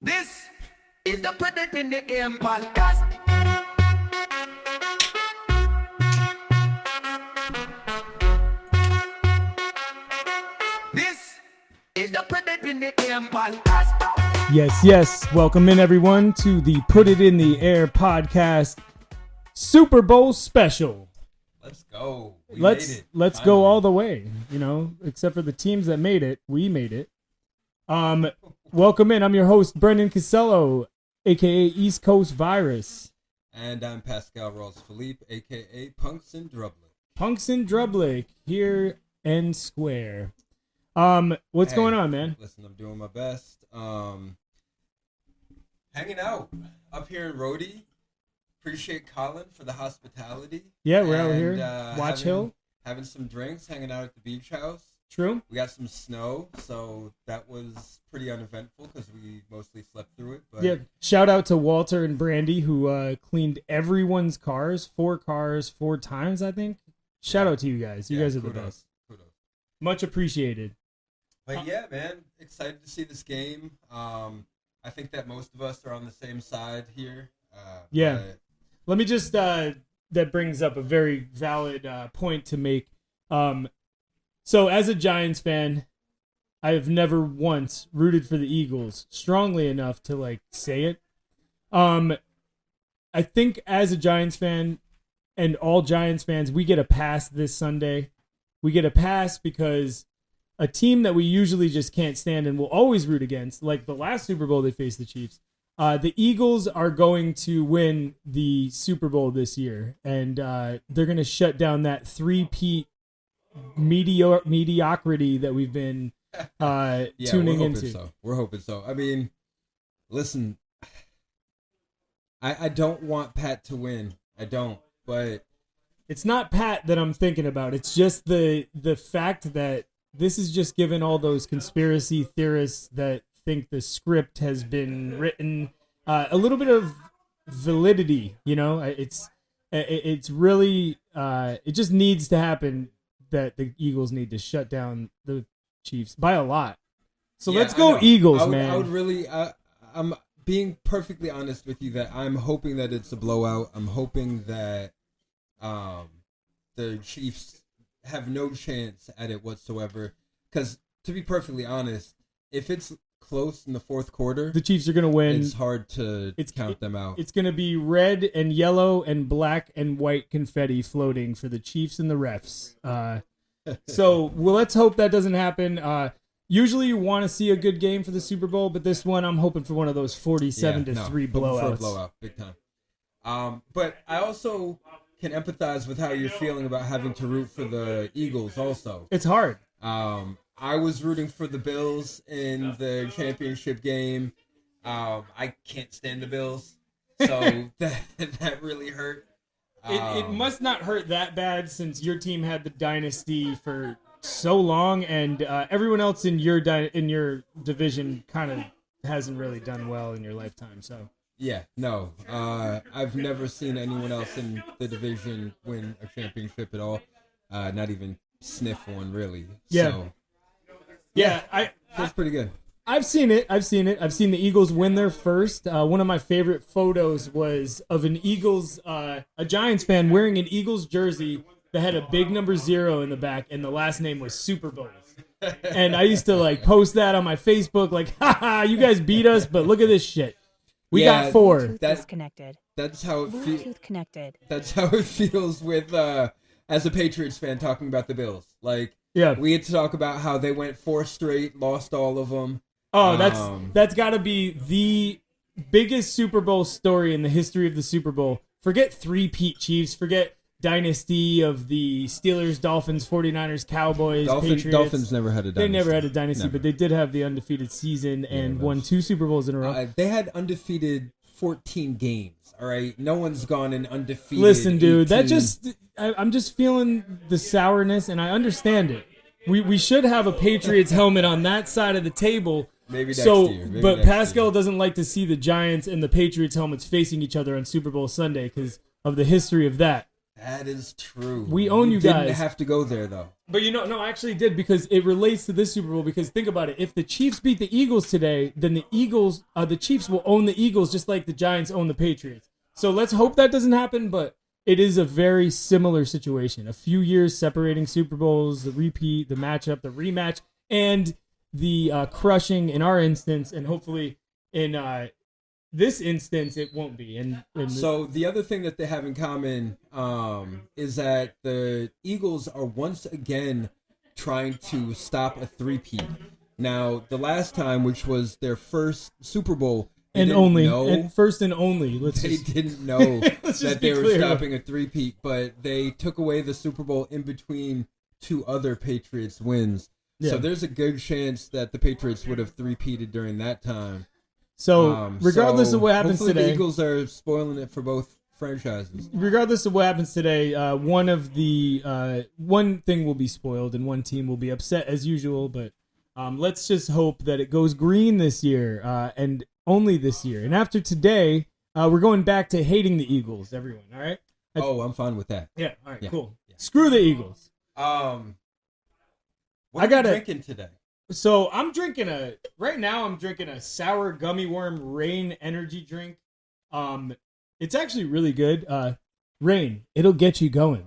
This is the Put It in the Air podcast. This is the Put It in the Air podcast. Yes. Welcome in, everyone, to the Put It in the Air podcast Super Bowl special. Let's go. Let's go all the way, except for the teams that made it. We made it. Welcome in. I'm your host, Brendan Casello, a.k.a. East Coast Virus. And I'm Pascal Ross Philippe, a.k.a. Punks and Drublick. Punks and Drublick, here and square. What's going on, man? Listen, I'm doing my best. Hanging out up here in Rhodey. Appreciate Colin for the hospitality. Yeah, we're out here. Watch Hill. Having some drinks, hanging out at the beach house. True. We got some snow, so that was pretty uneventful because we mostly slept through it. But yeah, shout out to Walter and Brandy who cleaned everyone's cars, 4 cars, 4 times, I think. Shout out to you guys. You guys are the best. Kudos. Much appreciated. But yeah, man, excited to see this game. I think that most of us are on the same side here. Yeah. But Let me just, that brings up a very valid point to make. So as a Giants fan, I have never once rooted for the Eagles strongly enough to say it. I think as a Giants fan and all Giants fans, we get a pass this Sunday. We get a pass because a team that we usually just can't stand and will always root against, like the last Super Bowl they faced the Chiefs, the Eagles are going to win the Super Bowl this year, and they're going to shut down that three-peat mediocrity that we've been tuning into. We're hoping so. I mean, listen, I don't want Pat to win. I don't, but it's not Pat that I'm thinking about. It's just the fact that this is just given all those conspiracy theorists that think the script has been written a little bit of validity. It's really it just needs to happen that the Eagles need to shut down the Chiefs by a lot. So let's go Eagles, man. I would really I'm being perfectly honest with you that I'm hoping that it's a blowout. I'm hoping that the Chiefs have no chance at it whatsoever. Because to be perfectly honest, if it's close in the fourth quarter, the Chiefs are going to win. It's hard to count them out. It's going to be red and yellow and black and white confetti floating for the Chiefs and the refs. So let's hope that doesn't happen. Usually you want to see a good game for the Super Bowl, but this one I'm hoping for one of those 47-3 blowouts. For a blowout, big time. But I also can empathize with how you're feeling about having to root for the Eagles also. It's hard. I was rooting for the Bills in the championship game. I can't stand the Bills, so that really hurt. It must not hurt that bad since your team had the dynasty for so long, and everyone else in your division kind of hasn't really done well in your lifetime. So yeah, no, I've never seen anyone else in the division win a championship at all. Not even sniff one, really. Yeah. So, yeah, feels pretty good. I've seen it. I've seen the Eagles win their first. One of my favorite photos was of an Eagles, a Giants fan wearing an Eagles jersey that had a big number 0 in the back, and the last name was Super Bowls. And I used to post that on my Facebook, haha, you guys beat us, but look at this shit. We got 4. Disconnected. That's how it feels. Bluetooth connected. That's how it feels with as a Patriots fan talking about the Bills. Yeah, we had to talk about how they went 4 straight, lost all of them. Oh, that's got to be the biggest Super Bowl story in the history of the Super Bowl. Forget 3-peat Chiefs. Forget dynasty of the Steelers, Dolphins, 49ers, Cowboys, Patriots. Dolphins never had a dynasty. They never had a dynasty, Never. But they did have the undefeated season and won 2 Super Bowls in a row. They had undefeated 14 games. All right, no one's gone in undefeated. Listen, dude, 18. I'm just feeling the sourness, and I understand it. We should have a Patriots helmet on that side of the table. Maybe next year. But Pascal doesn't like to see the Giants and the Patriots helmets facing each other on Super Bowl Sunday because of the history of that. That is true. We own you guys. Didn't have to go there though. But no, I actually did because it relates to this Super Bowl. Because think about it: if the Chiefs beat the Eagles today, then the Chiefs will own the Eagles just like the Giants own the Patriots. So let's hope that doesn't happen. But it is a very similar situation. A few years separating Super Bowls, the repeat, the matchup, the rematch, and the crushing in our instance, and hopefully in this instance it won't be. And So the other thing that they have in common is that the Eagles are once again trying to stop a three-peat. Now, the last time, which was their first Super Bowl, they and didn't only know- and first and only. they didn't know Let's just that be they were clear. stopping a three-peat, but they took away the Super Bowl in between two other Patriots wins. Yeah. So there's a good chance that the Patriots would have three-peated during that time. So regardless So of what happens hopefully today, the Eagles are spoiling it for both franchises. regardless of what happens today, one thing will be spoiled and one team will be upset as usual. But let's just hope that it goes green this year and only this year. And after today, we're going back to hating the Eagles. Everyone, all right? I'm fine with that. Yeah. All right. Yeah. Cool. Screw the Eagles. What I are got you it. drinking today? So I'm drinking a sour gummy worm Rain energy drink. It's actually really good. Rain, it'll get you going.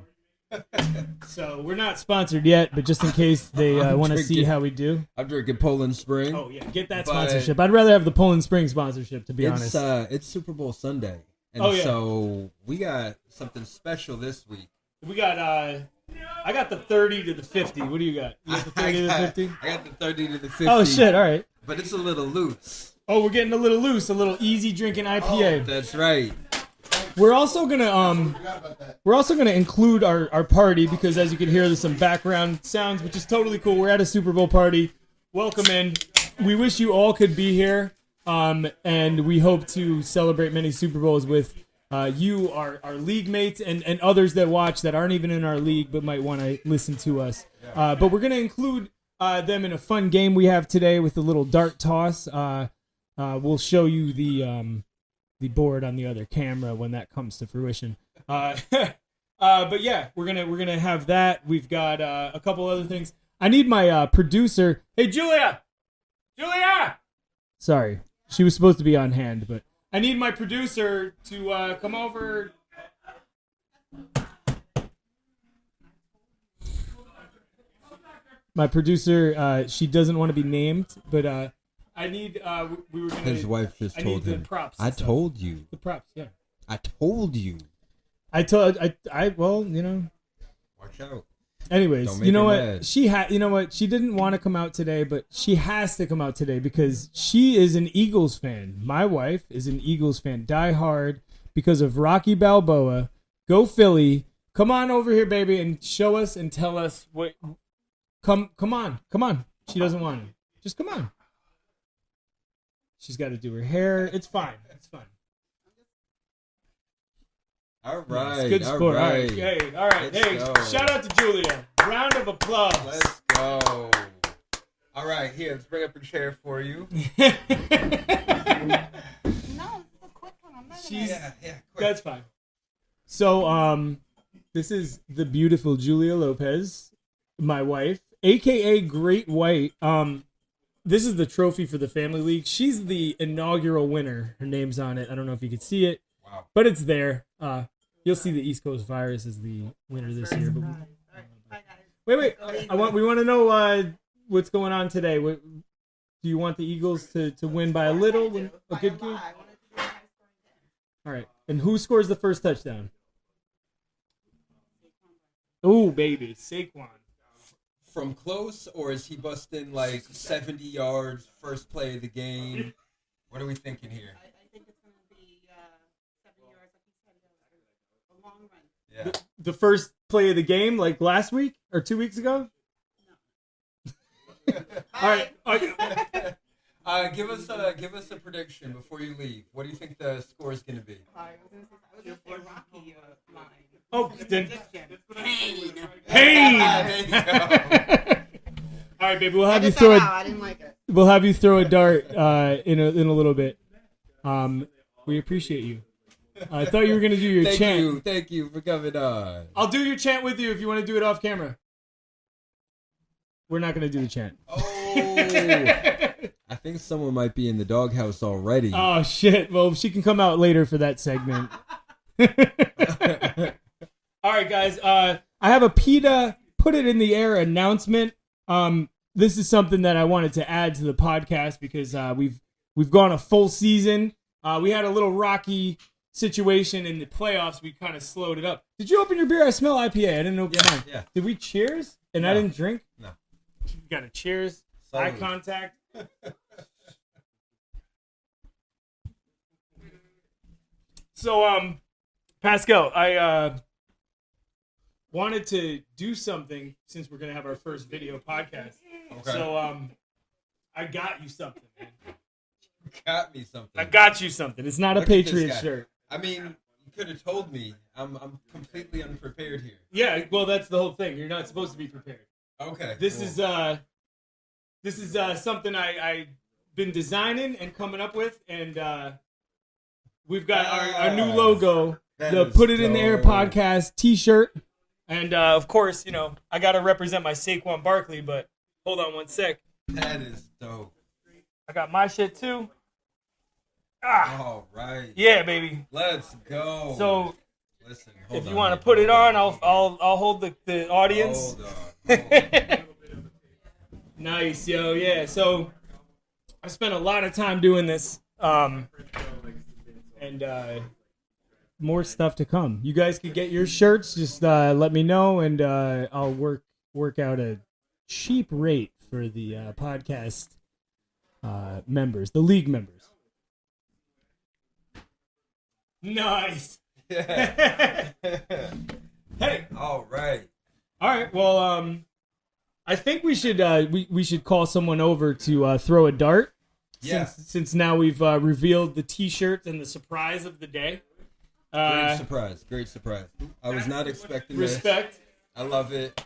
So we're not sponsored yet, but just in case they I'm want to see drinking- how we do. I'm drinking Poland Spring. Oh yeah, get that But- sponsorship. I'd rather have the Poland Spring sponsorship, to be honest. It's Super Bowl Sunday, and Oh, yeah. so we got something special this week. We got I got the 30 to the 50. What do you got? You got the 30 to the 50? I got the 30 to the 50. Oh shit! All right. But it's a little loose. Oh, we're getting a little loose, a little easy drinking IPA. That's right. We're also gonna include our party because as you can hear, there's some background sounds, which is totally cool. We're at a Super Bowl party. Welcome in. We wish you all could be here, and we hope to celebrate many Super Bowls with you, our league mates, and others that watch that aren't even in our league but might want to listen to us. But we're gonna include them in a fun game we have today with a little dart toss. We'll show you the board on the other camera when that comes to fruition. But yeah, we're gonna have that. We've got a couple other things. I need my producer. Hey, Julia. Sorry, she was supposed to be on hand, but I need my producer to come over. My producer, she doesn't want to be named, but I need. We were gonna. His wife just I told need him. the props. I and stuff. told you. The props, yeah. I told you. Well, you know. Watch out. Anyways, Don't make you know her what? mad. You know what? She didn't want to come out today, but she has to come out today because she is an Eagles fan. My wife is an Eagles fan, die hard, because of Rocky Balboa. Go Philly! Come on over here, baby, and show us and tell us what. Come on. She doesn't want to. Just come on. She's got to do her hair. It's fine. All Nice. right. Good all sport. right. Hey, all right. Let's Hey, go. shout out to Julia. Round of applause. Let's go. All right, here, let's bring up a chair for you. No, it's a quick one. I'm not She's- gonna... Yeah, quick. That's fine. So, this is the beautiful Julia Lopez, my wife, aka Great White. This is the trophy for the Family League. She's the inaugural winner. Her name's on it. I don't know if you can see it, Wow. but it's there. You'll see the East Coast Virus is the winner this year. But Bye, guys. wait. We want to know what's going on today. Do you want the Eagles to win by a little, a good By game? a lot. I wanted to do a high-scoring game. All right. And who scores the first touchdown? Oh, baby, Saquon. From close, or is he busting like 70 yards, first play of the game? What are we thinking here? I think it's going to be 7 yards, like you said, a long run. Yeah. The first play of the game, like last week or 2 weeks ago? All right. Okay. Give us a prediction before you leave. What do you think the score is going to be? I was going to say Rocky line. Oh, then. Pain. Hey! There you go. All right, baby. We'll I have you just throw said a how I didn't like it. we'll have you throw a dart in a little bit. We appreciate you. I thought you were gonna do your chant. Thank you for coming on. I'll do your chant with you if you want to do it off camera. We're not gonna do the chant. Oh, I think someone might be in the doghouse already. Oh shit! Well, she can come out later for that segment. All right, guys. I have a PETA put it in the air announcement. This is something that I wanted to add to the podcast because we've gone a full season. We had a little rocky situation in the playoffs. We kind of slowed it up. Did you open your beer? I smell IPA. I didn't open mine. Yeah. Did we cheers? And No. I didn't drink. No. You got a cheers. Salud. Eye contact. So, Pascal, I wanted to do something since we're gonna have our first video podcast. Okay. So, I got you something, man. Got me something. I got you something. It's not Look a at this Patriot guy. shirt. I mean, you could have told me. I'm completely unprepared here. Yeah, well, that's the whole thing. You're not supposed to be prepared. Okay. This cool. is something I've been designing and coming up with, and we've got our new logo, That the is Put It in the Air dope. podcast T-shirt, and of course, you know, I got to represent my Saquon Barkley. But hold on one sec, That is dope. I got my shit too. Ah, All right. yeah, baby. Let's go. So listen, if you want to put it on, I'll hold the audience. Hold on. Hold on. Nice, yo, yeah. So I spent a lot of time doing this, and more stuff to come. You guys could get your shirts. Just let me know, and I'll work out a cheap rate for the podcast members, the league members. Nice. Yeah. Hey. All right. All right. Well, I think we should we should call someone over to throw a dart. Yeah. Since now we've revealed the T-shirt and the surprise of the day. Great surprise. Great surprise. I was not expecting Respect. this. I love it.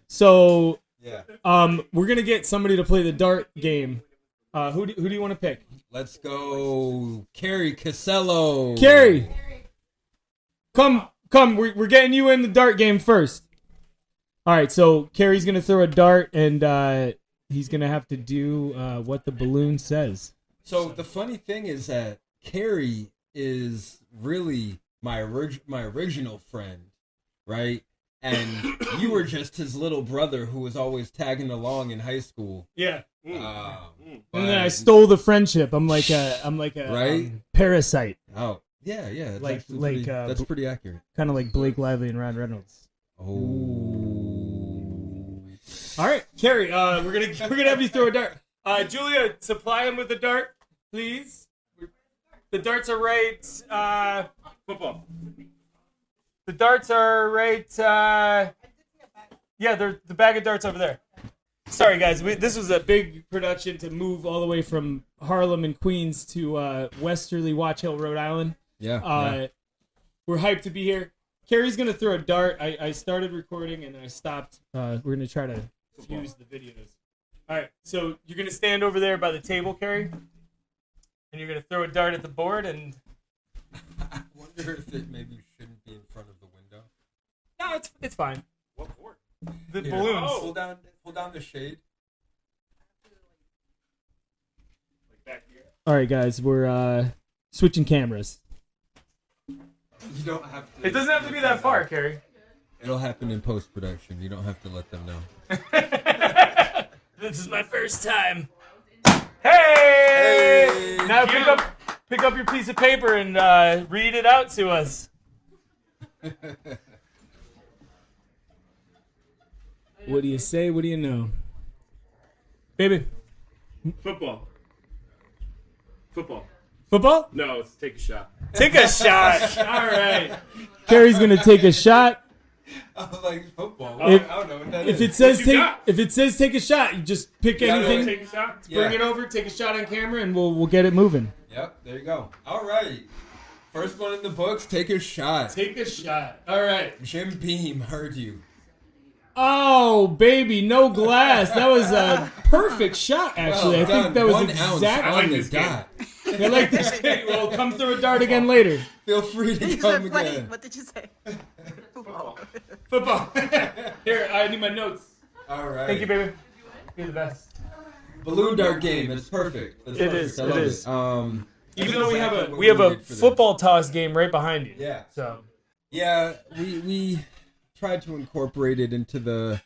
So Yeah. we're gonna get somebody to play the dart game. Who do you want to pick? Let's go, Carrie Casello. Carrie, come. We're getting you in the dart game first. All right. So Carrie's gonna throw a dart, and he's gonna have to do what the balloon says. So the funny thing is that Carrie is really my original friend, right? And you were just his little brother who was always tagging along in high school. Yeah. But- And then I stole the friendship. I'm like a Right? parasite, Oh, yeah. That's Like- actually like, pretty, that's pretty accurate. kind of like Blake Lively and Ryan Reynolds. Oh. All right, Carrie, we're gonna have you throw a dart. Julia, supply him with a dart, please. The darts are right. Football. The darts are right. Yeah, they're the bag of darts over there. Sorry, guys. This was a big production to move all the way from Harlem and Queens to Westerly, Watch Hill, Rhode Island. Yeah. We're hyped to be here. Carrie's gonna throw a dart. I started recording and I stopped. We're gonna try to fuse the videos. All right, so you're gonna stand over there by the table, Carrie, and you're gonna throw a dart at the board. And I wonder if it maybe shouldn't be in front of the window. no, it's fine. What board? The Here, balloons. Pull down the shade. Like back here? All right, guys, we're switching cameras. You don't have to. It doesn't have to be that far, Carrie. It'll happen in post production. You don't have to let them know. This is my first time. Hey! Hey! Now pick up your piece of paper and read it out to us. What do you say? What do you know? Baby. Football. Football. Football? No, let's take a shot. Take a shot. All right. Carrie's going to take a shot. I like football. If- I don't know what that If is. it says What you take got? if it says take a shot, you just pick Yeah, anything. Take a shot. Bring it over, take a shot on camera, and we'll get it moving. Yep, there you go. All right. First one in the books, take a shot. Take a shot. All right. Jim Beam heard you. Oh, baby, no glass. That was a perfect shot, actually. I Well think done. that was 1 ounce exactly. I like on the this game. dot. I like this game. Well, come through a dart again later. Feel free to You come said play. again. What did you say? Football. Football. Here, I need my notes. All right. Thank you, baby. You're the best. Balloon dart game. It's perfect. That's It perfect. is, I it love is. That's Even though we have exactly a what we have a needed for this. football toss game right behind you. Yeah. So Yeah, we tried to incorporate it into the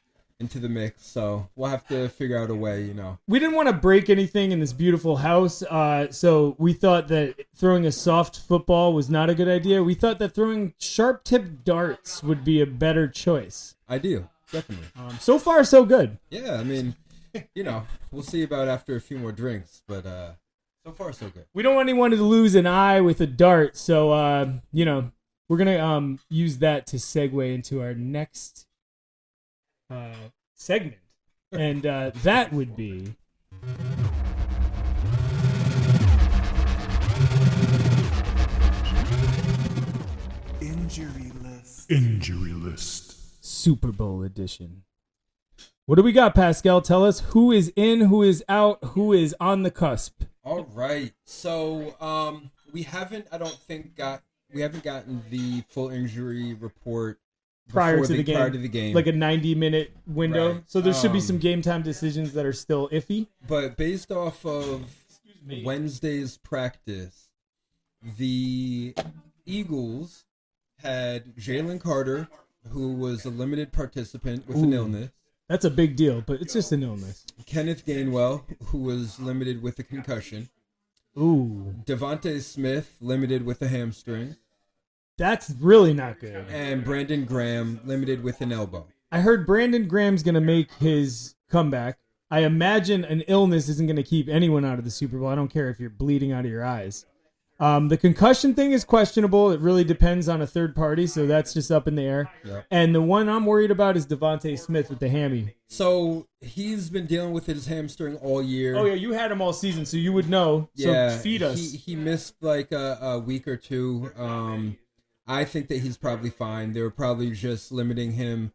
mix, so we'll have to figure out a way, you know. we didn't want to break anything in this beautiful house, so we thought that throwing a soft football was not a good idea. We thought that throwing sharp-tipped darts would be a better choice. Ideal, definitely. So far, so good. Yeah, I mean, you know, we'll see about after a few more drinks, but so far so good. We don't want anyone to lose an eye with a dart, so you know, we're gonna use that to segue into our next segment, and that would be Injury list. Super Bowl edition. What do we got, Pascal? Tell us who is in, who is out, who is on the cusp. All right. So, we haven't gotten the full injury report Prior before to the game. Prior to the game. Like a 90-minute window. Right. So there should be some game time decisions that are still iffy. But based off of Wednesday's practice, the Eagles had Jalen Carter, who was a limited participant with an Ooh. illness. That's a big deal, but it's just an illness. Kenneth Gainwell, who was limited with a concussion. Ooh. Devontae Smith, limited with a hamstring. That's really not good. And Brandon Graham, limited with an elbow. I heard Brandon Graham's going to make his comeback. I imagine an illness isn't going to keep anyone out of the Super Bowl. I don't care if you're bleeding out of your eyes. The concussion thing is questionable. It really depends on a third party, so that's just up in the air. Yep. And the one I'm worried about is Devontae Smith with the hammy. So he's been dealing with his hamstring all year. Oh, yeah, you had him all season, so you would know. So Yeah, feed us. He missed like a week or two. I think that he's probably fine. They were probably just limiting him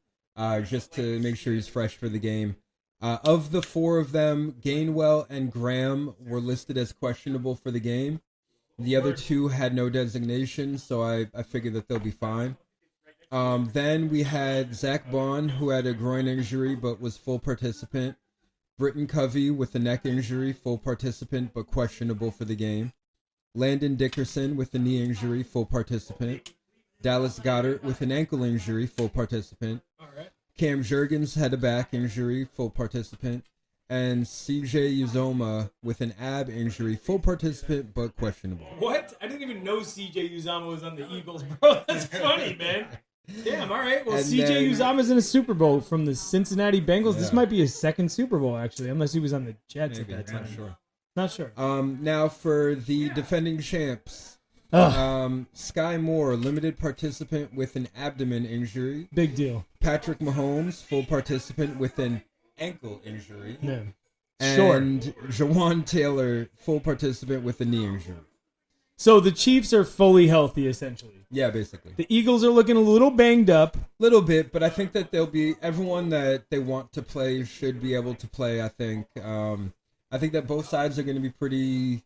just to make sure he's fresh for the game. Of the four of them, Gainwell and Graham were listed as questionable for the game. The other two had no designation, so I figured that they'll be fine. Then we had Zach Bond, who had a groin injury but was full participant. Britton Covey with a neck injury, full participant but questionable for the game. Landon Dickerson with a knee injury, full participant. Dallas Goedert with an ankle injury, full participant. Cam Jurgens had a back injury, full participant. And CJ Uzoma with an ab injury, full participant but questionable. What? I didn't even know CJ Uzama was on the Eagles, bro. That's funny, man. Damn, all right. Well, And CJ then- Uzama's in a Super Bowl from the Cincinnati Bengals. This Yeah. might be his second Super Bowl, actually, unless he was on the Jets Maybe, at that not time. sure. Not sure. Now for the defending champs. Ugh, Sky Moore, limited participant with an abdomen injury. big deal. Patrick Mahomes, full participant with an ankle injury. Yeah. Sure. And Jawan Taylor, full participant with a knee injury. So the Chiefs are fully healthy, essentially. Yeah, basically. The Eagles are looking a little banged up. Little bit, but I think that they'll be everyone that they want to play should be able to play. I think that both sides are going to be pretty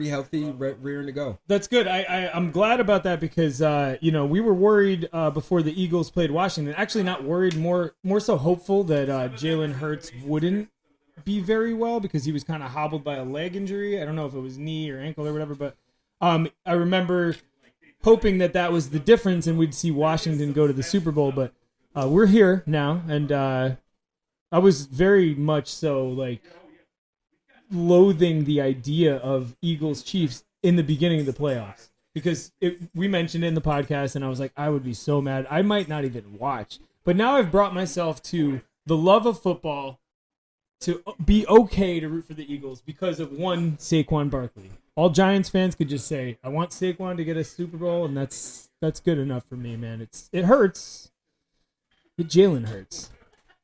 healthy, rearing to go. That's good. I'm glad about that because we were worried before the Eagles played Washington. Actually, not worried, more so hopeful that Jalen Hurts wouldn't be very well because he was kind of hobbled by a leg injury. I don't know if it was knee or ankle or whatever, but I remember hoping that was the difference and we'd see Washington go to the Super Bowl. But we're here now, and I was very much so like loathing the idea of Eagles Chiefs in the beginning of the playoffs because we mentioned it in the podcast and I was like, I would be so mad. I might not even watch. But now I've brought myself to the love of football to be okay to root for the Eagles because of one Saquon Barkley. All Giants fans could just say, I want Saquon to get a Super Bowl, and that's good enough for me, man. It hurts. But Jalen hurts.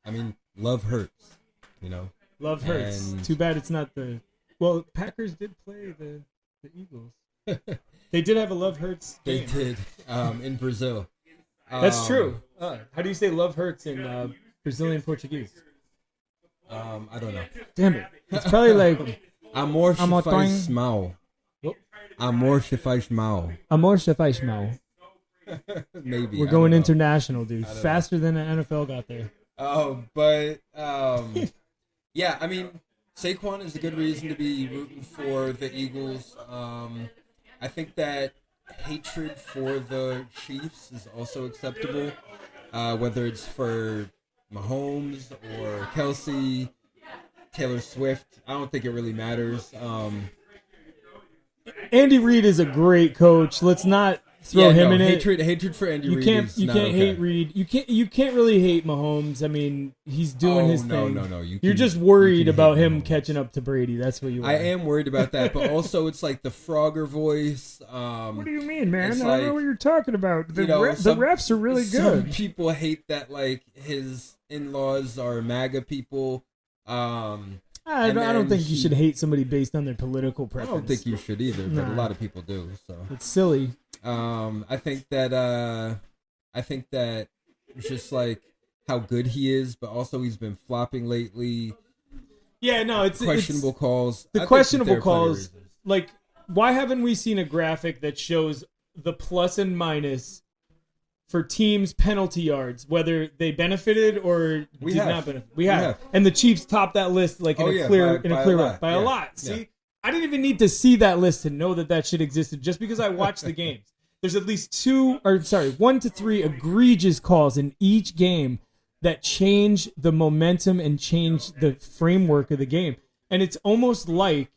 I mean, love hurts, you know. Love hurts. And- Too bad it's not the... Well, Packers did play the Eagles. They did have a love hurts They game. did in Brazil. That's true. How do you say love hurts in Brazilian Portuguese? I don't know. Damn it. It's probably like... Amor se Amor faz tão- mal. Oh. Amor se faz mal. Amor se faz mal. Maybe. We're I going don't know. international, dude. I don't know. Faster than the NFL got there. Yeah, I mean, Saquon is a good reason to be rooting for the Eagles. I think that hatred for the Chiefs is also acceptable, whether it's for Mahomes or Kelsey, Taylor Swift. I don't think it really matters. Andy Reid is a great coach. Let's not throw him in hatred for Andy it. Reid. You can't okay. hate Reid. You can't really hate Mahomes. I mean, he's doing his thing. No. You're just worried about him catching up to Brady. That's what you are. I am worried about that, but also it's like the Frogger voice. What do you mean, man? I it's don't like, know what you're talking about. The some- refs are really Some good. people hate that like his in-laws are MAGA people. I don't think you should hate somebody based on their political I preference. don't think you should either, but a Nah. lot of people do. So It's silly. I think that just like how good he is, but also he's been flopping lately. Yeah, no, it's Questionable calls. The I think questionable there are plenty of calls. reasons. Like, why haven't we seen a graphic that shows the plus and minus for teams' penalty yards, whether they benefited or We did have. not benefit? We We have. have. And the Chiefs topped that list like in Oh, a yeah, clear by a way. lot. By a Yeah. lot. See? Yeah. I didn't even need to see that list to know that shit existed just because I watched the games. There's at least 1 to 3 egregious calls in each game that change the momentum and change the framework of the game. And it's almost like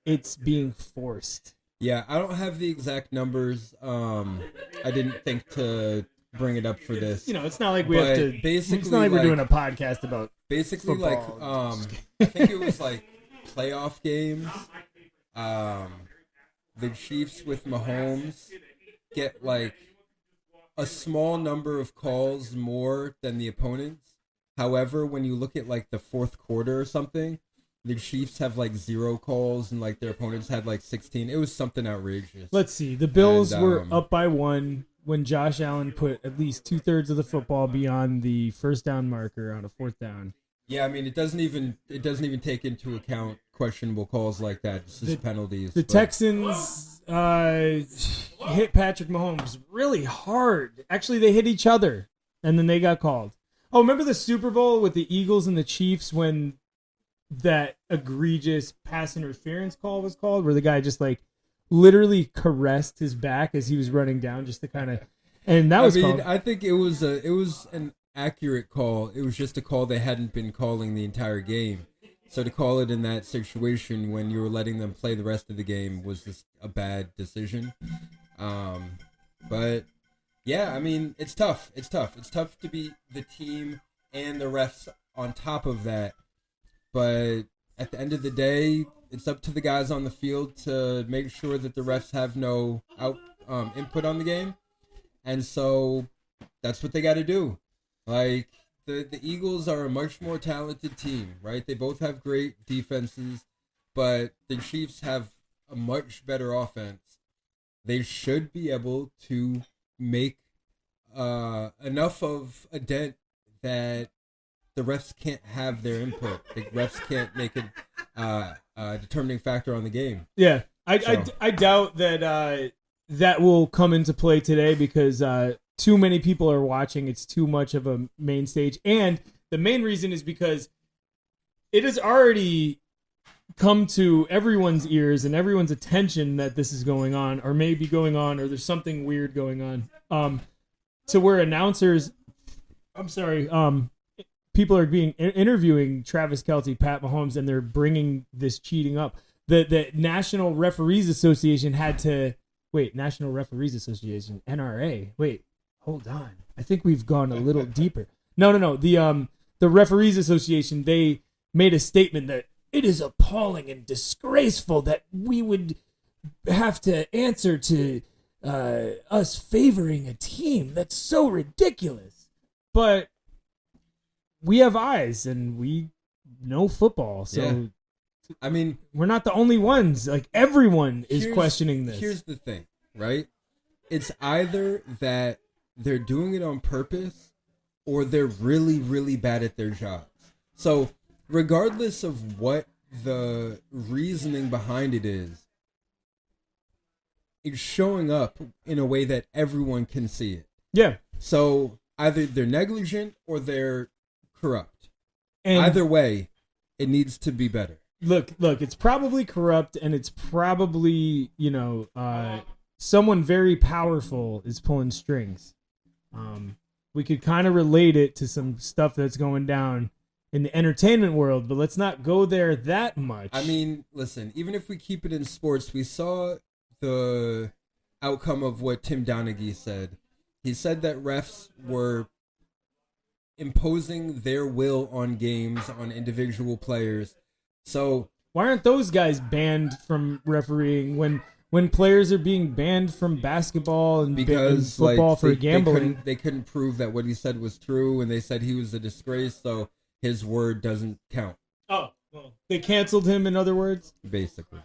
it's being forced. Yeah, I don't have the exact numbers. I didn't think to bring it up for this. You know, it's not like we have But to. basically, It's not like we're like- doing a podcast about. Basically, Football. I think it was like playoff games. The Chiefs with Mahomes get like a small number of calls more than the opponents. However, when you look at like the fourth quarter or something, the Chiefs have like 0 calls and like their opponents had like 16. It was something outrageous. Let's see. The Bills And, were up by 1 when Josh Allen put at least 2/3 of the football beyond the first down marker on a 4th down. Yeah, I mean it doesn't even take into account questionable calls like that. It's just penalties. The but- Texans hit Patrick Mahomes really hard. Actually, they hit each other, and then they got called. Oh, remember the Super Bowl with the Eagles and the Chiefs when that egregious pass interference call was called, where the guy just like literally caressed his back as he was running down, just to kind of, and that was called. I think it was an accurate call. It was just a call they hadn't been calling the entire game. So to call it in that situation when you were letting them play the rest of the game was just a bad decision. But yeah, I mean, it's tough. It's tough to be the team and the refs on top of that. But at the end of the day, it's up to the guys on the field to make sure that the refs have no input on the game. And so that's what they got to do. Like, the Eagles are a much more talented team, right? They both have great defenses, but the Chiefs have a much better offense. They should be able to make enough of a dent that the refs can't have their input. The refs can't make a determining factor on the game. Yeah, I doubt that that will come into play today because too many people are watching. It's too much of a main stage, and the main reason is because it has already come to everyone's ears and everyone's attention that this is going on, or may be going on, or there's something weird going on. To where announcers, people are being interviewing Travis Kelce, Pat Mahomes, and they're bringing this cheating up. The National Referees Association had to wait. National Referees Association, NRA. Wait, hold on. I think we've gone a little deeper. No. The Referees Association, they made a statement that it is appalling and disgraceful that we would have to answer to us favoring a team. That's so ridiculous. But we have eyes and we know football, so Yeah. I mean, we're not the only ones. Like, everyone is here's- questioning this. Here's the thing, right? It's either that they're doing it on purpose or they're really, really bad at their jobs. So regardless of what the reasoning behind it is, it's showing up in a way that everyone can see it. Yeah. So either they're negligent or they're corrupt. And Either way, it needs to be better. look, it's probably corrupt, and it's probably, someone very powerful is pulling strings. We could kind of relate it to some stuff that's going down in the entertainment world, but let's not go there that much. I mean, listen, even if we keep it in sports, we saw the outcome of what Tim Donaghy said. He said that refs were imposing their will on games, on individual players. So why aren't those guys banned from refereeing when players are being banned from basketball and because football like, for gambling? they couldn't prove that what he said was true, and they said he was a disgrace, so his word doesn't count. Oh, well, they canceled him. In other words, Basically,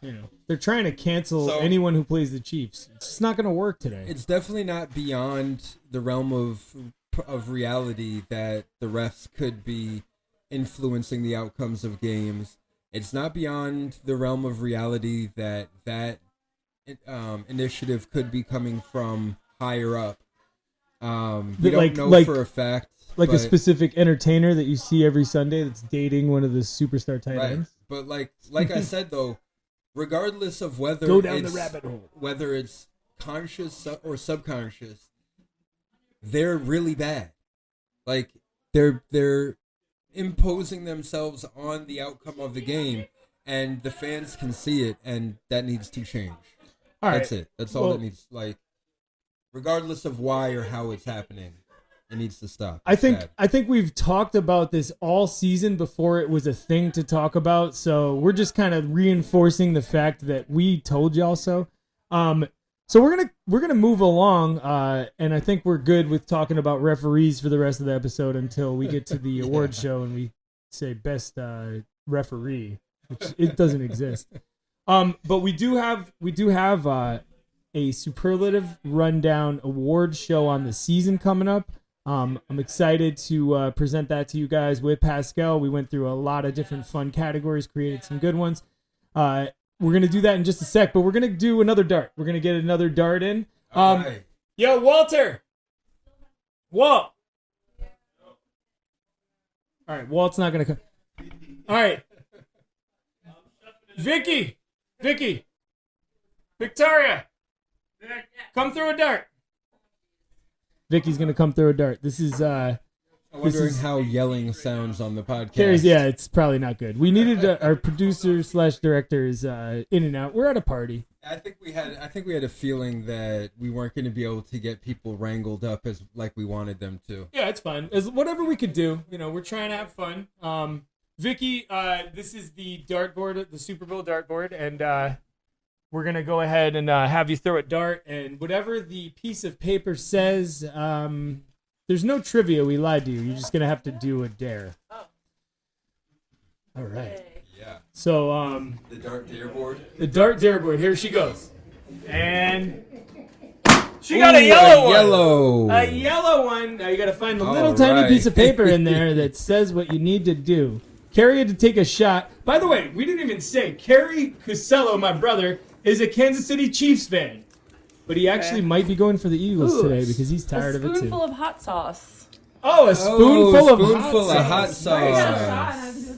they're trying to cancel anyone who plays the Chiefs. It's just not going to work today. it's definitely not beyond the realm of reality that the refs could be influencing the outcomes of games. It's not beyond the realm of reality that initiative could be coming from higher up. We don't know for a fact. Like a but- specific entertainer that you see every Sunday that's dating one of the superstar tight right. ends. But like I said though, regardless of whether Go down the it's, rabbit hole. whether it's conscious or subconscious, they're really bad. Like they're imposing themselves on the outcome of the game, and the fans can see it, and that needs to change. All right. That's it. That's all that needs. Like, regardless of why or how it's happening, it needs to stop. I It's think bad. I think we've talked about this all season before it was a thing to talk about. So we're just kind of reinforcing the fact that we told y'all so. So we're gonna move along, and I think we're good with talking about referees for the rest of the episode until we get to the award show and we say best referee, which it doesn't exist. But we do have a superlative rundown award show on the season coming up. I'm excited to present that to you guys with Pascal. We went through a lot of different fun categories, created some good ones. We're going to do that in just a sec, but we're going to do another dart. We're going to get another dart in. All right. Yo, Walter. Walt. All right, Walt's not going to come. All right. Vicky. Victoria. Come through a dart. Vicky's going to come through a dart. This is I'm wondering is- how yelling sounds on the podcast. Carrie's, yeah, it's probably not good. We needed our producer / director is in and out. We're at a party. I think we had a feeling that we weren't going to be able to get people wrangled up as like we wanted them to. Yeah, it's fine. As whatever we could do. We're trying to have fun. Vicky, this is the dartboard, the Super Bowl dartboard, and we're gonna go ahead and have you throw a dart, and whatever the piece of paper says. There's no trivia. We lied to you. You're just gonna have to do a dare. All right. Yeah. So The dart dare board. the dart dare board. Here she goes, and she got a yellow one. A yellow one. Now you got to find the little All tiny right. piece of paper in there that says what you need to do. Carrie had to take a shot. By the way, we didn't even say Carrie Cusello, my brother, is a Kansas City Chiefs fan, but he actually might be going for the Eagles today because he's tired of it too. Spoonful of hot sauce. Oh, a spoonful of hot hot sauce. sauce.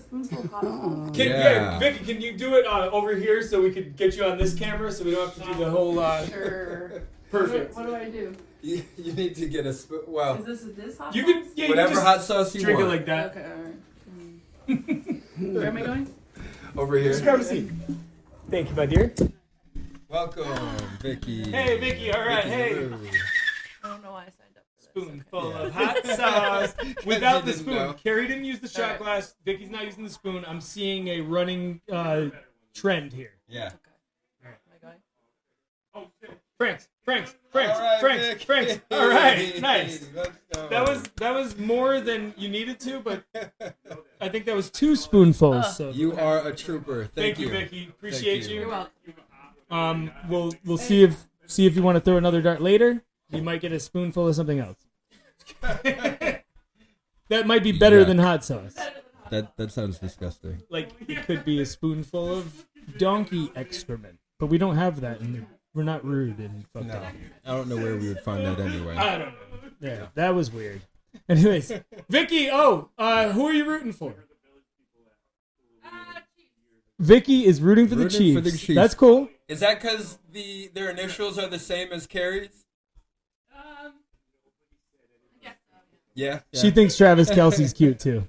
Yeah. Vicky, can you do it over here so we could get you on this camera so we don't have to do the whole? Sure. Perfect. What do I do? You need to get a spoon. Well, Is this hot You sauce? can, yeah, you whatever can just hot sauce you drink want. it like that. Okay, alright. Where am I going? Over here. Just grab a seat. Thank you, my dear. Welcome, Vicky. Hey, Vicky. All right. Vicky Hey. Lou. I don't know why I signed up for this. Spoonful Yeah. of hot sauce without the didn't spoon. know. Carrie didn't use the shot Alright. glass. Vicky's not using the spoon. I'm seeing a running trend here. Yeah. Am I going? Franks. All right, Vic. All right, nice. Let's go. That was more than you needed to, but I think that was 2 spoonfuls. So You are a trooper. thank you, Vicky. Appreciate Thank you. You're you. welcome. We'll see if you want to throw another dart later. You might get a spoonful of something else. That might be better Yeah. than hot sauce. That sounds disgusting. Like it could be a spoonful of donkey excrement, but we don't have that, and we're not rude and fucked No, up. I don't know where we would find that anyway. I don't know. Yeah, that was weird. Anyways, Vicky. Oh, who are you rooting for? Vicky is rooting for the Rooting Chiefs. for the Chiefs. That's cool. Is that because their initials are the same as Carrie's? Yeah. She thinks Travis Kelsey's cute too.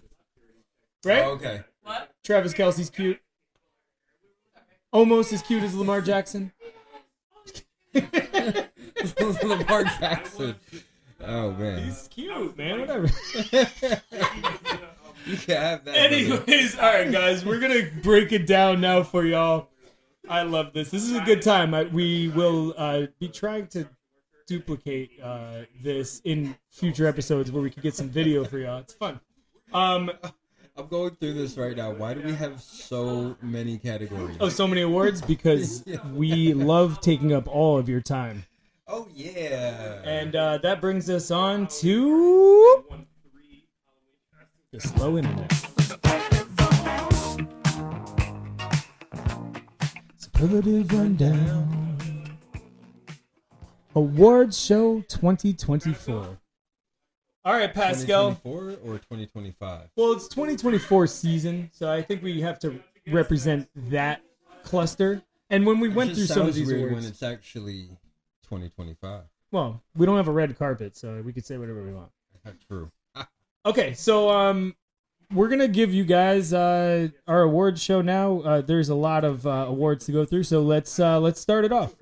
Right? Oh, okay. What? Travis Kelsey's cute. Almost as cute as Lamar Jackson. Lamar Jackson. Oh man. He's cute, man. Whatever. You can have that. Anyways, all right, guys, we're gonna break it down now for y'all. I love this. This is a good time. We will be trying to duplicate this in future episodes where we can get some video for y'all. It's fun. I'm going through this right now. Why do we have so many categories? Oh, so many awards because we love taking up all of your time. Oh yeah. And that brings us on to the slow internet. Superlative rundown. Awards show 2024. All right, Pascal. 2024 or 2025? Well, it's 2024 season, so I think we have to represent that cluster. And when we went It through just some of sounds these weird awards, when it's actually 2025. well, we don't have a red carpet, so we could say whatever we want. True. Okay, so we're gonna give you guys our awards show now. There's a lot of awards to go through, so let's start it off.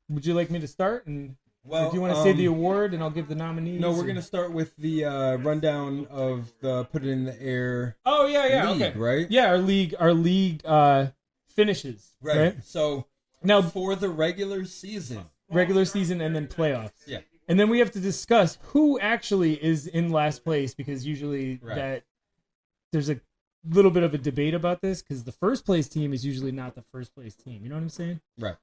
Would you like me to start? And Well, do you want to say the award, and I'll give the nominees? No, we're gonna start with the rundown of the Put It in the Air. Oh yeah, league, okay, right? Yeah, our league finishes right. So Now for the regular season, and then playoffs. yeah, And then we have to discuss who actually is in last place because usually that there's a little bit of a debate about this because the first place team is usually not the first place team. You know what I'm saying? right.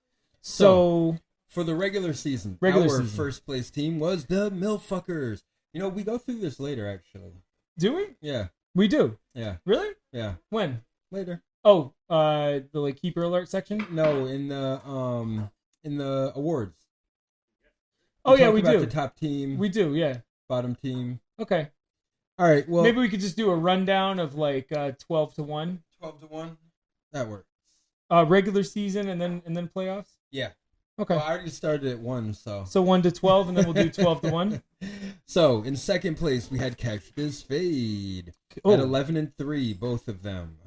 So For the regular season, Regular our season. first place team was the Millfuckers. You know, we go through this later, actually. do we? Yeah, We do. yeah, Really? yeah. When? Later. Oh, the like keeper alert section. No, in the awards. Oh yeah, talk we about do. The top team, We do. Yeah. bottom team. Okay. All right. Well, Maybe we could just do a rundown of like 12-1, 12-1. That works. regular season, and then playoffs. Yeah. Okay. Well, I already started at 1, so. So 1-12, and then we'll do 12-1. So in second place we had Catch This Fade Oh. at 11-3, both of them.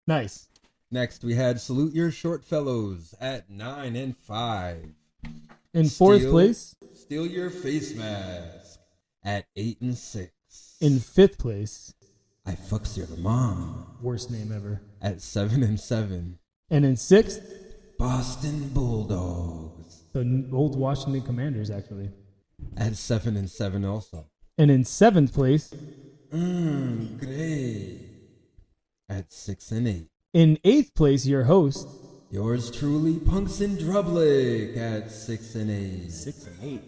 Nice. Next we had Salute Your Short Fellows at 9-5. In fourth place. Steal Your Face Mask at 8-6. In fifth place. I Fucks Your Mom Worst name ever. at 7-7. And in sixth, Boston Bulldogs the old Washington Commanders, actually. at 7-7 also. And in seventh place, Great at 6-8. in eighth place, your host, Yours truly, Punks and Drublick at 6-8.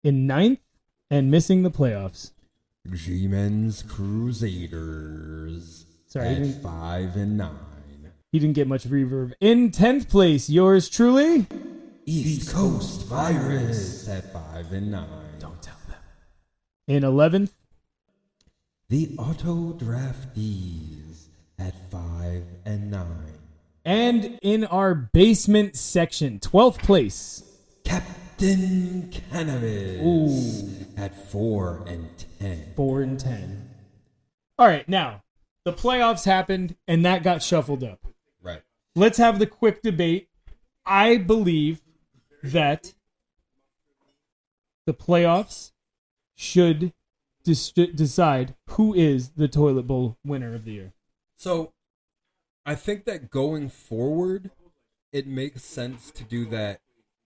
in ninth, and missing the playoffs. G-Men's Crusaders Sorry, at he didn't- 5-9. He didn't get much reverb. In 10th place, yours truly. East Coast Virus at 5-9. Don't tell them. In 11th, The Auto Draftees at 5-9. and in our basement section, 12th place. Captain Cannabis at 4-10. 4-10. All right, now the playoffs happened, and that got shuffled up. Right. Let's have the quick debate. I believe that the playoffs should decide who is the toilet bowl winner of the year. So, I think that going forward, it makes sense to do that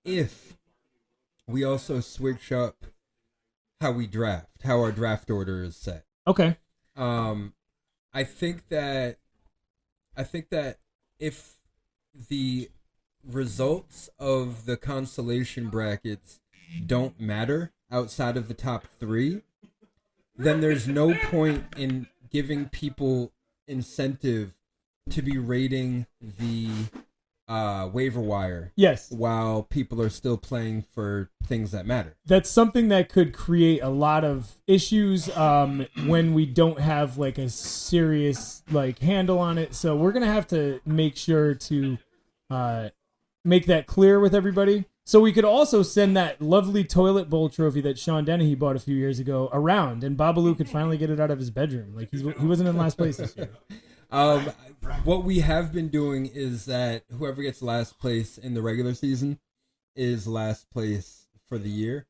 if we also switch up how we draft, how our draft order is set. Okay. I think that if the results of the consolation brackets don't matter outside of the top 3, then there's no point in giving people incentive to be rating the waiver wire Yes. while people are still playing for things that matter. That's something that could create a lot of issues when we don't have like a serious like handle on it. So we're gonna have to make sure to make that clear with everybody. So we could also send that lovely toilet bowl trophy that Sean Dennehy bought a few years ago around, and Babalu could finally get it out of his bedroom. Like he wasn't in last place this year. What we have been doing is that whoever gets last place in the regular season is last place for the year,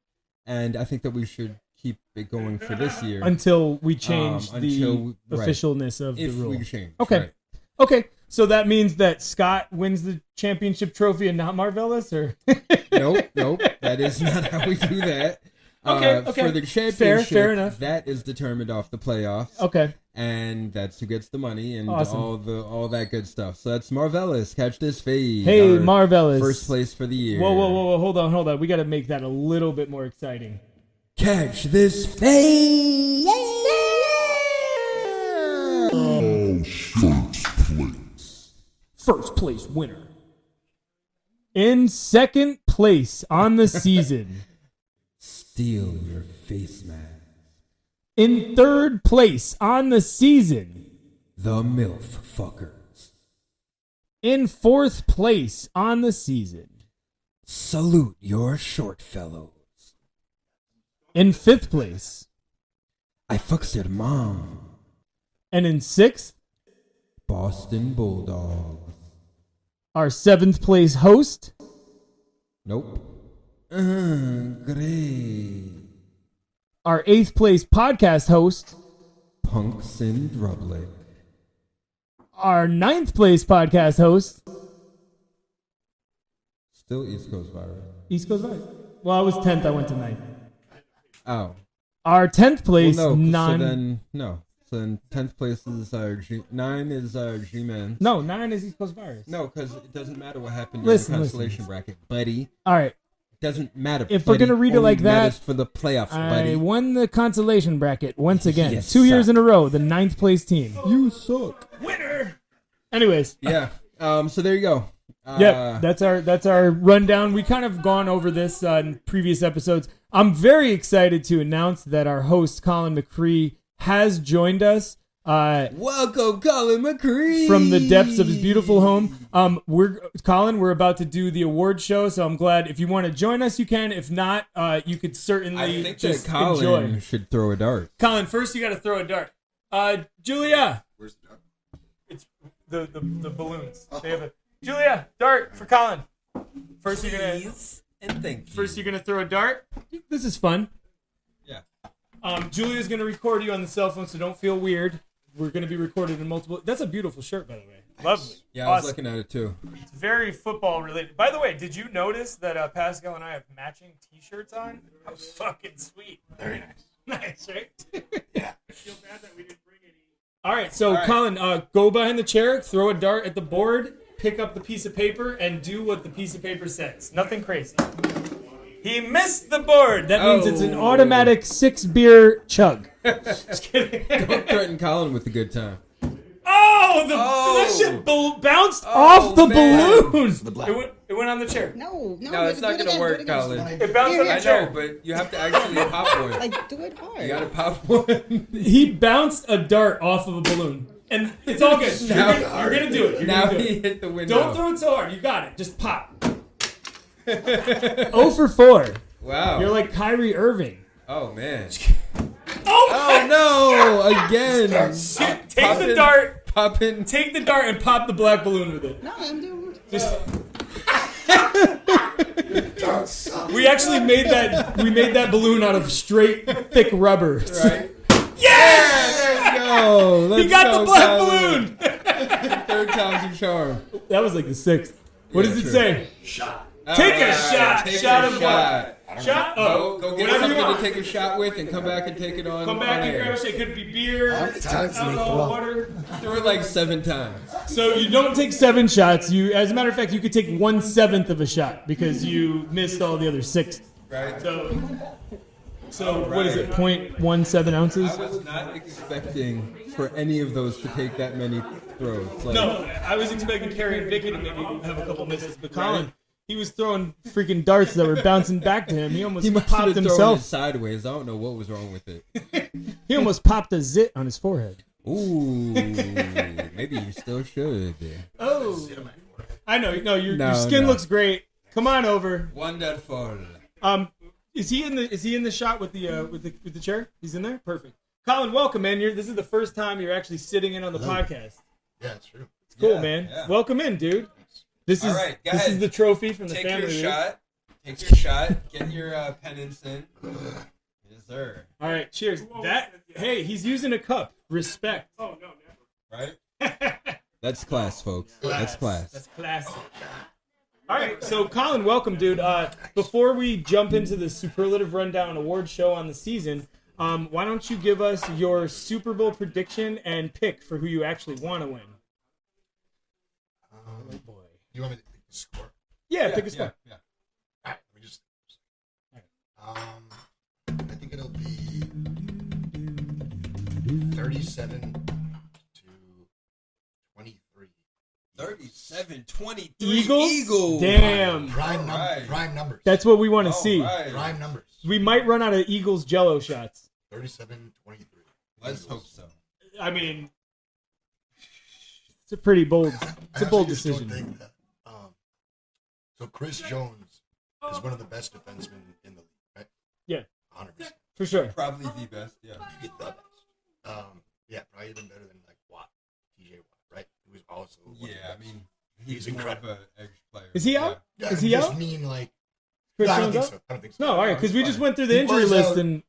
and I think that we should keep it going for this year Until we change the right. officialness of the if rule. we change. Okay. right. Okay, so that means that Scott wins the championship trophy and not Marvellis, or Nope. That is not how we do that. Okay. For the championship, Fair enough. that is determined off the playoffs. okay. And that's who gets the money and Awesome. all that good stuff. So that's Marvellis. Catch this fade. Hey, Our Marvellis. First place for the year. Whoa! Hold on. We got to make that a little bit more exciting. Catch this fade. First place winner. In second place on the season. Steal your face mask. In third place on the season. The MILF fuckers. In fourth place on the season. Salute your short fellows. In fifth place. I fucks your mom. And in sixth, Boston Bulldogs. our seventh place host. Nope. Great. Our eighth place podcast host. Punks in Drublick. Our ninth place podcast host. Still East Coast Virus. East Coast Vibe. Well, I was 10th. I went to 9th. Oh. Our 10th place Well, no, non. so then, no. So then 10th place is our G. 9 is our G-Man. No, 9 is East Coast Virus. No, because it doesn't matter what happened Listen, in the constellation bracket, buddy. All right. It doesn't matter. If we're buddy. gonna read it Only like that, matters for the playoffs, I buddy. won the consolation bracket once again. You 2 years suck. in a row, the 9th place team. You suck. Winner. Anyways, Yeah. So there you go. yeah, that's our rundown. We kind of gone over this in previous episodes. I'm very excited to announce that our host Colin McCree has joined us. Welcome, Colin McCree, From the depths of his beautiful home. We're about to do the award show, so I'm glad if you want to join us, you can. If not, you could certainly I think just that Colin enjoy. should throw a dart. Colin, first you got to throw a dart. Julia. Where's the dart? It's the balloons. They have a Julia dart for Colin. First you're gonna And thank you. first you're gonna throw a dart. This is fun. Yeah. Julia's gonna record you on the cell phone, so don't feel weird. We're gonna be recorded in multiple. That's a beautiful shirt, by the way. Lovely. Yeah, I was Awesome. looking at it too. It's very football related. By the way, did you notice that Pascal and I have matching T-shirts on? How fucking sweet. Very nice. Nice, right? I feel bad that we didn't bring any. All right, so right. Colin, go behind the chair, throw a dart at the board, pick up the piece of paper, and do what the piece of paper says. Nothing crazy. He missed the board. That means it's an Oh. automatic 6-beer chug. Just kidding. Don't threaten Colin with a good time. Oh, that shit bounced off the man. balloon. It went on the chair. No, No, it's not gonna work, Colin. It bounced on the I chair. know, but you have to actually pop one. Like, do it hard. You gotta pop one. He bounced a dart off of a balloon. And it's all good. You're gonna do it. You're Now gonna do he it. hit the window. Don't throw it so hard. You got it. Just pop. 0 for 4. Wow. You're like Kyrie Irving. Oh man. Oh, Oh no! Again. take the dart. Popping. Take the dart and pop the black balloon with it. No, I'm doing Just. We actually made that balloon out of straight thick rubber. Right. Yes! There you go. Let's He got go, the black Colin. balloon. Third time's a charm. That was like the 6th. What Yeah, does it true. say? Take a shot. Take Shot a of shot. what? Shot? Oh, Go get whatever you something want. to take a shot with and come back and take it on. Come back on and air. grab a shot. It could be beer, alcohol, water. Threw it like 7 times. So you don't take 7 shots. As a matter of fact, you could take 1/7 of a shot because you missed all the other 6. Right. So what is it? 0.17 ounces. I was not expecting for any of those to take that many throws. Like, No, I was expecting Kerry and Vicky to maybe have a couple misses, but Colin, he was throwing freaking darts that were bouncing back to him. He almost he must popped have been throwing it himself. sideways. I don't know what was wrong with it. He almost popped a zit on his forehead. Ooh, maybe you still should. Oh, I know. No, your No, skin no. looks great. Come on over. Wonderful. Is he in the shot with the chair? He's in there. Perfect. Colin, welcome, man. This is the first time you're actually sitting in on the podcast. Yeah, it's true. It's cool, Yeah, man. yeah. Welcome in, dude. This is All right, go this ahead. is the trophy from the Take family. your league. shot. Take your shot. Get your penance in. Yes, sir. All right, cheers. Hey, he's using a cup. Respect. Oh, no, never. Right? That's class, folks. That's class. That's classic. All right, so Colin, welcome, dude. Before we jump into the superlative rundown award show on the season, why don't you give us your Super Bowl prediction and pick for who you actually want to win? Oh boy. You want me to pick the score? Yeah, pick a score. Yeah. All right, let me just. I think it'll be 37 to 23. 37-23. Eagles? Damn. Prime, Right. prime numbers. That's what we want to All see. right. prime numbers. We might run out of Eagles Jello shots. 37-23. Let's hope so. I mean, it's a pretty bold. It's a bold I actually just decision. don't think that, so Chris Jones is one of the best defensemen in the league, right? Yeah, 100%. for sure. Probably the best. Yeah. The best. Yeah, probably even better than like Watt, TJ Watt, right? Who is also one of the Yeah. I best. mean, He's he's more of incredible. an edge player. Is he out? Yeah, Is I he just out? mean like Chris no, I don't Jones think out? so. I don't think so. No, all right, because we just went through the He injury was list out and.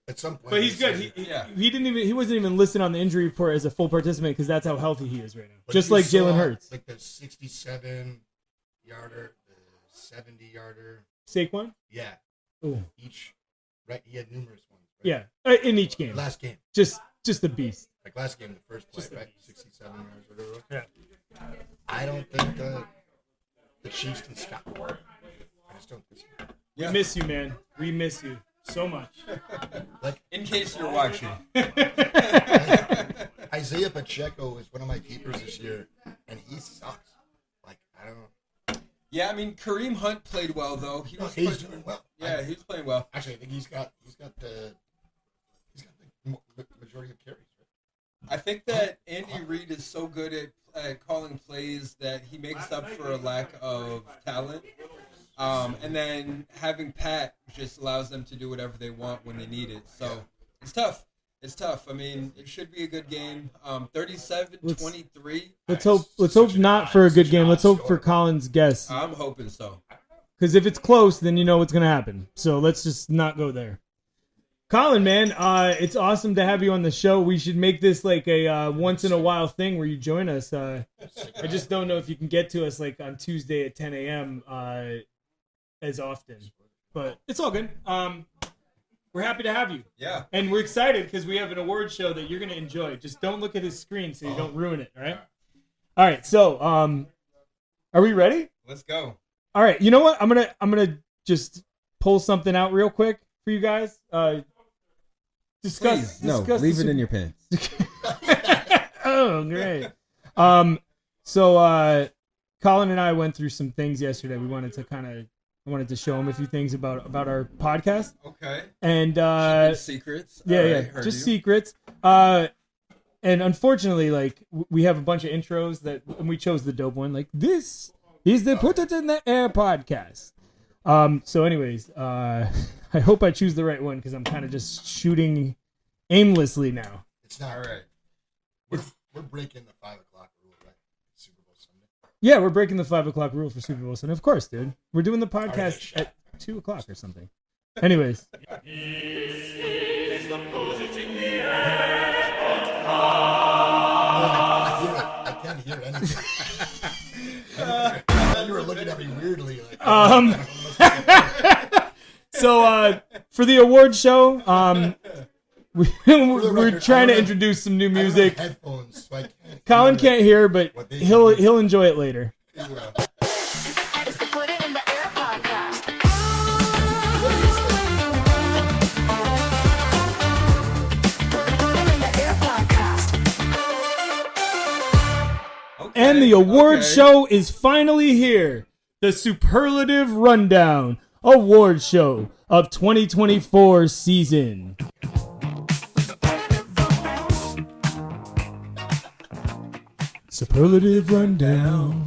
At some point, But he's good. He wasn't even listed on the injury report as a full participant because that's how healthy he is right now. But Just you like saw, Jalen Hurts. like the 67-yarder, the 70-yarder. Saquon? Yeah, Ooh. each. Right, he had numerous ones. Right? Yeah, in each game. Last game, Just a beast. like last game, the first play, Just a right? 67 yards, whatever. it was. Yeah. I don't think the Chiefs can stop the war. I just don't think so. We miss you, man. We miss you so much. Like In case you're watching. Isaiah Pacheco is one of my keepers this year, and he sucks. Like I don't know. Yeah, I mean, Kareem Hunt played well, though. He No, was he's playing- doing well. Yeah, he was playing well. Actually, I think he's got the majority of carries. Right? I think that Andy Reid is so good at calling plays that he makes up for a lack of talent. And then having Pat just allows them to do whatever they want when they need it. So it's tough. It's tough. I mean, it should be a good game. 37-23. Let's hope not for a good game. Let's hope for Colin's guess. I'm hoping so. Because if it's close, then you know what's gonna happen. So let's just not go there. Colin, man, it's awesome to have you on the show. We should make this like a once in a while thing where you join us. I just don't know if you can get to us like on Tuesday at 10 a.m. As often, but it's all good. We're happy to have you. Yeah. And we're excited because we have an award show that you're going to enjoy. Just don't look at his screen so you don't ruin it, all right? All right, so are we ready? Let's go. All right, you know what? I'm going to just pull something out real quick for you guys. Discuss leave the it in your pants. Oh, great. So Colin and I went through some things yesterday. I wanted to show him a few things about our podcast. Okay. And Keeping secrets. yeah, All yeah, right, heard just you. secrets. And unfortunately, like we have a bunch of intros and we chose the dope one. Like this is the Put It in the Air podcast. So, anyways, I hope I choose the right one because I'm kind of just shooting aimlessly now. It's not All right. We're breaking the 5 o'clock rule, right? Super Bowl Sunday. Yeah, we're breaking the 5 o'clock rule for Super Bowl Sunday. Of course, dude. We're doing the Alright, podcast shut at 2 o'clock or something. Anyways. I can't hear anything. You were looking at me weirdly. Like, So for the award show, we're record, trying to I don't have- introduce some new I don't have music. headphones, so I can't. Colin can't hear, but What they he'll enjoy it later. hear. It's the Put It in the Air podcast. Put It in the Air podcast. the award okay. show is finally here. The Superlative Rundown Award Show of 2024 season. Superlative Rundown.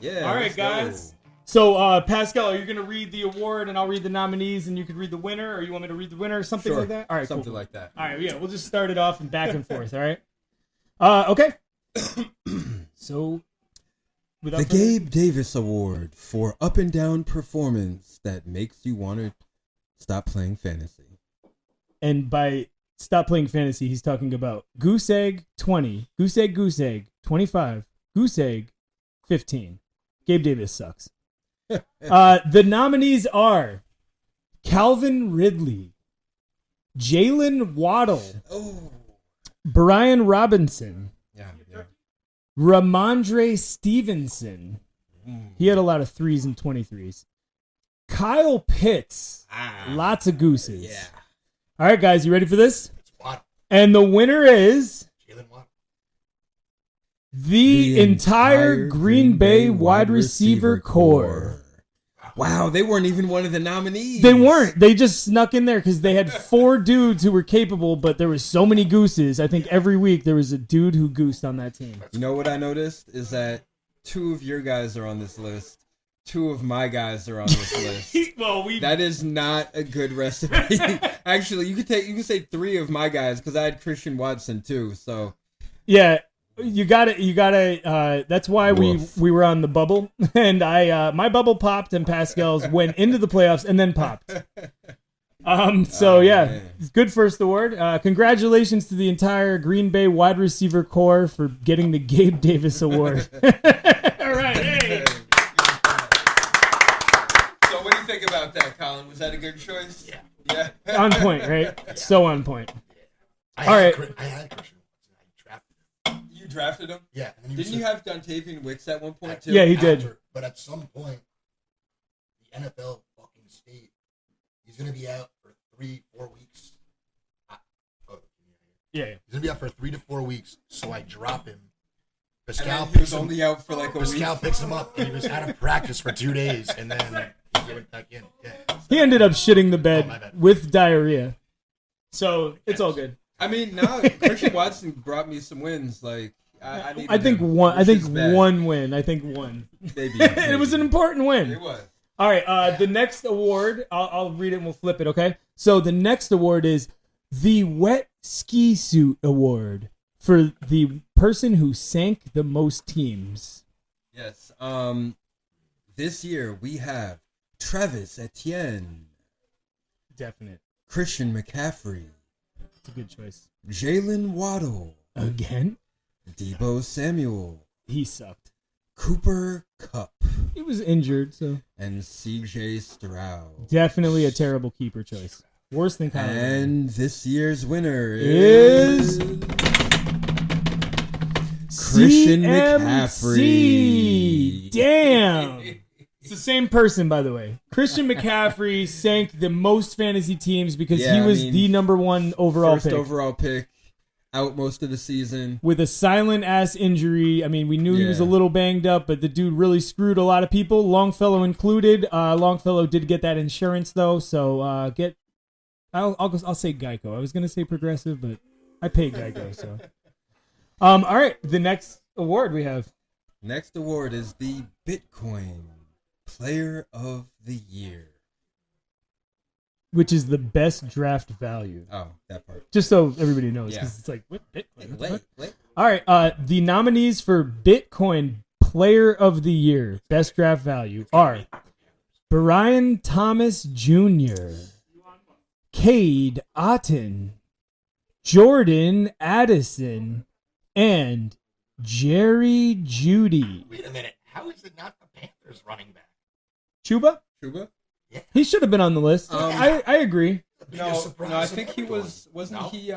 Yeah. All right, let's go. guys. So, Pascal, are you going to read the award and I'll read the nominees and you could read the winner, or you want me to read the winner or something Sure. like that? All right, Something cool. like that. All right, yeah, we'll just start it off and back and forth, all right? Okay. So, without The further- Gabe Davis Award for up and down performance that makes you want to stop playing fantasy. And by stop playing fantasy, he's talking about Goose Egg 20, Goose Egg 25, Goose Egg 15. Gabe Davis sucks. The nominees are Calvin Ridley, Jalen Waddle, Oh. Brian Robinson, Yeah. Ramondre Stevenson. He had a lot of 3s and 23s. Kyle Pitts. Lots of gooses. Yeah. All right, guys, you ready for this? It's Watt. And the winner is Jalen Watt. the entire Green Bay wide receiver core. Wow, they weren't even one of the nominees. They weren't. They just snuck in there because they had 4 dudes who were capable, but there was so many gooses. I think every week there was a dude who goosed on that team. You know what I noticed is that 2 of your guys are on this list. 2 of my guys are on this list. Well, That is not a good recipe. Actually, you can say 3 of my guys because I had Christian Watson too. So yeah, you gotta. That's why Woof. we were on the bubble, and my bubble popped, and Pascal's went into the playoffs and then popped. So Oh, yeah, man. good first award. Congratulations to the entire Green Bay wide receiver core for getting the Gabe Davis Award. All right, hey. So what do you think about that, Colin? Was that a good choice? Yeah. On point, right? So on point. I All right. had Christian Watson. I drafted him. You drafted him? Yeah. And then Didn't you have Dontavian Wicks at one point too? Yeah, he did. But at some point, the NFL fucking state, he's going to be out for 3-4 weeks. Yeah. He's going to be out for 3 to 4 weeks, so I drop him. And Pascal then he picks was him. only out for like a week. Pascal picks him up, and he was out of practice for 2 days, and then he went back in. Yeah. He ended up shitting the Oh, my bed bad. with diarrhea. So it's all good. I mean, now Christian Watson brought me some wins. Like I needed I think him, one. I which think is bad. one win. I think one. Maybe, It was an important win. It was. All right. The next award, I'll read it and we'll flip it. Okay. So the next award is the Wet Ski Suit Award for the person who sank the most teams. Yes. This year we have Travis Etienne, Definite. Christian McCaffrey, It's a good choice. Jalen Waddle, Again, Debo Samuel, he sucked. Cooper Kupp, He was injured, so and CJ Stroud. definitely a terrible keeper choice. Worse than Kyle. And this year's winner Is Christian CMC. McCaffrey. Damn. It's the same person, by the way. Christian McCaffrey sank the most fantasy teams because Yeah, he I was mean, the number 1 overall First pick. overall pick, out most of the season. With a silent ass injury. I mean, we knew he was a Yeah. little banged up, but the dude really screwed a lot of people, Longfellow included. Longfellow did get that insurance though, so I'll say Geico. I was gonna say Progressive, but I pay Geico. So, all right, the next award we have. Next award is the Bitcoin Player of the Year. Which is the best draft value. Oh, that part. Just so everybody knows, Yeah. because it's like, what Bitcoin? What the fuck? Wait. All right, the nominees for Bitcoin Player of the Year, best draft value, are Brian Thomas Jr., Cade Otton, Jordan Addison, and Jerry Judy. Wait a minute. How is it not the Panthers running back? Chuba? Chuba? He should have been on the list. I agree. The biggest surprise I of think he everyone. wasn't No? he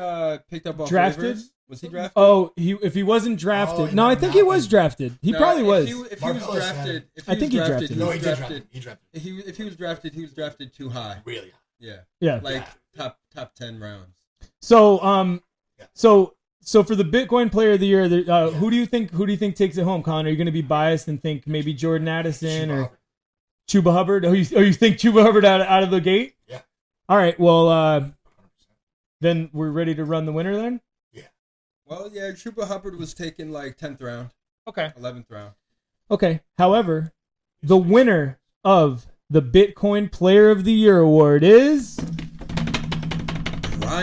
picked up off Drafted? waivers? Was he drafted? Oh, if he wasn't drafted. Oh, no, I no, think no, he was no. drafted. He No, probably if was. He was Marcellus had drafted, him. if I he think was he drafted, drafted No, he he was did drafted. draft him. He drafted him. If he was drafted, he was drafted too high. Really? Yeah, Yeah. like top 10 rounds. So So for the Bitcoin Player of the Year, who do you think takes it home, Colin? Are you going to be biased and think maybe Jordan Addison or Chuba Hubbard? Oh, you think Chuba Hubbard out of the gate? Yeah. All right. Well, then we're ready to run the winner then. Well, yeah, Chuba Hubbard was taken like 10th round, Okay. 11th round. Okay. However, the winner of the Bitcoin Player of the Year award is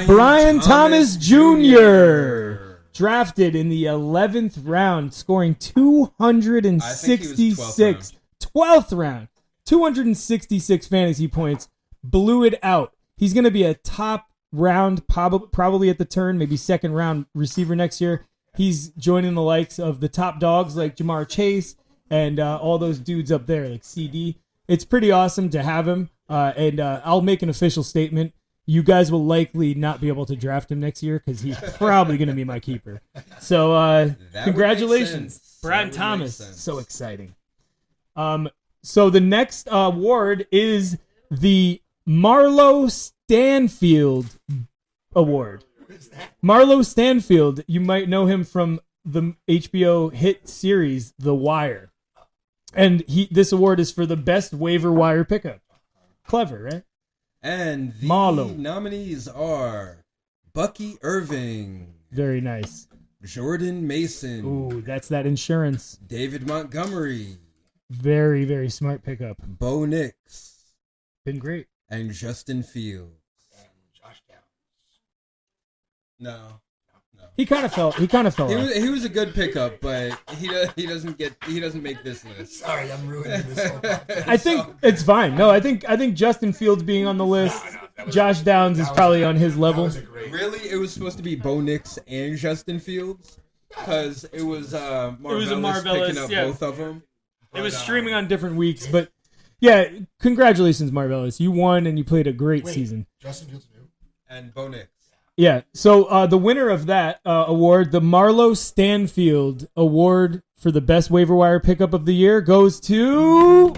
Brian Thomas Jr. Drafted in the 11th round, scoring 266. 12th round, 266 fantasy points. Blew it out. He's going to be a top round, probably at the turn, maybe second round receiver next year. He's joining the likes of the top dogs like Jamar Chase and all those dudes up there like CD. It's pretty awesome to have him. And I'll make an official statement. You guys will likely not be able to draft him next year because he's probably going to be my keeper. So congratulations, Brian Thomas. So exciting. So the next award is the Marlo Stanfield Award. Marlo Stanfield, you might know him from the HBO hit series The Wire. And this award is for the best waiver wire pickup. Clever, right? And the Marlo. nominees are Bucky Irving, Very nice. Jordan Mason, Ooh, that's that insurance. David Montgomery, Very, very smart pickup. Bo Nix, Been great. and Justin Fields. And Josh Downs. No. He kind of fell. He off. was a good pickup, but he doesn't make this list. Sorry, I'm ruining this whole podcast. I think it's fine. No, I think Justin Fields being on the list, Josh Downs is probably on his level. That was a great. Really, it was supposed to be Bo Nix and Justin Fields because it was Marvelous picking up both of them. It was streaming on different weeks, but yeah, congratulations, Marvelous. You won and you played a great season. Justin Fields new. And Bo Nix. Yeah. So the winner of that award, the Marlo Stanfield Award for the best waiver wire pickup of the year, goes to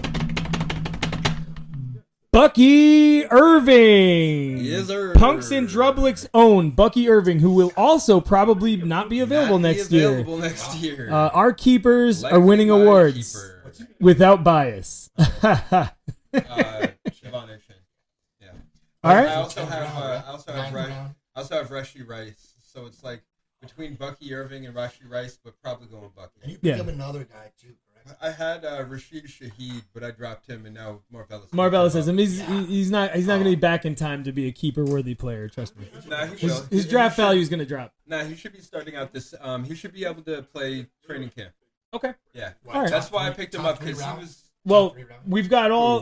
Bucky Irving. Yes, sir. Punks and Drublick's own Bucky Irving, who will also probably not be available next year. Next year. Our keepers are Likely winning my awards keeper. without bias. Siobhan Ocean. Yeah. All right. I also have Ninth round. Rashi Rice. So it's like between Bucky Irving and Rashi Rice, but probably going And Bucky. you picked up another guy too, correct? I had Rashid Shaheed, but I dropped him, and now Marvelous. Marvelous says him. He's not going to be back in time to be a keeper worthy player. Trust me. Nah, he will. His draft value is going to drop. Nah, he should be starting out this. He should be able to play training camp. Okay. Yeah, All right. that's why I picked him Top up three because he round? was. Well, Three rounds. we've got all.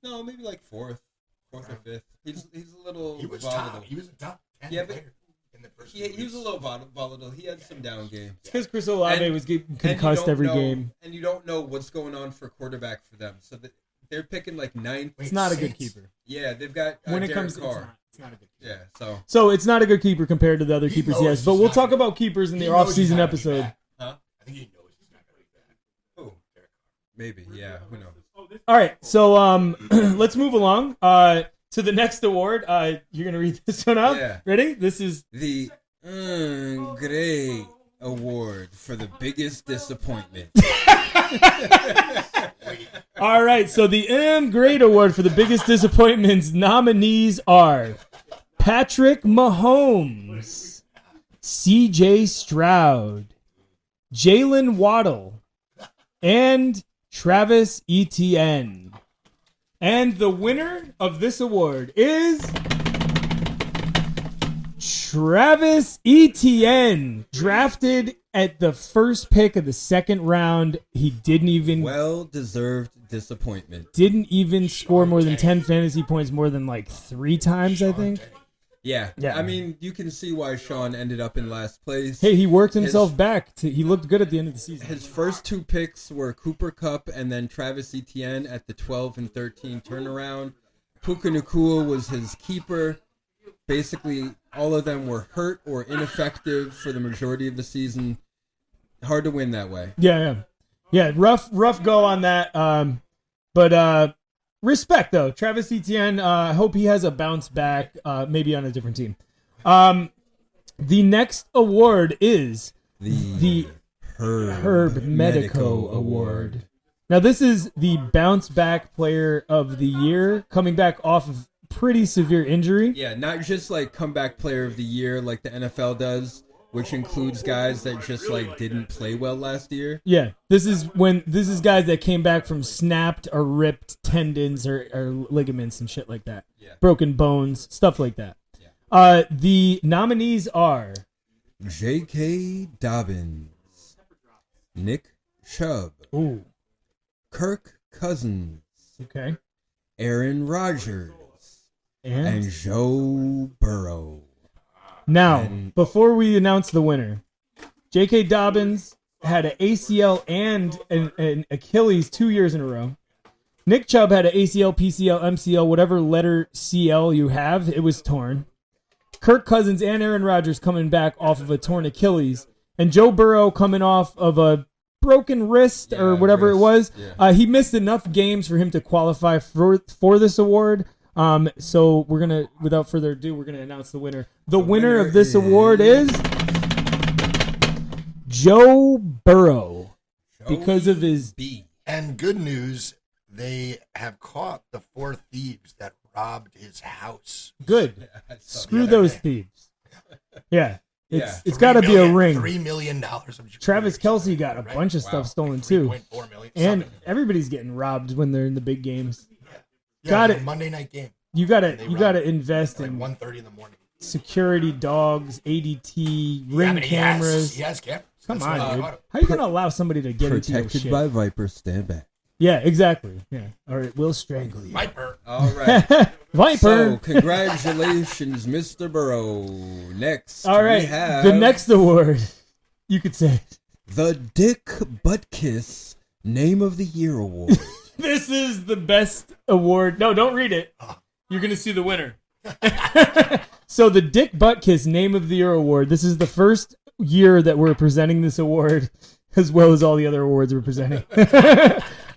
No, maybe like fourth or fifth. He's a little He was volatile. top. He was a top 10 Yeah, but player in the first. He was a little volatile. He had some down games. Because Chris Olave And- was getting And you concussed don't every know- game. and you don't know what's going on for quarterback for them. So they're picking like ninth. It's not a good keeper. Yeah, they've got When it Derek comes, Carr. it's not a good keeper. Yeah, So it's not a good keeper compared to the other He keepers he knows has. But he's we'll not talk gonna- about keepers in the He knows he's off-season not gonna be episode. back. Huh? I think he knows he's not going to be back. Who? Maybe. Yeah. Who knows? All right, so let's move along to the next award. You're gonna read this one up. Yeah. Ready? This is The Great Award for the biggest disappointment. all right. So the Great Award for the biggest disappointments nominees are Patrick Mahomes, C.J. Stroud, Jalen Waddle, and Travis Etienne. And the winner of this award is Travis Etienne, drafted at the first pick of the second round. He didn't even Well-deserved disappointment. score more than 10 fantasy points more than like 3 times, I think. Yeah. Yeah. I mean, you can see why Sean ended up in last place. Hey, he worked himself back. He looked good at the end of the season. His first 2 picks were Cooper Kupp and then Travis Etienne at the 12 and 13 turnaround. Puka Nacua was his keeper. Basically, all of them were hurt or ineffective for the majority of the season. Hard to win that way. Yeah. Rough go on that. But respect though, Travis Etienne. I hope he has a bounce back. Maybe on a different team. The next award is The Herb Medico Award. Now, this is the bounce back player of the year, coming back off of pretty severe injury. Yeah, not just like comeback player of the year like the NFL does, which includes guys that just like didn't play well last year. Yeah, this is guys that came back from snapped or ripped tendons or ligaments and shit like that. Yeah. Broken bones, stuff like that. The nominees are J.K. Dobbins, Nick Chubb, ooh, Kirk Cousins, okay, Aaron Rodgers, and and Joe Burrow. now and- before we announce the winner, J.K. Dobbins had an ACL and an Achilles 2 years in a row. Nick Chubb had an ACL, PCL, MCL, whatever letter CL you have, it was torn. Kirk Cousins and Aaron Rodgers coming back off of a torn Achilles, and Joe Burrow coming off of a broken wrist or whatever it was. yeah. He missed enough games for him to qualify for this award. So we're gonna, without further ado, we're gonna announce the winner. The winner of this award is Joe Burrow because of his. B. And good news, they have caught the 4 thieves that robbed his house. Good. Screw those thieves. Yeah. Yeah. It's got to be a ring. $3 million of Travis Kelce got a bunch of stuff stolen too. 3.4 million. And something. everybody's getting robbed when they're in the big games. Yeah, got it was it. a Monday night game. You gotta They you invest Like in 1:30 in the morning. security dogs, ADT, Yeah, ring but cameras. He has cameras. Come That's why on, they dude. caught him. How you gonna allow somebody to get into your Protected shit? by Viper, stand back. Yeah, exactly. Yeah. Or it will strangle you. Viper. All right. Viper. So, congratulations, Mr. Burrow. Next, All right. we have The next award, you could say. the Dick Buttkiss Name of the Year Award. This is the best award. No, don't read it. You're going to see the winner. So the Dick Buttkiss Name of the Year Award. This is the first year that we're presenting this award, as well as all the other awards we're presenting.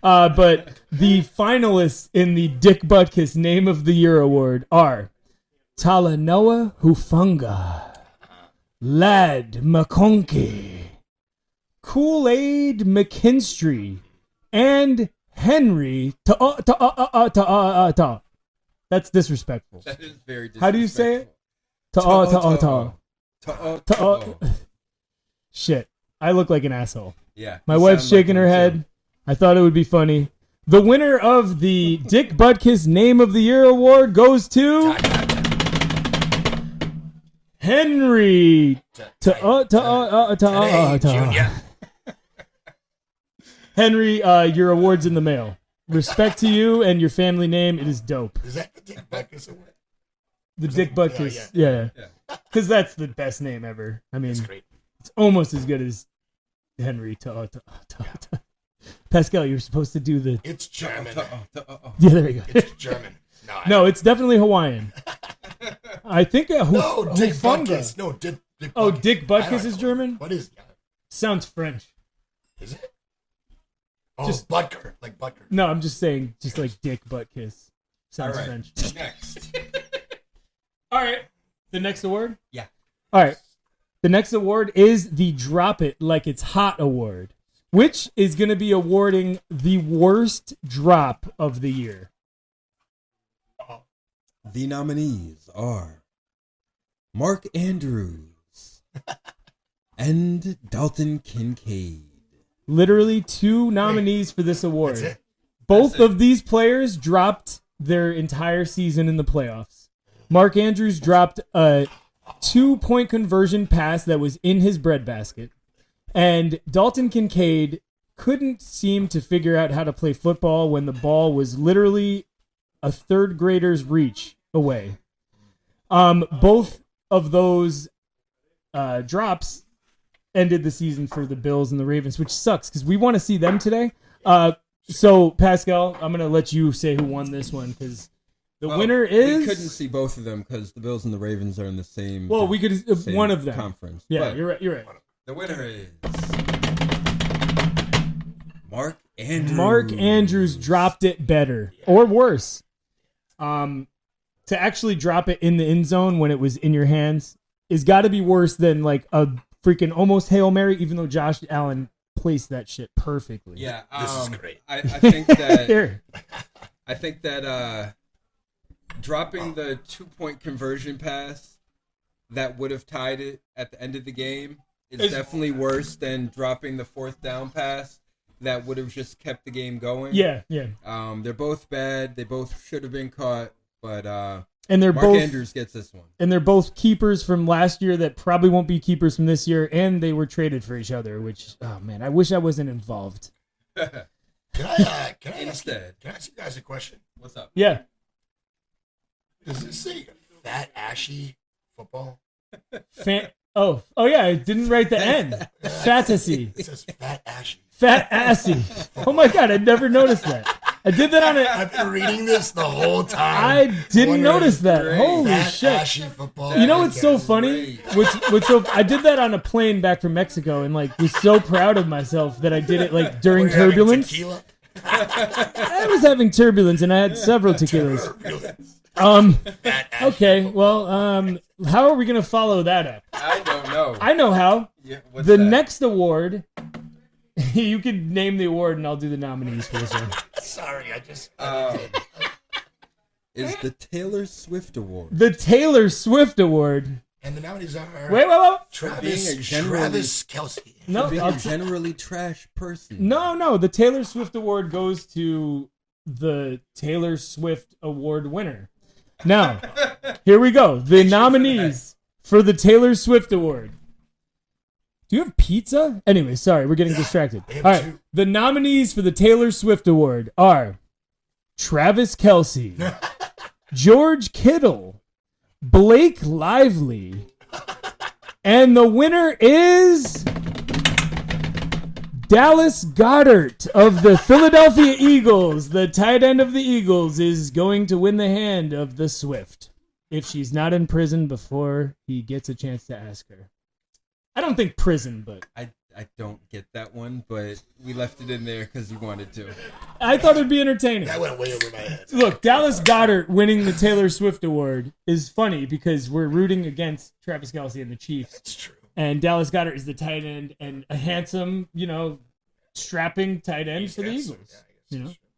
But the finalists in the Dick Buttkiss Name of the Year Award are Talanoa Hufunga, Lad McConkey, Kool-Aid McKinstry, and Henry Ta. That's disrespectful. That is very disrespectful. How do you say it? Ta. Shit. I look like an asshole. Yeah. My you wife's sound like shaking her one, head. too. I thought it would be funny. The winner of the Dick Buttkiss Name of the Year Award goes to Henry Today, Junior. Henry, your award's in the mail. Respect to you and your family name. It is dope. Is that the Dick Buttkiss Award? The Dick Buttkiss. Yeah. Because that's the best name ever. I mean, That's great. it's almost as good as Henry. Pascal, you're supposed to do the. It's German. Yeah, there you go. It's German. No, it's definitely Hawaiian. I think No, Dick Hufunga. Buttkiss. No, Dick Oh, Buttkiss. Dick I Buttkiss don't is know. German? What is it? Sounds French. Is it? Oh, Just- Butker. Like Butker. No, I'm just saying, just like Dick Buttkiss. Sounds All right. French. Next. All right. The next award? Yeah. All right. The next award is the Drop It Like It's Hot Award, which is going to be awarding the worst drop of the year. The nominees are Mark Andrews and Dalton Kincaid. Literally 2 nominees for this award. That's it. Both of these players dropped their entire season in the playoffs. Mark Andrews dropped a 2-point conversion pass that was in his breadbasket. And Dalton Kincaid couldn't seem to figure out how to play football when the ball was literally a 3rd grader's reach away. Both of those drops ended the season for the Bills and the Ravens, which sucks because we want to see them today. So, Pascal, I'm going to let you say who won this one because the winner is... We couldn't see both of them because the Bills and the Ravens are in the same. Well, we could... same one of them. conference. Yeah, But you're right. You're right. the winner is Mark Andrews. Mark Andrews dropped it better or worse. To actually drop it in the end zone when it was in your hands is got to be worse than like a freaking almost Hail Mary, even though Josh Allen placed that shit perfectly. Yeah, This is great. I think that Here. I think that dropping the 2-point conversion pass that would have tied it at the end of the game is definitely worse than dropping the 4th down pass that would have just kept the game going. Yeah. They're both bad. They both should have been caught, but And they're Mark both Andrews gets this one. and they're both keepers from last year that probably won't be keepers from this year, and they were traded for each other, which, oh man, I wish I wasn't involved. Can I ask Instead. you guys a question? What's up? Yeah. Does this say fat ashy football? Oh yeah, I didn't write the N. Fantasy. It says fat ashy. Fat assy. Oh my god, I never noticed that. I did that on I've been reading this the whole time. I didn't Wondering notice that. great. Holy fat shit. ashy football. You know what's so funny? What's so I did that on a plane back from Mexico and like was so proud of myself that I did it like during Were you having turbulence. tequila? I was having turbulence and I had several tequilas. Fat ashy Okay, football. well, how are we gonna follow that up? I don't know. I know how. Yeah, what's The that? next award, you could name the award and I'll do the nominees for this one. Sorry, I just. Is the Taylor Swift Award. The Taylor Swift Award. And the nominees are Wait. Travis Kelsey. No, Being I'll a generally trash person. No. The Taylor Swift Award goes to the Taylor Swift Award winner. Now, here we go. The nominees for the Taylor Swift Award. Do you have pizza? Anyway, sorry, we're getting distracted. They have All right. two. The nominees for the Taylor Swift Award are Travis Kelsey, George Kittle, Blake Lively, and the winner is Dallas Goedert of the Philadelphia Eagles. The tight end of the Eagles is going to win the hand of the Swift if she's not in prison before he gets a chance to ask her. I don't think prison, but I don't get that one, but we left it in there because you wanted to. I thought it'd be entertaining. That went way over my head. Look, Dallas Goedert winning the Taylor Swift Award is funny because we're rooting against Travis Kelce and the Chiefs. It's true. And Dallas Goedert is the tight end and a handsome, strapping tight end for the Eagles.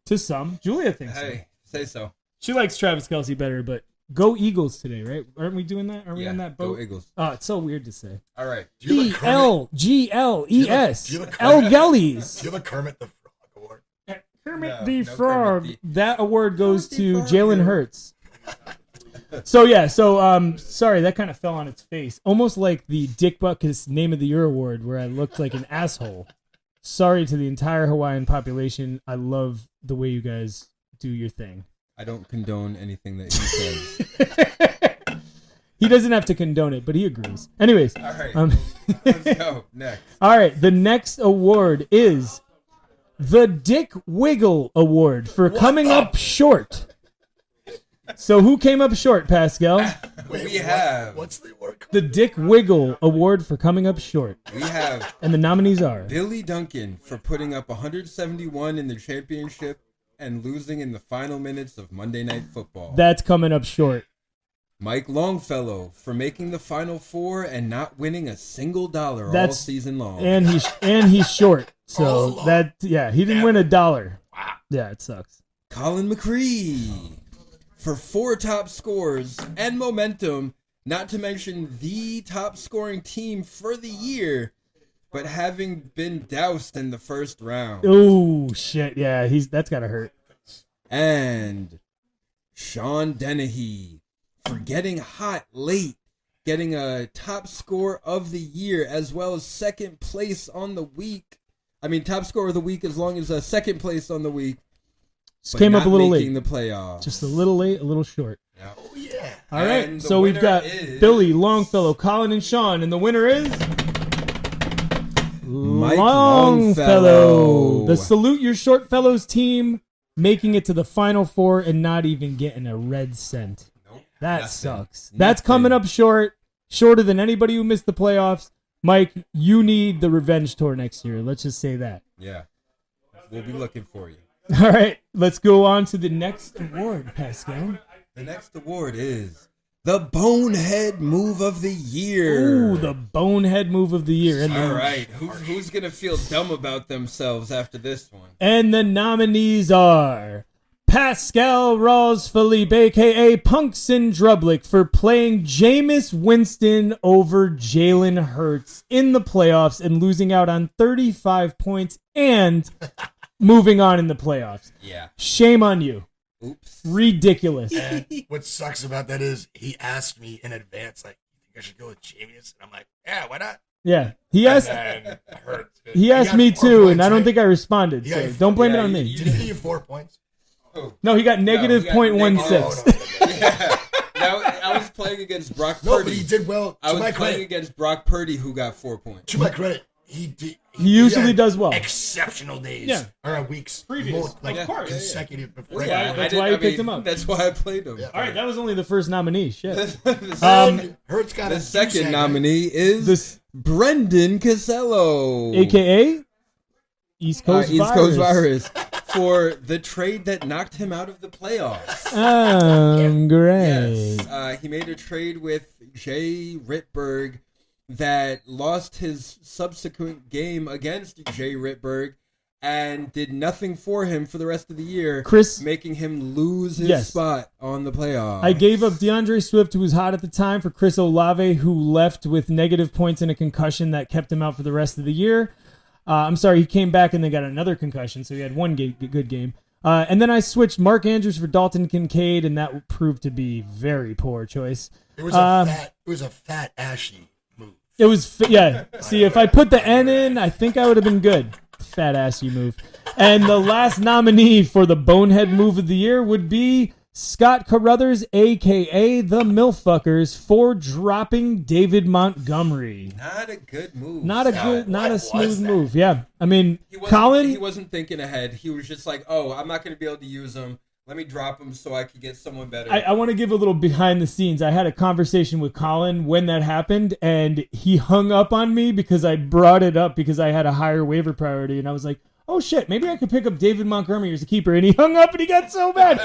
To some. Julia thinks so. Hey, say so. She likes Travis Kelce better, but go Eagles today, right? Aren't we doing that? Are we Yeah, on that boat? go Eagles. Oh, it's so weird to say. All right. Do you have a Kermit- ELGLES. Do you have a L Kermit- Gellies. Do you have a Kermit the Frog award? Kermit No, the no Frog. Kermit That award goes Kermit the to Frog, Jalen yeah. Hurts. Sorry, that kind of fell on its face. Almost like the Dick Butkus Name of the Year award where I looked like an asshole. Sorry to the entire Hawaiian population. I love the way you guys do your thing. I don't condone anything that he says. He doesn't have to condone it, but he agrees. Anyways. All right. Let's go. Next. All right. The next award is the Dick Wiggle Award for coming up short. So who came up short, Pascal? What's the award called? The Dick Wiggle Award for coming up short. We have And the nominees are Billy Duncan for putting up 171 in the championship and losing in the final minutes of Monday Night Football. That's coming up short. Mike Longfellow for making the Final Four and not winning a single dollar all That's- season long. And he's short. So Oh, he didn't win $1. Yeah, it sucks. Colin McCree for 4 top scores and momentum, not to mention the top scoring team for the year, but having been doused in the first round. Oh shit! Yeah, that's gotta hurt. And Sean Dennehy for getting hot late, getting a top score of the year as well as second place on the week. I mean, top score of the week as long as second place on the week. Just came up a little making late. the playoffs. Just a little late, a little short. Oh, yeah. All right, And the so we've winner got is Billy, Longfellow, Colin, and Sean, and the winner is Mike Longfellow. Longfellow. The Salute Your Short Fellows team making it to the Final Four and not even getting a red cent. That nothing. sucks. That's Nothing. coming up shorter than anybody who missed the playoffs. Mike, you need the revenge tour next year. Let's just say that. Yeah. We'll be looking for you. All right, let's go on to the next award, Pascal. The next award is the bonehead move of the year. Ooh, the bonehead move of the year. And All the, right, who's gonna feel dumb about themselves after this one? And the nominees are Pascal Rawls Philippe, a.k.a. Punkson Drublick, for playing Jameis Winston over Jalen Hurts in the playoffs and losing out on 35 points and moving on in the playoffs. Yeah. Shame on you. Oops. Ridiculous. And what sucks about that is he asked me in advance, like, you think I should go with Jameis? And I'm like, yeah, why not? Yeah. He asked And then Hurts. he asked got me 4 too, points, and I don't right? think I responded. Yeah, So he- don't blame it yeah, on me. you- Did he give you 4 points? No, he got negative No, he got .16. negative. Yeah. Now, I was playing against Brock No, Purdy. but he did well. I To was my playing credit. against Brock Purdy, who got 4 points. To my credit, he did. He usually had does well. Exceptional days. Yeah. Or weeks. Previous. Like Of course. consecutive. before. Yeah, That's I why did- you I picked mean, him up. That's why I played him. Yeah. All right, that was only the first nominee. Shit. And Hurts got The a second two-sack, nominee is This- Brendan Casello, AKA East Coast East Virus. Coast Virus, for the trade that knocked him out of the playoffs. Great. Yes, he made a trade with Jay Ritberg that lost his subsequent game against Jay Ritberg and did nothing for him for the rest of the year, Chris- making him lose his Yes. spot on the playoffs. I gave up DeAndre Swift, who was hot at the time, for Chris Olave, who left with negative points and a concussion that kept him out for the rest of the year. I'm sorry, he came back and then got another concussion, so he had one good game. And then I switched Mark Andrews for Dalton Kincaid, and that proved to be very poor choice. It was a fat ashy move. It was, yeah. See, if I put the N in, I think I would have been good. Fat ass you move. And the last nominee for the bonehead move of the year would be Scott Carruthers, a.k.a. the Milfuckers, for dropping David Montgomery. Not a good move. Not a what smooth was that? move. Yeah. I mean, He wasn't, Colin, he wasn't thinking ahead. He was just like, oh, I'm not going to be able to use him. Let me drop him so I could get someone better. I want to give a little behind the scenes. I had a conversation with Colin when that happened, and he hung up on me because I brought it up because I had a higher waiver priority, and I was like, oh shit, maybe I could pick up David Montgomery as a keeper, and he hung up and he got so mad.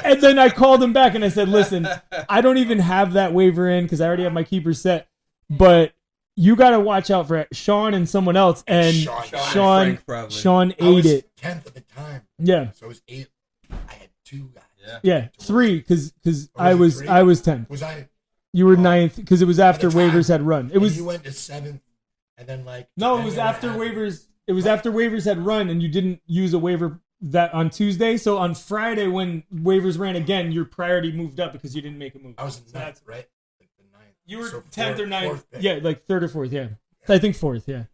And then I called him back and I said, listen, I don't even have that waiver in because I already have my keeper set, but you got to watch out for Sean and someone else, and Sean and Sean Frank probably. Sean I was ate it. 10th at the time. Yeah. So it was 8. I had 2 guys. Yeah, 3 because I it was 3? 10th. Was I? You were 9th because it was after At the time, waivers had run. It and was you went to 7th, and then like no, it was depending on after what happened- waivers. It was after waivers had run, and you didn't use a waiver that on Tuesday. So on Friday, when waivers ran again, your priority moved up because you didn't make a move. I was in So 9th, right? Like the 9th. You were So 10th or 9th. fourth pick. Yeah, like 3rd or 4th. Yeah, I think 4th. Yeah.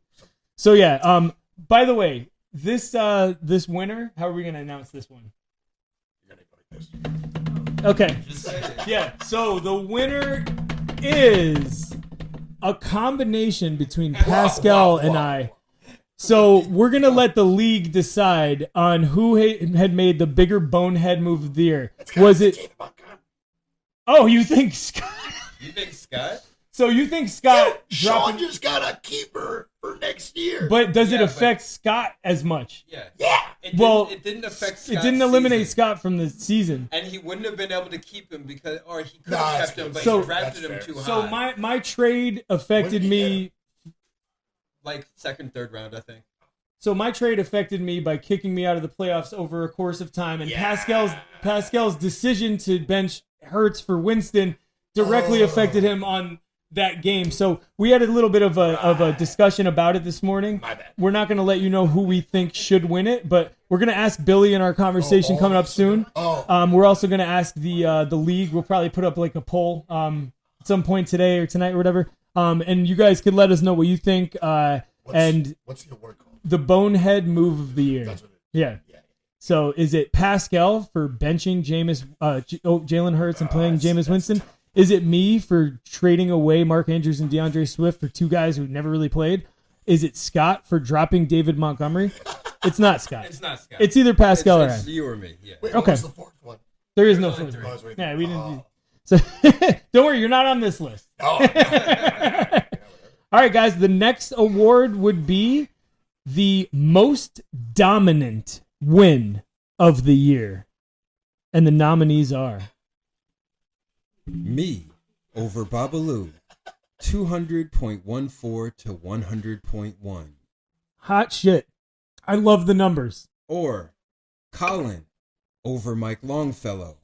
So yeah. By the way, this winner. How are we gonna announce this one? You're gonna go like this. Okay. Just say it. Yeah, so the winner is a combination between Pascal and I. So we're going to let the league decide on who had made the bigger bonehead move of the year. Was it... David Montgomery. Oh, you think Scott... You think Scott? So you think Scott... Sean dropping- just got a keeper for next year. But does it Yeah, affect Scott as much? Yeah. yeah, It didn't affect Scott's It didn't eliminate season. Scott from the season. And he wouldn't have been able to keep him because, or he could Nah, have that's kept him, good. but So- he drafted him That's too fair. So high. my trade affected When did he me... Like second, third round, I think. So my trade affected me by kicking me out of the playoffs over a course of time, and Pascal's decision to bench Hurts for Winston directly affected him on that game. So we had a little bit of a discussion about it this morning. My bad. We're not going to let you know who we think should win it, but we're going to ask Billy in our conversation coming up soon. We're also going to ask the league. We'll probably put up like a poll at some point today or tonight or whatever. And you guys could let us know what you think. And what's the award called? the bonehead move of the year. That's what it is. Yeah. Yeah. So is it Pascal for benching Jalen Hurts and playing Jameis Winston? Is it me for trading away Mark Andrews and DeAndre Swift for 2 guys who never really played? Is it Scott for dropping David Montgomery? It's not Scott. It's not Scott. It's either Pascal or I. It's you or me. Yeah. Wait, Okay. what was the 4th one? There is no There's only fourth. 3. I was waiting. Yeah, we didn't. Oh. So don't worry, you're not on this list. Oh, All right, guys. The next award would be the most dominant win of the year, and the nominees are Me over Babalu, 200.14 to 100.1. Hot shit. I love the numbers. Or Colin over Mike Longfellow,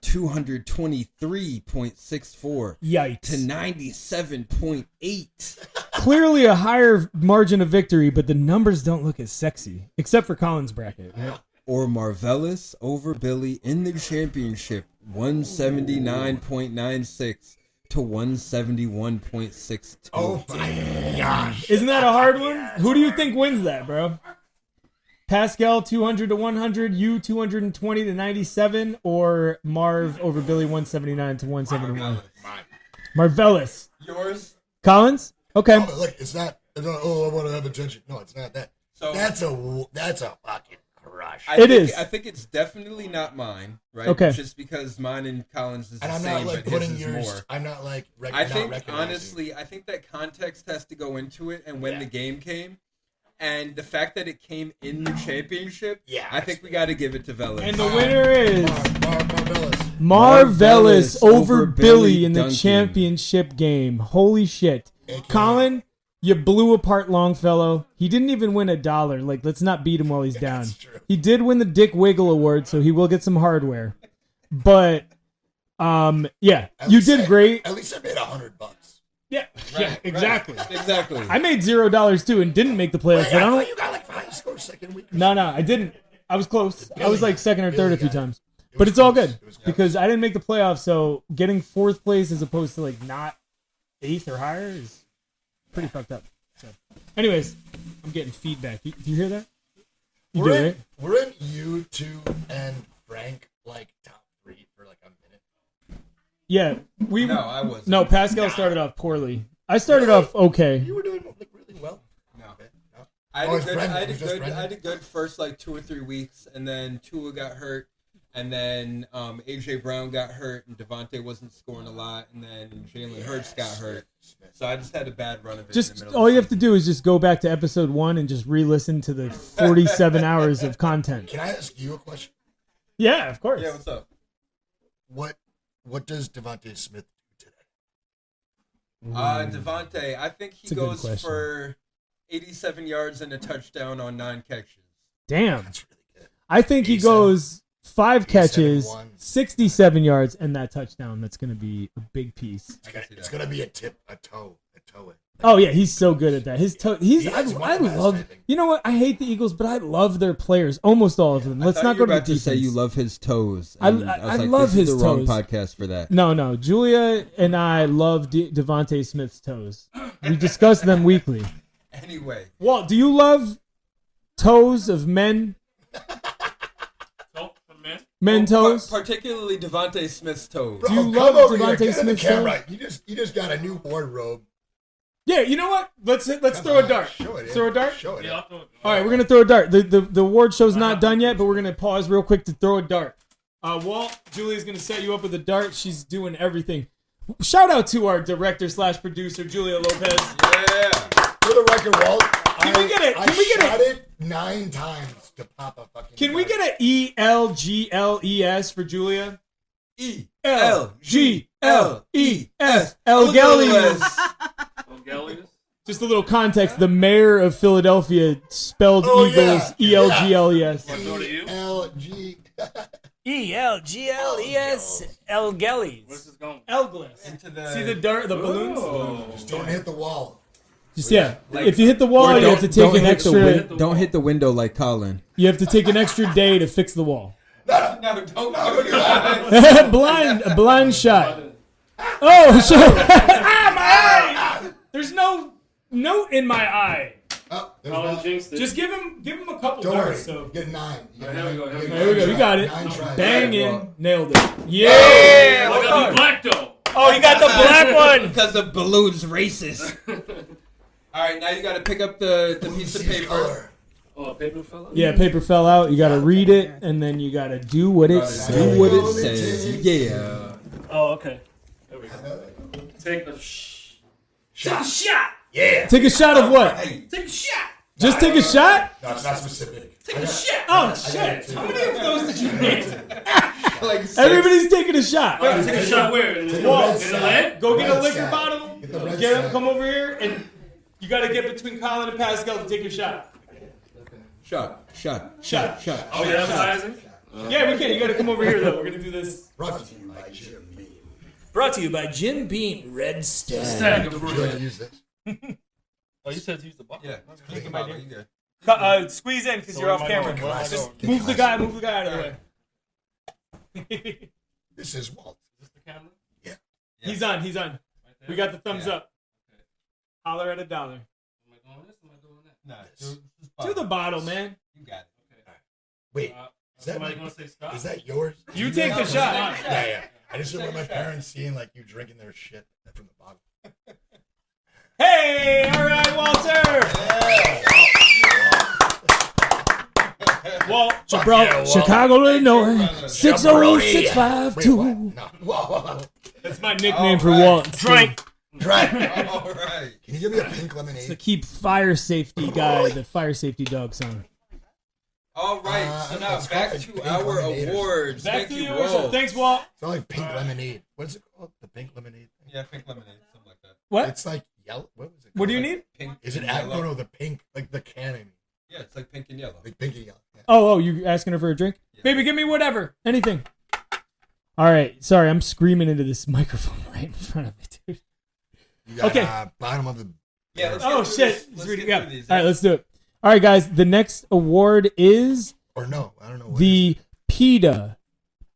223.64 Yikes. to 97.8. Clearly a higher margin of victory, but the numbers don't look as sexy, except for Colin's bracket. Right? Or Marvelous over Billy in the championship, 179.96 to 171.62. Oh my gosh. Isn't that a hard one? Who do you think wins that, bro? Pascal 200 to 100, you 220 to 97, or Marv over Billy 179 to 171? Marvelous. Yours? Collins? Okay. Oh, look, it's not. I want to have attention. No, it's not that. So That's a fucking crush. It is. I think it's definitely not mine, right? Okay. Just because mine and Collins is And the I'm same, not like but putting his is yours. more. I'm not like. I not think, recognizing. honestly, I think that context has to go into it and when the game came. And the fact that it came in the championship, I think we got to give it to Velas. And the winner is Marvelous. Marvelous over Billy in the Duncan. championship game. Holy shit. Colin, you blew apart Longfellow. He didn't even win $1. Like, let's not beat him while he's down. true. He did win the Dick Wiggle Award, so he will get some hardware. But, yeah, At you least did great. At least I made $100. Yeah, exactly. Exactly. I made $0 too and didn't make the playoffs. Wait, But I I thought don't. you got like 5 scores second week. No, I didn't. I was close. I was like second or third a few got it. times. It But was it's all close. good It was close. because I didn't make the playoffs. So getting 4th place as opposed to like not 8th or higher is pretty fucked up. So, anyways, I'm getting feedback. Do you hear that? You do, right? We're in you two and Frank like top 3 for like a minute. Yeah, No, I wasn't. No, Pascal started off poorly. I started off okay. You were doing like really well. No. Okay, no. I Oh, did it's good. Brendan. I It did was just good. Brendan? I did good first like 2 or 3 weeks, and then Tua got hurt, and then AJ Brown got hurt, and Devontae wasn't scoring a lot, and then Jalen Hurts got hurt. So I just had a bad run of it. in the Just middle all of you the have to do is just go back to episode 1 and just re-listen to the 47 hours of content. Can I ask you a question? Yeah, of course. season. Yeah, what's up? What does Devontae Smith do today? Devontae, I think he It's a good goes question. for 87 yards and a touchdown on 9 catches. Damn. That's really good. I think he 87. goes 5 catches, 87. 67 yards, and that touchdown. That's going to be a big piece. It's gonna be a toe. Oh yeah, he's so good at that. His toe. He has one I of the best, I love. think. You know what? I hate the Eagles, but I love their players. Almost all of them. Let's I not thought go you were to about the to say defense. you love his toes. I and was like, love this is his the wrong toes. podcast for that. No. Julia and I love Devontae Smith's toes. We discuss them weekly. Anyway, Walt, do you love toes of men? So, for men, Men toes? particularly Devontae Smith's toes. Do you come love over here, Devontae get in the Smith's camera. You just got a new wardrobe. Yeah. You know what? Let's throw a dart. Show it. Throw a dart. Show it. yeah, I'll throw it. All right, we're gonna throw a dart. The award show's not done yet, but we're gonna pause real quick to throw a dart. Walt, Julia's gonna set you up with a dart. She's doing everything. Shout out to our director/producer Julia Lopez. Yeah. For the record, Walt. Can we get it? I Can we get shot it? it 9 times to pop a fucking. Can we dart. get a ELGLES for Julia? ELGLES. Elgelius. Oh, Gallius. Just a little context. The mayor of Philadelphia spelled Oh, Eagles yeah. ELGLES. Want to throw to you? LG. ELGLES Elgelis. Where's this going? Elglis. Into the- See the dart, the balloons? Just don't hit the wall. Just yeah. Like- If you hit the wall, Or you have to take an extra. Don't hit the window like Colin. You have to take an extra day to fix the wall. No, don't do that. A blind shot. Oh shit! Ah, my eye! There's no note in my eye. Oh, there's Colin one. jinxed it. Just give him a couple Don't worry. darts. So Get 9. Here we go. Here we go. there we go. You got it. 9 tries. Bang in, Well. nailed it. Yeah! I got the black though. Oh, you got the black one. Because the balloon's racist. All right, now you got to pick up the piece of Sees paper. color. Oh, a paper fella. Yeah, paper fell out. You got to read it, and then you got to do what it Do says. what it says. Yeah. Oh, okay. There we go. Take a Shot. Yeah. Take a shot of what? Hey, Take a shot. Just take a shot? No, it's not specific. Take a shot. Oh shit! How many of those did you make? like six. Everybody's taking a shot. Take a shot where? In the Red in the land? Go get a Red liquor Side. bottle. Get the Red Get him, Side. come over here, and you got to get between Colin and Pascal to take your shot. Shot. Oh, yeah, advertising? Yeah, we can. You got to come over here, though. We're going to do this. Brought to you by Jim Beam. Brought to you by Jim Beam Red Stag. Stag of Would you like to use this? Oh, you said to use the bottle. Yeah. Take him right here. You good. Squeeze in because So you're where off am I camera. going? Where am I going? Move the guy out of the way. This is Walt. Is this the camera? He's on. Right there? We got the thumbs Yeah. up. Holler at $1. Am I doing this? Am I doing that? Nah, To the bottle, man. You got it. Wait, is that Somebody my, gonna say stop? is that yours? You take the shot. Yeah. I just don't want my parents seeing like you drinking their shit from the bottle. Hey, all right, Walter. Walt, Chicago, Illinois, Wait, 60652. what? No. Whoa. That's my nickname for Walt. Drink. Drink. All right. Can you give me a pink To lemonade? keep fire safety guy, the fire safety dog song. All right. So now it's back called to Pink our Lemonade or awards. Back Thank to you, the yours. Walt. Thanks, Walt. It's not like pink lemonade. What is it called? The pink lemonade thing? Yeah, pink lemonade, something like that. What? It's like yellow. What was it? What do you called? need? Pink. Is it and at, yellow. no, the pink, like the can, I mean. Yeah, it's like pink and yellow. Like pink and yellow. Yeah. Oh, you asking her for a drink? Yeah. Baby, give me whatever. Anything. All right. Sorry, I'm screaming into this microphone right in front of me, dude. You got, Okay. Bottom of the. Yeah, let's Oh, get through shit. this. Let's Let's read it. get Yeah. through these. All right, let's do it. All right, guys. The next award is Or no, I don't know. What the PETA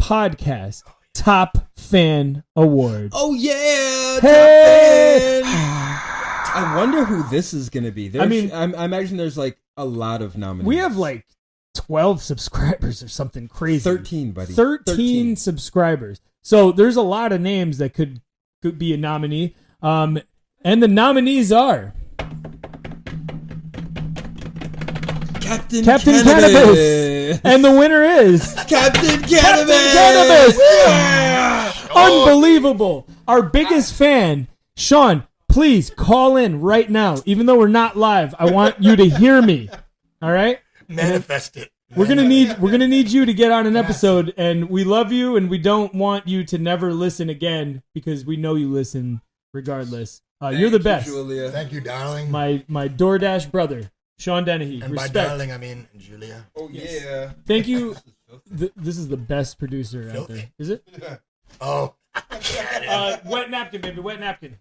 Podcast Top Fan Award. Oh yeah! Hey! I wonder who this is gonna be. I mean- I imagine there's like a lot of nominees. We have like 12 subscribers or something crazy. 13, buddy. 13 subscribers. So there's a lot of names that could be a nominee. And the nominees are Captain Cannabis. And the winner is Captain Cannabis. Unbelievable. Our biggest fan, Sean, please call in right now. Even though we're not live, I want you to hear me. All right? Manifest it. We're gonna need you to get on an episode, and we love you, and we don't want you to never listen again because we know you listen regardless. You're the best. Julia. Thank you, darling. My DoorDash brother, Sean Dennehy. and by Respect. darling, I mean Julia. Oh yeah. Thank you. This is the best producer out there. Filthy. Is it? Oh. Wet napkin, baby. Wet napkin.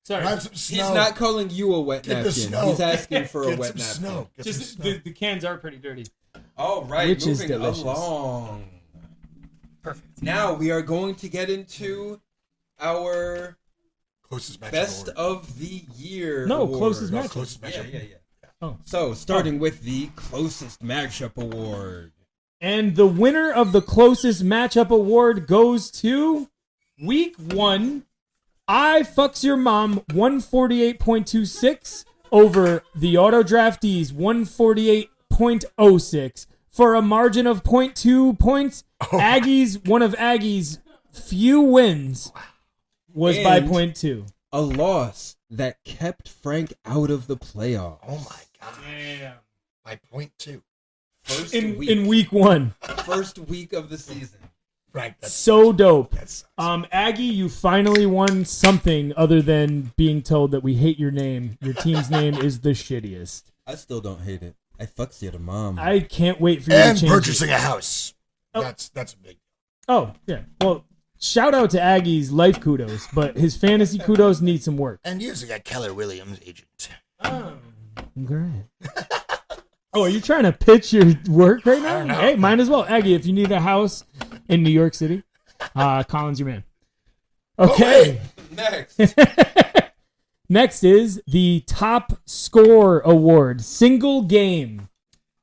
Sorry. Grab some snow. He's not calling you a wet Get the napkin. snow. He's asking for a Get wet some napkin. snow. Get some Just snow. the cans are pretty dirty. All right, Which is moving delicious. along. Perfect. Now we are going to get into our Closest match best award. of the year. No, award. closest No, match. closest match. Yeah. Oh. So, starting with the closest matchup award. And the winner of the closest matchup award goes to Week 1. I fucks your mom 148.26 over the auto draftees 148.06 for a margin of 0.2 points. Aggies, one of Aggie's few wins was by And- 0.2. A loss that kept Frank out of the playoffs. Oh my god. By .2. First In week. week 1. First week of the season. Frank, that's So dope. that's Aggie, you finally won something other than being told that we hate your name. Your team's name is the shittiest. I still don't hate it. I fucks you to mom. I can't wait for you and to change purchasing it. a house. Oh. That's a big. Oh, yeah. Well, shout out to Aggie's life kudos, but his fantasy kudos need some work. And using a Keller Williams agent. Oh, great. Oh, are you trying to pitch your work right now? don't know. Hey, might as well. Aggie, if you need a house in New York City, Colin's your man. Okay. Next. Next is the Top Score Award, single game.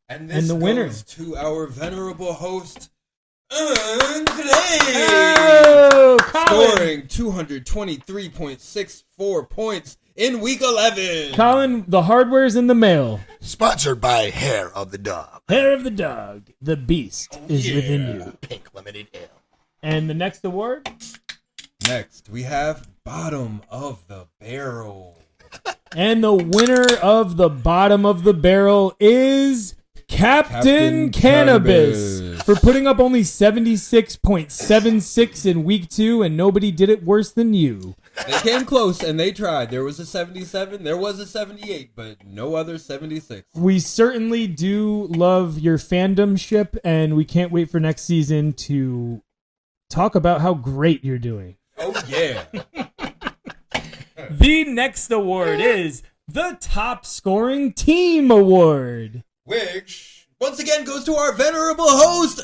And this And the winner. goes to our venerable host, Andre. Oh, Colin. Scoring 223.64 points in week 11. Colin, the hardware's in the mail. Sponsored by Hair of the Dog. Hair of the dog, the beast is within you. Pink lemonade ale. And the next award? Next, we have Bottom of the Barrel. And the winner of the bottom of the barrel is Captain Cannabis for putting up only 76.76 in week 2, and nobody did it worse than you. They came close and they tried. There was a 77, there was a 78, but no other 76. We certainly do love your fandomship, and we can't wait for next season to talk about how great you're doing. Oh, yeah. The next award is the Top Scoring Team Award. Which, once again, goes to our venerable host,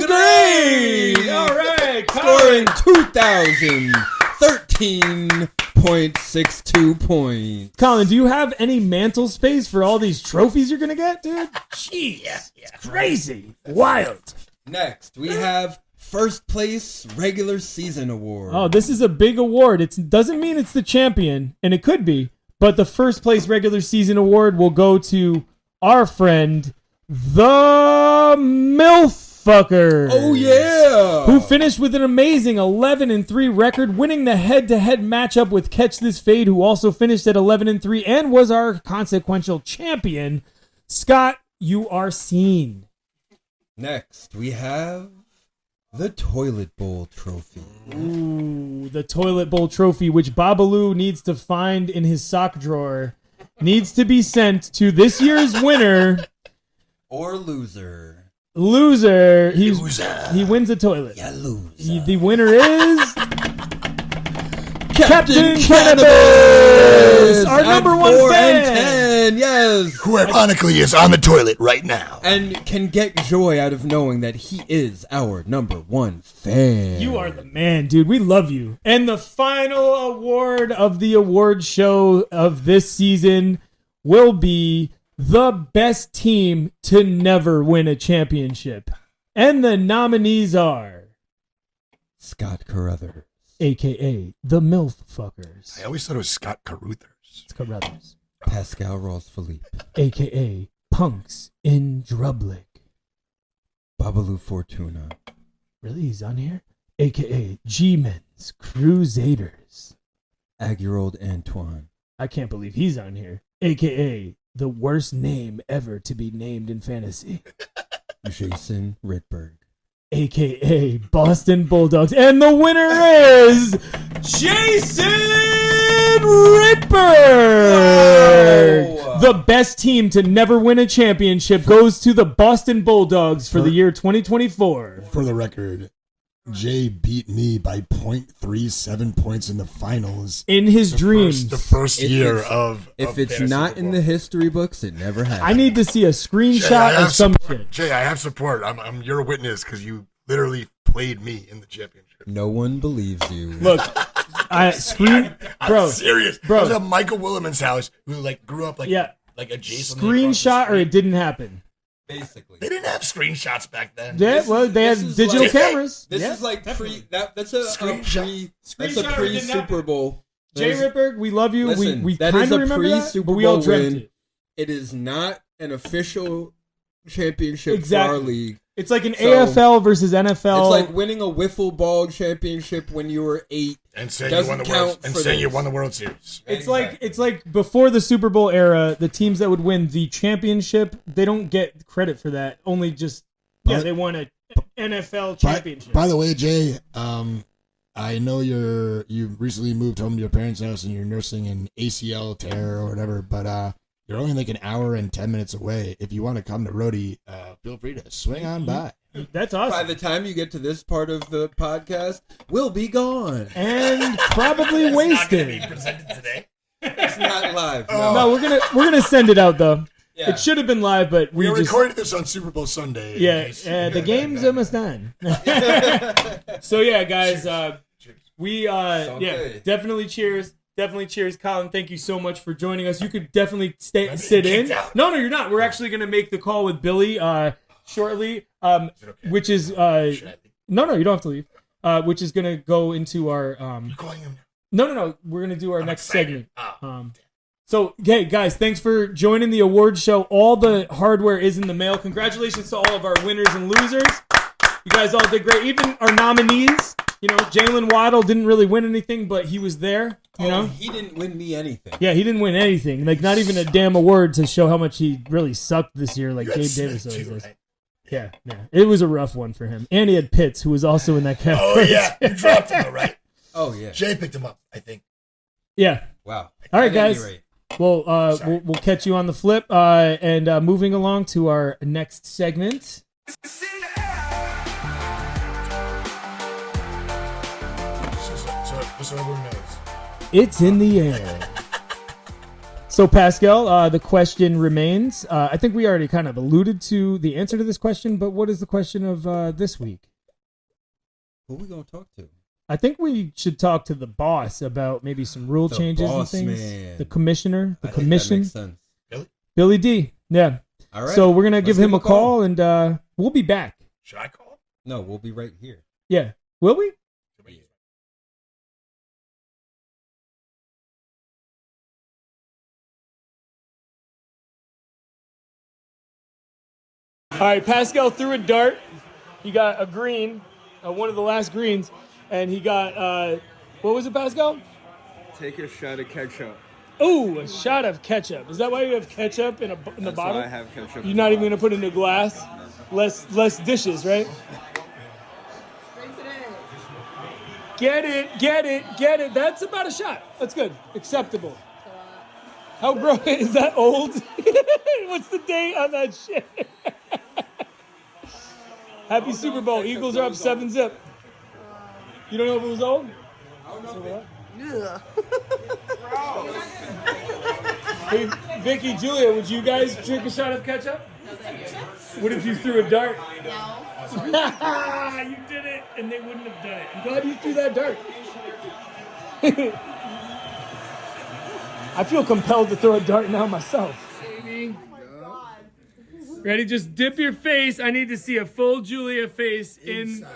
Gray. Gray. All right, Scoring 2,013.62 points. Colin, do you have any mantle space for all these trophies you're going to get, dude? Jeez. It's crazy. Wild. Next, we have First Place Regular Season Award. Oh, this is a big award. It doesn't mean it's the champion, and it could be, but the First Place Regular Season Award will go to our friend, the Milfucker. Oh, yeah. Who finished with an amazing 11-3 record, winning the head-to-head matchup with Catch This Fade, who also finished at 11-3 and was our consequential champion. Scott, you are seen. Next, we have the Toilet Bowl Trophy. Ooh, the Toilet Bowl Trophy, which Babalu needs to find in his sock drawer, needs to be sent to this year's winner. Or loser. Loser. He wins the toilet. Yeah, loser. The winner is Captain Cannabis, our at number one 4 fan. and 10, yes. Who ironically is on the toilet right now. And can get joy out of knowing that he is our number one fan. You are the man, dude. We love you. And the final award of the award show of this season will be the best team to never win a championship. And the nominees are Scott Carruthers, a.k.a. the MILF Fuckers. I always thought it was Scott Carruthers. It's Carruthers. Pascal Ross Philippe, a.k.a. Punks in Drublic. Babalu Fortuna, Really? He's on here? A.k.a. G-Men's Crusaders. Agurold Antoine, I can't believe he's on here. A.k.a. the worst name ever to be named in fantasy. Jason Ritberg, A.k.a. Boston Bulldogs. And the winner is Jason Ritberg! Wow. The best team to never win a championship goes to the Boston Bulldogs for the year 2024. For the record, Jay beat me by 0.37 points in the finals. In his dreams. The first If year it's- of If it's fantasy not in football. the history books, it never happened. I need to see a Jay, screenshot I of have some support. shit. Jay, I have support. I'm your witness because you literally played me in the championship. No one believes you. Look, screen, bro. I'm serious. bro. I was at Michael Williman's house who like grew up like Yeah. like adjacent. Screenshot or it didn't happen. Basically. They didn't have screenshots back then. Yeah, well, they had this is digital like- cameras. This Yeah, is like definitely. that's a Screenshot. Screenshot or it pre didn't Super happen. Bowl. Jay Ripberg, we love you. Listen, we that kind is of a remember that, pre-Super but we all Bowl dreamt win. it. It is not an official championship Exactly. for our league. It's like an So, AFL versus NFL. It's like winning a wiffle ball championship when you were 8. And saying you Doesn't won the count world. And for saying you this. won the World Series. It's like before the Super Bowl era, the teams that would win the championship, they don't get credit for that. Only just they won a NFL championship. By the way, Jay, I know you recently moved home to your parents' house and you're nursing an ACL tear or whatever, but you're only like an hour and 10 minutes away. If you want to come to Rhodey, feel free to swing on by. That's By awesome. the time you get to this part of the podcast, we'll be gone. And probably wasted. presented today. It's not live. No, we're gonna send it out though. Yeah. It should have been live, but we We just recorded this on Super Bowl Sunday. in yeah. case- The game's almost done. So yeah, guys, we good. definitely cheers. Definitely cheers, Colin. Thank you so much for joining us. You could definitely sit being in. kicked out. No, you're not. We're actually gonna make the call with Billy shortly. Which is Should I leave? no, you don't have to leave. Which is gonna go into our You're calling him. no. We're gonna do our next excited. segment. So, hey, guys, thanks for joining the award show. All the hardware is in the mail. Congratulations to all of our winners and losers. You guys all did great. Even our nominees, You know, Jalen Waddle didn't really win anything, but he was there. You know, he didn't win me anything. yeah, he didn't win anything. Like not even a damn award to show how much he really sucked this year. Like Gabe Davis always does. Yeah, it was a rough one for him. And he had Pitts, who was also in that category. Oh yeah, you dropped him, right? Oh yeah. Jay picked him up, I think. Yeah. Wow. All right, At any guys. rate. Well, we'll catch you on the flip. And moving along to our next segment. It's in the air. So everyone knows. It's in the air. So, Pascal, the question remains. I think we already kind of alluded to the answer to this question, but what is the question of this week? Who are we gonna talk to? I think we should talk to the boss about maybe some rule The changes boss and things. man. The commissioner, the I think that commission, makes sense. Billy D. Yeah. All right. So we're gonna Let's give him a call, and we'll be back. Should I call? No, we'll be right here. Yeah. Will we? All right, Pascal threw a dart. He got a green, one of the last greens, and he got what was it, Pascal? Take a shot of ketchup. Ooh, a shot of ketchup. Is that why you have ketchup in the That's bottle? why I have ketchup. You're not even gonna put it in a glass. Less dishes, right? Get it. That's about a shot. That's good. Acceptable. How gross is that? Old? What's the date on that shit? Happy Super Bowl. Eagles are up 7-0. You don't know if it was old? Hey, Vicky, Julia, would you guys drink a shot of ketchup? What if you threw a dart? No. You did it, and they wouldn't have done it. I'm glad you threw that dart. I feel compelled to throw a dart now myself. Ready? Just dip your face. I need to see a full Julia face in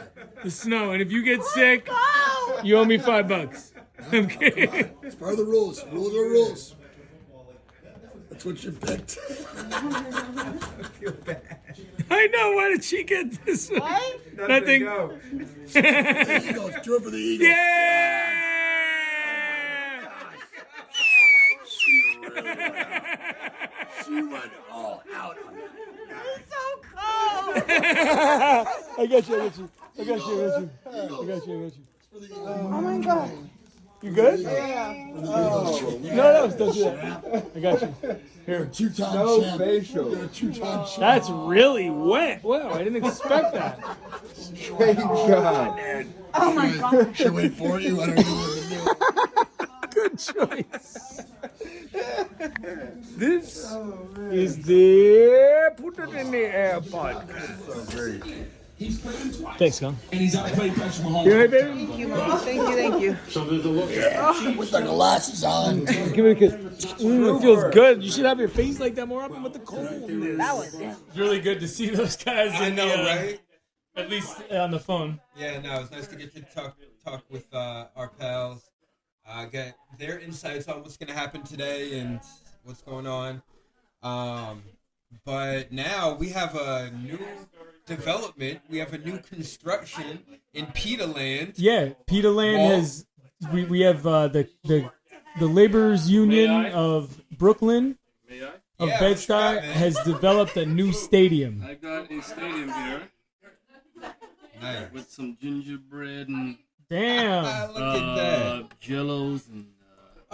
the snow. And if you get sick, you owe me $5. I'm kidding. It's part of the rules. Rules are rules. That's what you picked. I know. Why did she get this one? Nothing. The Eagles. Do it for the Eagles. Yeah! She went all out on it. I got you. Oh my god. You good? Yeah. No, don't do that. I got you. Here. Two-time champ. facial. You're a two-time champ. That's really wet. Wow, I didn't expect that. Thank God. Oh my god. Should wait for you. I don't know what to do. Good choice. This is the Put It in the Air podcast. Thanks, Con. You alright, baby? Thank you. With the glasses on. Give me a kiss. It feels good. You should have your face like that more often with the coldness. That was it's really good to see those guys. I know, right? At least on the phone. Yeah, no, it's nice to get to talk with our pals, get their insights on what's gonna happen today and what's going on. But now we have a new development. We have a new construction in Peterland. Yeah, Peterland has. We have the laborers union of Brooklyn of Yeah, Bed-Stuy what you got, man? has developed a new stadium. I got a stadium here Nice. with some gingerbread and Damn. Look at that. jellos and.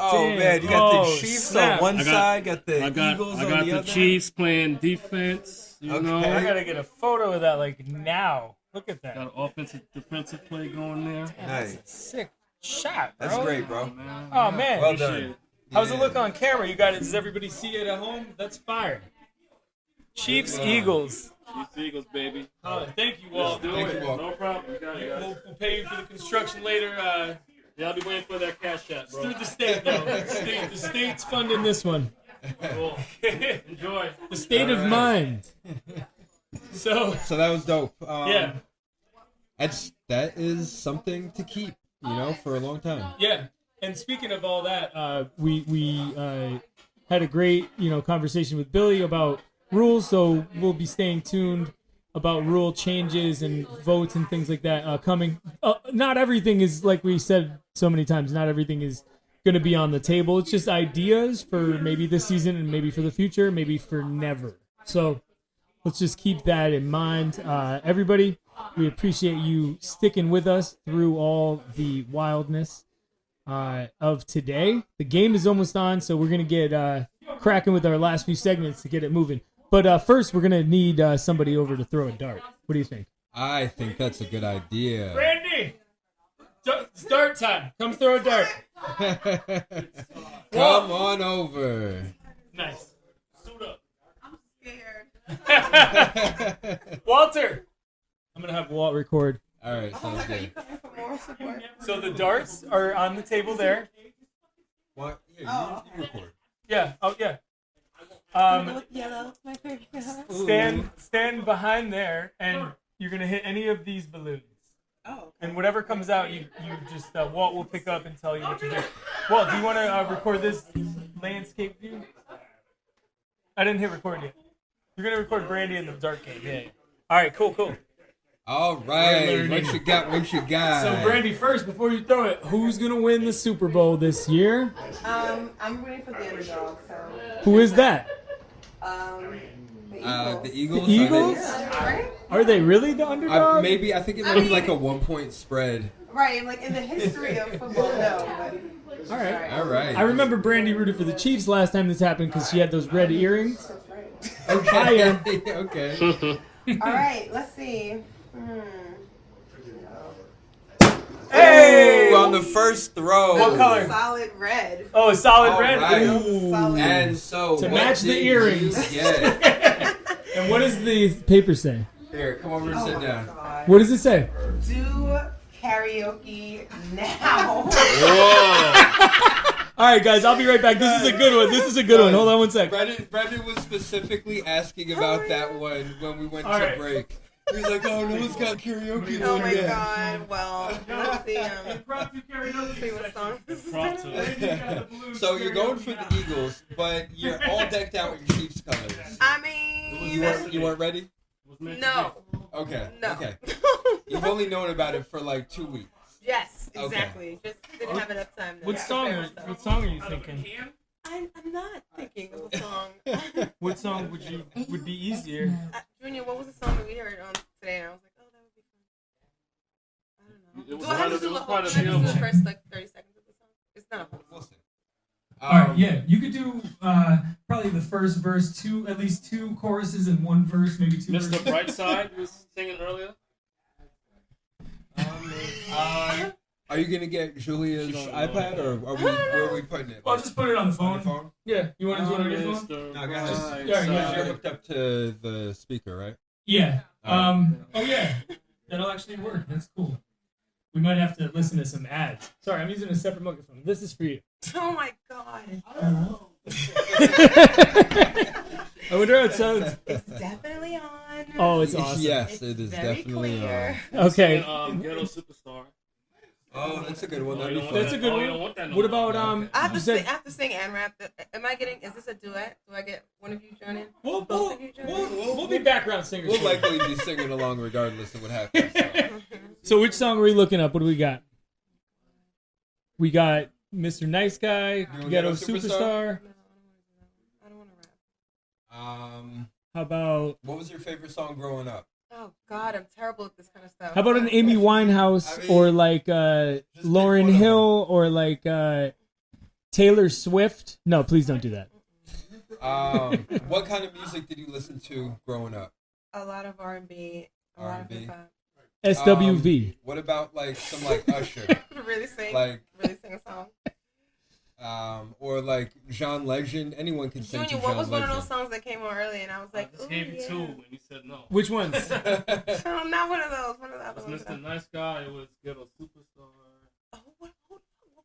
Oh Damn. man, you got Oh, the Chiefs snap. on one I got- side, got the I got Eagles I on got the the other. Chiefs playing defense. You Okay. know, I gotta get a photo of that like now. Look at that. got offensive defensive play going there. Nice. Sick shot, bro. That's great, bro. Man, Oh man. Well done. How's it look on camera? You guys, does everybody see it at home? That's fire. Chiefs, Eagles. Chiefs Eagles, baby. Oh, thank you, Walt. Thank you, Walt. No problem. Got it, guys. We'll pay you for the construction later. Yeah, I'll be waiting for that cash shot, bro. Through the state, though. The state's funding this one. Cool. Enjoy. The state of mind. So, So that was dope. yeah, That is something to keep, for a long time. yeah. And speaking of all that, we had a great, conversation with Billy about rules. So we'll be staying tuned about rule changes and votes and things like that coming. Not everything is, like we said so many times, not everything is going to be on the table. It's just ideas for maybe this season and maybe for the future, maybe for never. So let's just keep that in mind. Everybody, we appreciate you sticking with us through all the wildness of today. The game is almost on, so we're going to get cracking with our last few segments to get it moving. But first, we're going to need somebody over to throw a dart. What do you think? I think that's a good idea. Brandy! It's dart time. Come throw a dart. Come on over. Nice. Suit up. I'm scared. Walter! I'm going to have Walt record. All right, sounds Are you good. coming for more support? So the darts are on the table there. What? Here, you record. Yeah. Oh, yeah. Yellow, my favorite color. Stand behind there, and you're going to hit any of these balloons. Oh, okay. And whatever comes out, you just Walt will pick up and tell you what to do. Walt, do you want to record this landscape view? I didn't hit record yet. You're gonna record Brandy in the dark game. Yeah. All right. Cool. All right. What you got? So Brandy, first before you throw it, who's gonna win the Super Bowl this year? I'm rooting for the underdog. So. Who is that? The Eagles. The Eagles? Right? Are they really the underdog? I think it might be like a 1-point spread. Right, like in the history of football, no. But All right. All right. I remember Brandy rooted for the Chiefs last time this happened because she had those red earrings. that's right. Fire. Okay. All right, let's see. Hey! Ooh, on the first throw. What color? Solid red. Oh, a solid All red. right. Ooh. Solid. And so To what match the did earrings. you get? And what does the paper say? Here, come over and sit down. God. What does it say? Do karaoke now. All right, guys, I'll be right back. This is a good one. Hold on one sec. Brendan was specifically asking about that one when we went All to right. break. He was like, "Oh, no one's got karaoke Oh on my yet." God. Well, let's see. Let's see what song this is. So you're going for the Eagles, but you're all decked out in Chiefs colors. I mean, You weren't ready? no. Okay. No. Okay. You've only known about it for like 2 weeks. Yes, Okay. exactly. Just didn't have enough time. To What song? prepare myself. What song are you thinking? I'm not thinking of a song. What song would be easier? Junior, what was the song that we heard today? And I was like, oh, that would be fun. I don't know. It was Do I have to quite a- do it was the whole? quite a Should I just do the few. first like 30 seconds of the song? It's not a whole We'll song. see. All right, yeah, you could do probably the first verse, at least two choruses and one verse, maybe two. Mr. verses. Brightside was singing earlier. Are you gonna get Julia's She don't know iPad, or where are we putting it? Well, just put it on the phone. On the phone? Yeah, you want to do it on your phone? Mr. No, go ahead. Brightside. Yeah, You're hooked up to the speaker, right? Yeah. All Oh yeah, that'll actually work. That's cool. We might have to listen to some ads. Sorry, I'm using a separate microphone. This is for you. Oh my God. I wonder how it sounds. It's definitely on. Oh, it's awesome. Yes, it is very definitely clear. Okay. Ghetto Superstar. Oh, that's a good one. Oh, That'd you be don't fun. That's a good oh, one. You don't want that no What more. about I have you to said sing. I have to sing and rap. Am I getting? Is this a duet? Do I get one of you join in? we'll, Both we'll, of you join we'll, we'll be background singers. We'll likely be singing along regardless of what happens. So. So which song are we looking up? What do we got? We got Mr. Nice Guy, want Ghetto Ghetto Superstar? Superstar. I don't want to rap. How about What was your favorite song growing up? Oh God, I'm terrible at this kind of stuff. how about an Amy Winehouse I mean, or like pick Lauryn one of them. Hill or like Taylor Swift? No, please don't do that. What kind of music did you listen to growing up? A lot of R&B, a lot of R&B. hip hop. SWV. What about like some like Usher, Really sing a song. or like John Legend? Anyone can sing Junior, to what John was one of those Legend. songs that came on early, and I was I like, just ooh, gave you yeah. two, and you said no. Which ones? No, not one of those. One of the It other was ones. Mr. Nice Guy. It was Ghetto Superstar. Oh, what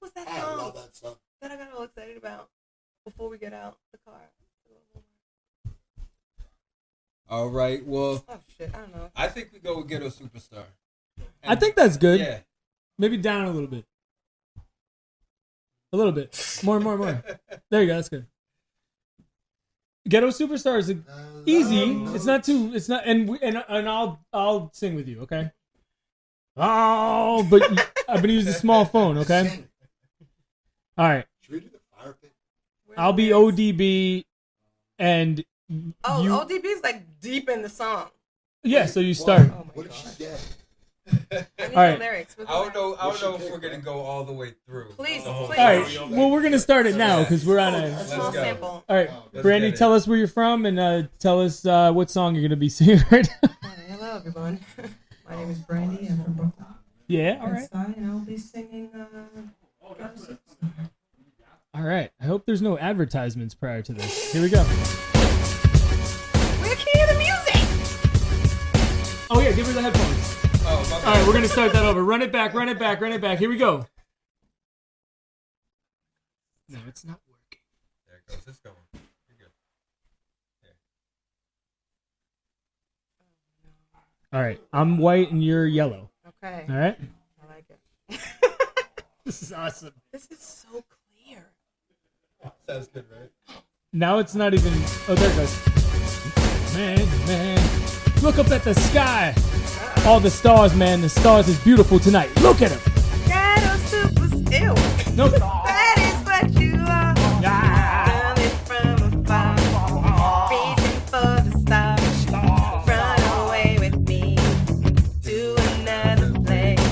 was that I song love that song. that I got all excited about before we get out the car? All right. Well, Oh shit, I don't know. I think we go with Ghetto Superstar. I think that's good. Yeah. Maybe down a little bit. A little bit. More. There you go. That's good. Ghetto Superstar is easy. It's not too. It's not. And I'll sing with you. Okay. Oh, but I'm gonna use the small phone. Okay. Sing. All right. Should we do the fire pit? I'll be ODB, and Oh, you. ODB is like deep in the song. Yeah. So you start. Oh my What if god. she's dead? I need All right. the lyrics. With the I don't know. lyrics. I don't know if we're gonna go all the way through. Please, the whole please. All thing. right. Well, we're gonna start it now because we're on A a. small go. sample. All right, Let's Brandy, get it. tell us where you're from and tell us what song you're gonna be singing right now. Hi, hello, everyone. My name is Brandy. I'm from Brooklyn. Yeah. All right. And I'll be singing Ghetto Superstar. All right. I hope there's no advertisements prior to this. Here we go. Where can you hear the music? Oh yeah, give her the headphones. Oh, my bad. All right, we're gonna start that over. Run it back. Run it back. Run it back. Here we go. No, it's not working. There it goes. It's going. You're good. All right. I'm white and you're yellow. Okay. All right. I like it. This is awesome. This is so clear. Sounds good, right? Now it's not even. Oh, there it goes. Man, look up at the sky. All the stars, man. The stars is beautiful tonight. Look at them. Ghetto Superstar. Ew. Nope. That is what you are. Ah. Coming from afar. Reaching for the stars. Run away with me to another place.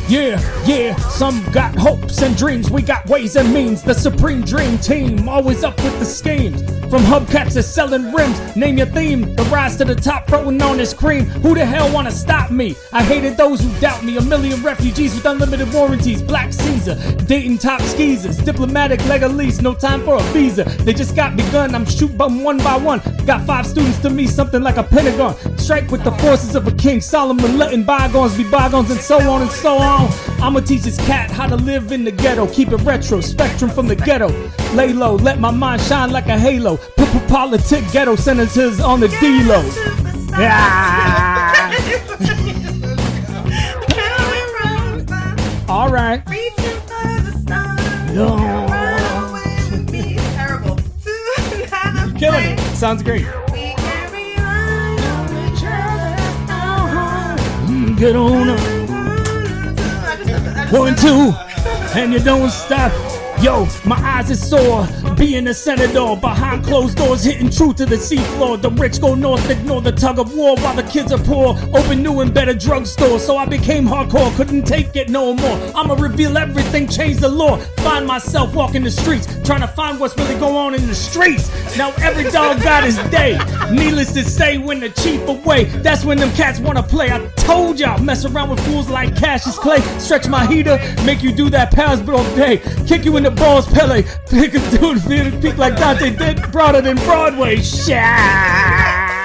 Yeah, some got hopes and dreams, we got ways and means. The supreme dream team, always up with the schemes. From hubcaps to selling rims, name your theme. The rise to the top, throwing on this cream. Who the hell wanna stop me? I hated those who doubt me. A million refugees with unlimited warranties. Black Caesar, dating top skeezers. Diplomatic legalese, no time for a visa. They just got begun, I'm shoot bum one by one. Got 5 students to me, something like a pentagon. Strike with the forces of a king Solomon, letting bygones be bygones and so on and so on. I'ma teach this cat how to live in the ghetto. Keep it retro, spectrum from the ghetto. Lay low, let my mind shine like a halo. Put politic ghetto senators on the D-Lo. Yeah. All right. Terrible. You're killing it. Sounds great. Get on up. 1, 2, and you don't stop. Yo, my eyes is sore, being a senator behind closed doors, hitting truth to the seafloor. The rich go north, ignore the tug of war while the kids are poor. Open new and better drugstores, so I became hardcore, couldn't take it no more. I'ma reveal everything, change the law. Find myself walking the streets, trying to find what's really going on in the streets. Now every dog got his day. Needless to say, when the chief away, that's when them cats wanna play. I told y'all, mess around with fools like Cassius Clay. Stretch my heater, make you do that pals but all day. Kick you in the balls, Pele. Pick a dude, feel the peak like Dante did, broader than Broadway. Yeah.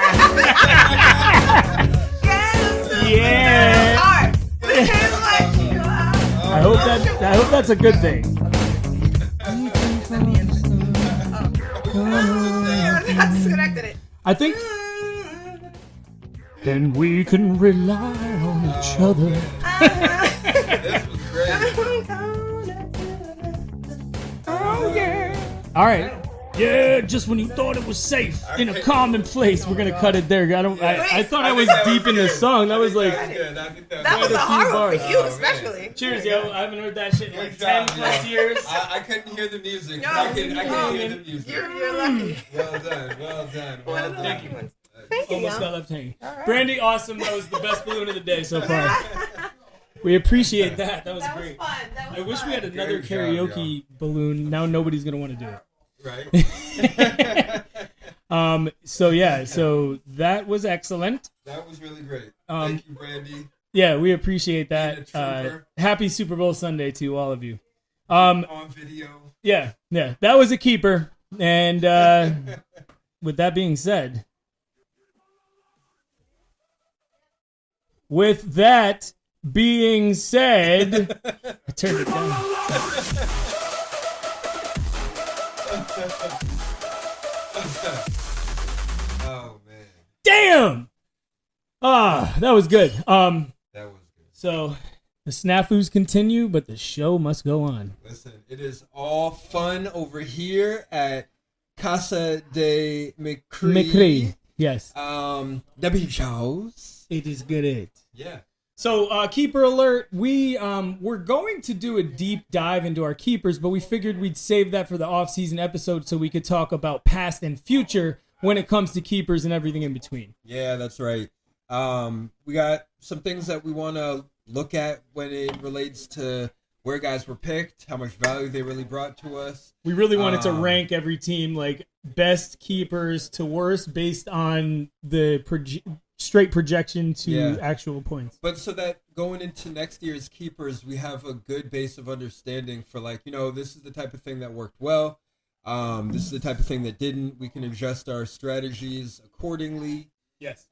I hope that's a good thing. I disconnected it. I think then we can rely on each other. This was great. Oh yeah. All right. Yeah, just when you thought it was safe in a common place, we're gonna cut it there. I thought I was deep in the song. That was like, That was a a few hard one bars. for you, Oh, man. especially. cheers, yo. I haven't heard that shit in like 10 plus years. I couldn't hear the music. No, I can no. hear the music. You're lucky. Well done. Well done. One of the Thank lucky you. ones. Thank you, Almost young. got left hanging. Brandy, awesome. That was the best balloon of the day so far. We appreciate that. That was That was great. fun. That was I wish fun. we had another Great job, karaoke balloon. Now nobody's gonna want to do it. Right? So yeah, so that was excellent. That was really great. Um, Thank you, Brandy. Yeah, we appreciate Being a that. trooper. Happy Super Bowl Sunday to all of you. On video. Yeah, that was a keeper. And with that being said, I turned it down. Oh man, Damn! Ah, that was good. that was good. So the snafus continue, but the show must go on. Listen, it is all fun over here at Casa de McCree. McCree, yes. The beach house. It is good. Yeah. So, keeper alert. We're going to do a deep dive into our keepers, but we figured we'd save that for the off-season episode so we could talk about past and future when it comes to keepers and everything in between. Yeah, that's right. We got some things that we want to look at when it relates to where guys were picked, how much value they really brought to us. We really wanted to rank every team, like best keepers to worst, based on the straight projection to actual points. But so that going into next year's keepers, we have a good base of understanding for, like, this is the type of thing that worked well. This is the type of thing that didn't. We can adjust our strategies accordingly. Yes.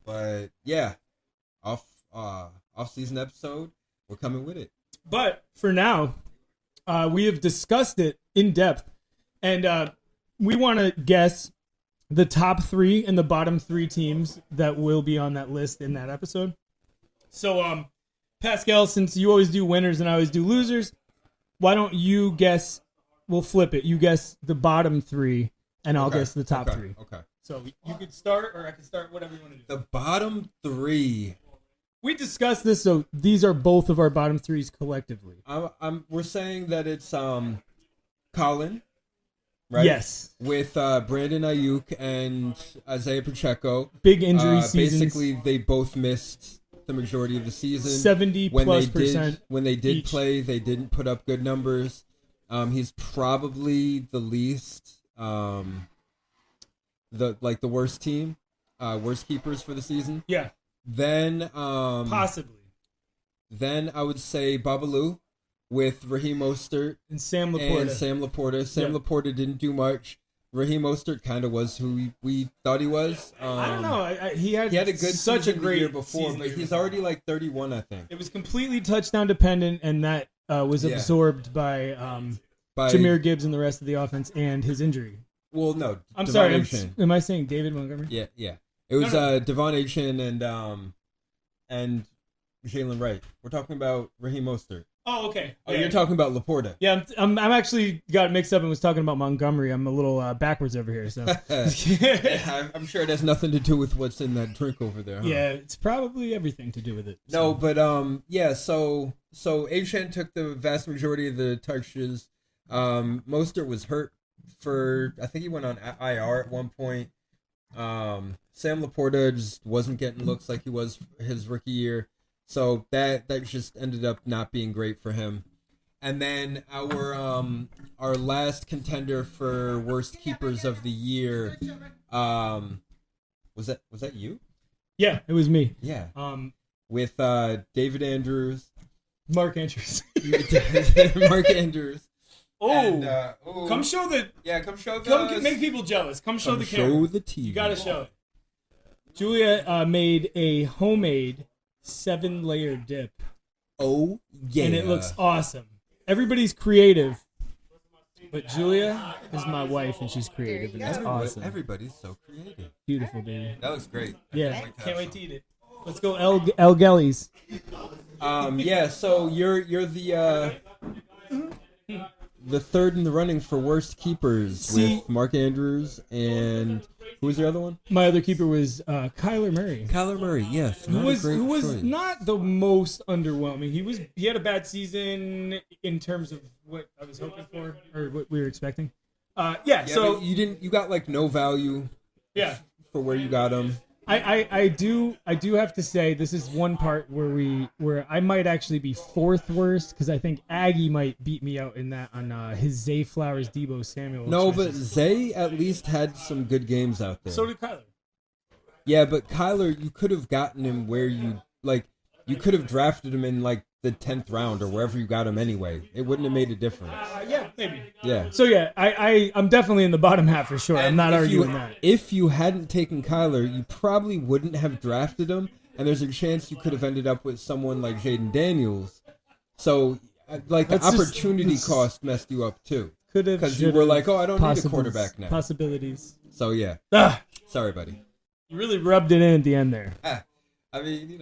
But yeah, off-season episode, we're coming with it. But for now, we have discussed it in depth, and we want to guess the top 3 and the bottom 3 teams that will be on that list in that episode. So, Pascal, since you always do winners and I always do losers, why don't you guess? We'll flip it. You guess the bottom 3, and I'll guess the top 3. Okay. So you could start, or I can start, whatever you want to do. The bottom 3. We discussed this, so these are both of our bottom 3s collectively. We're saying that it's Colin, right? Yes. With Brandon Ayuk and Isaiah Pacheco. Big injury seasons. Basically, they both missed the majority of the season. 70+%. When they did each. play, they didn't put up good numbers. He's probably the least, the worst team, worst keepers for the season. Yeah. Then possibly. Then I would say Babalu with Raheem Mostert and Sam Laporta. Sam Laporta didn't do much. Raheem Mostert kind of was who we thought he was. I don't know. He had a good such a great year before, but he's already like 31, I think. It was completely touchdown dependent, and that was absorbed by Jahmyr Gibbs and the rest of the offense and his injury. Well, no. I'm sorry. Am I saying David Montgomery? Yeah. It was Devon Achane and Jalen Wright. We're talking about Raheem Mostert. Oh, okay. Oh, you're talking about Laporta. Yeah, I'm actually got it mixed up and was talking about Montgomery. I'm a little backwards over here. So I'm sure it has nothing to do with what's in that drink over there. Huh? Yeah, it's probably everything to do with it. So. No, but yeah. So Achane took the vast majority of the touches. Mostert was hurt for, I think he went on IR at one point. Sam Laporta just wasn't getting looks like he was his rookie year. So that just ended up not being great for him. And then our last contender for worst keepers of the year, was that you? Yeah, it was me. Yeah. With David Andrews. Mark Andrews. Mark Andrews. Come show the. Yeah, come show the. Come make people jealous. Come show the camera. Show the TV. You gotta show it. Julia made a homemade 7-layer dip. Oh yeah, and it looks awesome. Everybody's creative, but Julia is my wife, and she's creative, and it's awesome. Everybody's so creative. Beautiful, baby. That looks great. Yeah, can't wait to eat it. Let's go, El Gellies. Yeah. So you're the third in the running for worst keepers with Mark Andrews and who was the other one? My other keeper was Kyler Murray. Kyler Murray, yes, who was not the most underwhelming. He had a bad season in terms of what I was hoping for or what we were expecting. So you got like no value. Yeah. For where you got him. I do have to say this is one part where I might actually be fourth worst because I think Aggie might beat me out in that on his Zay Flowers Debo Samuel. No, but Zay at least had some good games out there. So did Kyler. Yeah, but Kyler, you could have gotten him where you could have drafted him in like the 10th round or wherever you got him anyway. It wouldn't have made a difference. Yeah, maybe. Yeah. So yeah, I'm definitely in the bottom half for sure. I'm not arguing that. If you hadn't taken Kyler, you probably wouldn't have drafted him, and there's a chance you could have ended up with someone like Jaden Daniels. So, like, the opportunity cost messed you up too. Could have, because you were like, oh, I don't need a quarterback now. Possibilities. So yeah. Sorry, buddy. You really rubbed it in at the end there. I mean,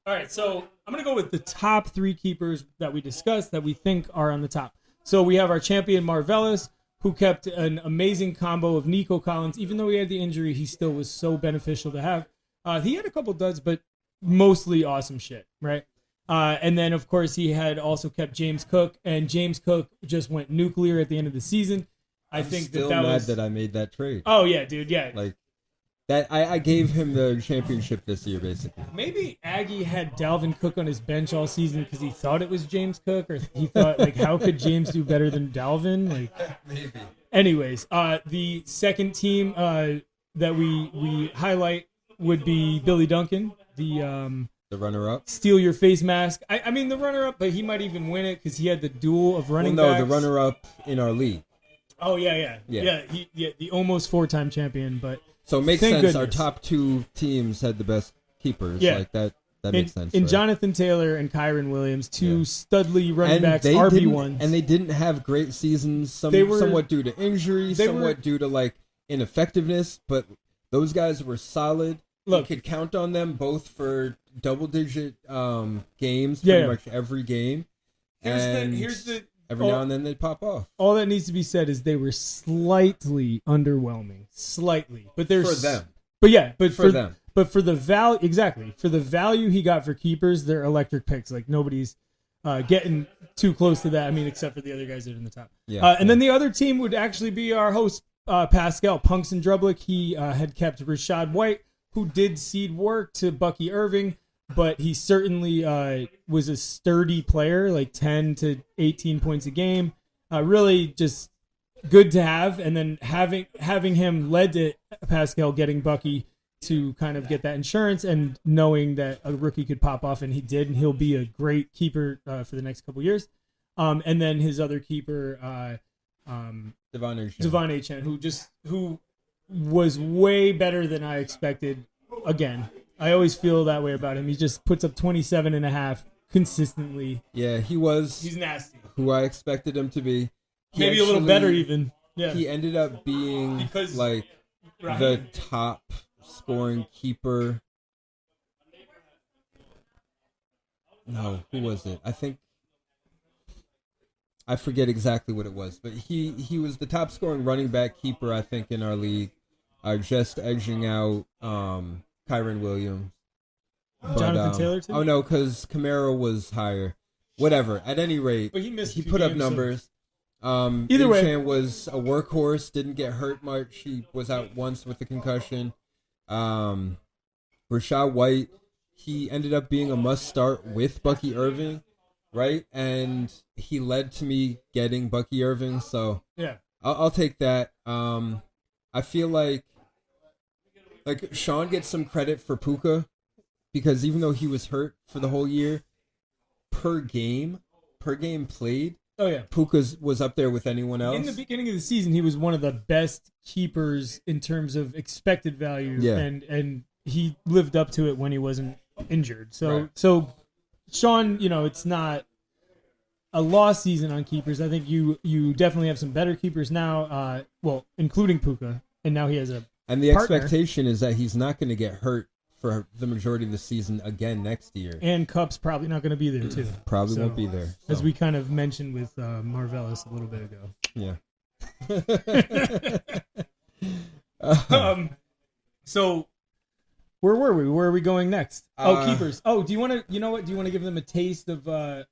All right, so I'm going to go with the top 3 keepers that we discussed that we think are on the top. So we have our champion Marvelous, who kept an amazing combo of Nico Collins. Even though he had the injury, he still was so beneficial to have. He had a couple duds, but mostly awesome shit, right? And then, of course, he had also kept James Cook, and James Cook just went nuclear at the end of the season. I think still that mad was... that I made that trade. Oh, yeah, dude, yeah. Like that, I gave him the championship this year, basically. Maybe Aggie had Dalvin Cook on his bench all season because he thought it was James Cook, or he thought, like, how could James do better than Dalvin? Like, Maybe. anyways, the second team that we highlight would be Billy Duncan, the runner-up. steal your face mask. I mean, the runner-up, but he might even win it because he had the duel of running backs. The runner-up in our league. Oh, yeah. The almost 4-time champion, but... So it makes thank sense. goodness. Our top 2 teams had the best keepers. Yeah. Like that makes sense. In right? Jonathan Taylor and Kyron Williams, 2 Yeah. studly running And backs, they RB1s. And they didn't have great seasons. They were- somewhat due to injury, they somewhat were- due to like ineffectiveness. But those guys were solid. Look. You could count on them both for double-digit games, Yeah. pretty much every game. Here's the every now and then they pop off. all that needs to be said is they were slightly underwhelming, slightly, but they're For them. But yeah, but For them. But for the value, exactly for the value he got for keepers, they're electric picks. Like nobody's getting too close to that. I mean, except for the other guys that are in the top. Yeah. And then the other team would actually be our host Pascal Punks and Drublick. He had kept Rashad White, who did seed work to Bucky Irving, but he certainly was a sturdy player, like 10 to 18 points a game. Really just good to have. And then having him led to Pascal getting Bucky to kind of get that insurance and knowing that a rookie could pop off, and he did, and he'll be a great keeper for the next couple years. And then his other keeper, Devon Achane, who was way better than I expected. Again, I always feel that way about him. He just puts up 27.5 consistently. Yeah, he's nasty. who I expected him to be. Maybe a little better even. Yeah. He ended up being Because- like Right. the top scoring keeper. No, who was it? I forget exactly what it was, but he was the top scoring running back keeper, I think, in our league, just edging out Kyron Williams. But, Jonathan Taylor too? Oh no, because Camaro was higher. Whatever. At any rate, But he missed a few put up games, so- numbers. Either way. Achane was a workhorse, didn't get hurt much. He was out once with a concussion. Rashad White, he ended up being a must start with Bucky Irving, right? And he led to me getting Bucky Irving, so Yeah. I'll take that. I feel like Sean gets some credit for Puka because even though he was hurt for the whole year, per game played, Oh yeah. Puka was up there with anyone else. In the beginning of the season, he was one of the best keepers in terms of expected value, Yeah. and he lived up to it when he wasn't injured. So Right. so Sean, it's not a lost season on keepers. I think you definitely have some better keepers now, well, including Puka, and now he has a And the partner. expectation is that he's not going to get hurt for the majority of the season again next year. And Cup's probably not going to be there too. Probably So, won't be there. As so, we kind of mentioned with Marvelous a little bit ago. yeah. So where were we? Where are we going next? Keepers. Oh, do you want to? You know what? Do you want to give them a taste of the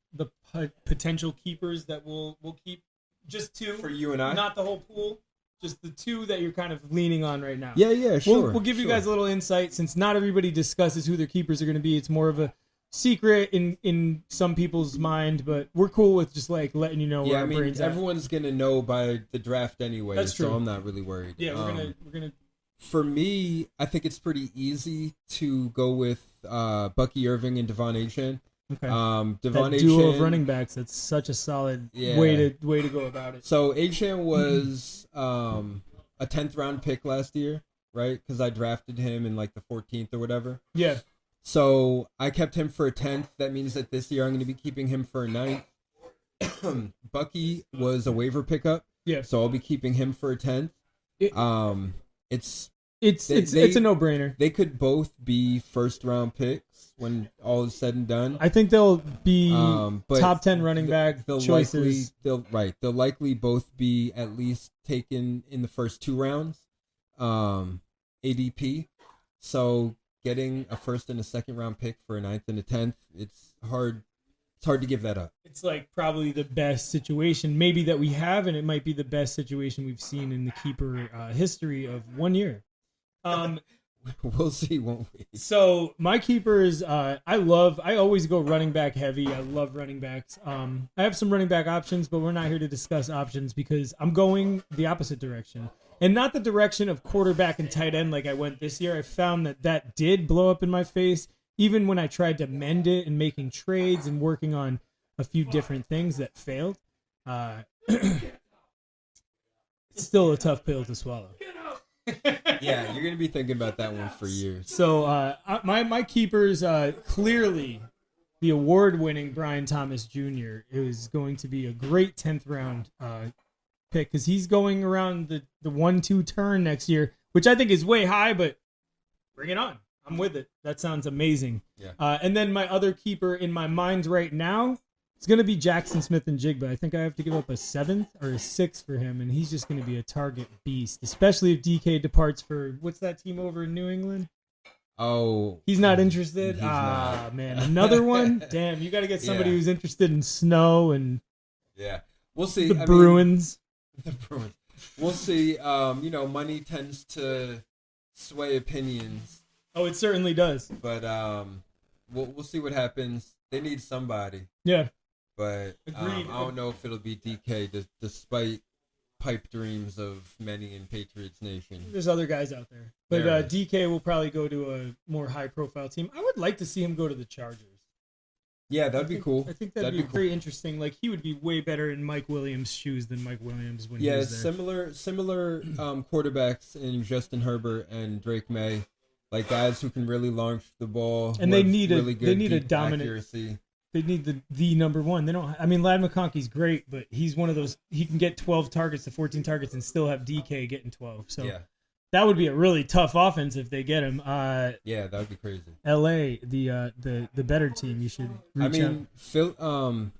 potential keepers that we'll keep? Just 2 For you and I? not the whole pool. Just the 2 that you're kind of leaning on right now. Yeah, sure. We'll give you sure. guys a little insight since not everybody discusses who their keepers are going to be. It's more of a secret in some people's mind, but we're cool with just like letting you know where Yeah, I our mean, brains at. everyone's going to know by the draft anyway, That's true. so I'm not really worried. Yeah, we're gonna. For me, I think it's pretty easy to go with Bucky Irving and Devon Achane. Okay. Devon That duo of Achane- running backs. That's such a solid Yeah. way to go about it. So Achane was a 10th round pick last year, right? Because I drafted him in like the 14th or whatever. Yeah. So I kept him for a 10th. That means that this year I'm going to be keeping him for a 9th. Bucky was a waiver pickup. Yeah. So I'll be keeping him for a 10th. It- It's It's a no-brainer. They could both be first-round picks when all is said and done. I think they'll be but top 10 running back choices. They'll likely both be at least taken in the first 2 rounds, ADP. So getting a first and a second round pick for a 9th and a 10th, it's hard. It's hard to give that up. It's like probably the best situation maybe that we have, and it might be the best situation we've seen in the keeper history of 1 year. We'll see, won't we? So my keepers, I always go running back heavy. I love running backs. I have some running back options, but we're not here to discuss options because I'm going the opposite direction. And not the direction of quarterback and tight end like I went this year. I found that did blow up in my face, even when I tried to mend it and making trades and working on a few different things that failed. It's still a tough pill to swallow. Yeah, you're gonna be thinking about that one for years. So my keepers, clearly the award-winning Brian Thomas Jr. is going to be a great 10th round pick because he's going around the 1-2 turn next year, which I think is way high, but bring it on. I'm with it. That sounds amazing. Yeah. And then my other keeper in my mind right now is going to be Jackson Smith-Njigba. I think I have to give up a 7th or a 6th for him, and he's just going to be a target beast, especially if DK departs for, what's that team over in New England? Oh. He's not interested? He's not. Man. Another one? Damn, you got to get somebody who's interested in snow and yeah. We'll see. the Bruins. The Bruins. We'll see. Money tends to sway opinions. Oh, it certainly does. But we'll see what happens. They need somebody. Yeah. But Agreed. I don't know if it'll be DK, despite pipe dreams of many in Patriots Nation. There's other guys out there. But There is. DK will probably go to a more high-profile team. I would like to see him go to the Chargers. Yeah, that'd be cool. I think that'd be very interesting. Like, he would be way better in Mike Williams' shoes than Mike Williams when he was there. Similar quarterbacks in Justin Herbert and Drake May. Like guys who can really launch the ball. And they need a deep dominant accuracy. They need the number one. They don't. I mean, Ladd McConkey's great, but he's one of those. He can get 12 targets to 14 targets and still have DK getting 12. So that would be a really tough offense if they get him. Yeah, that would be crazy. LA, the better team. You should reach out.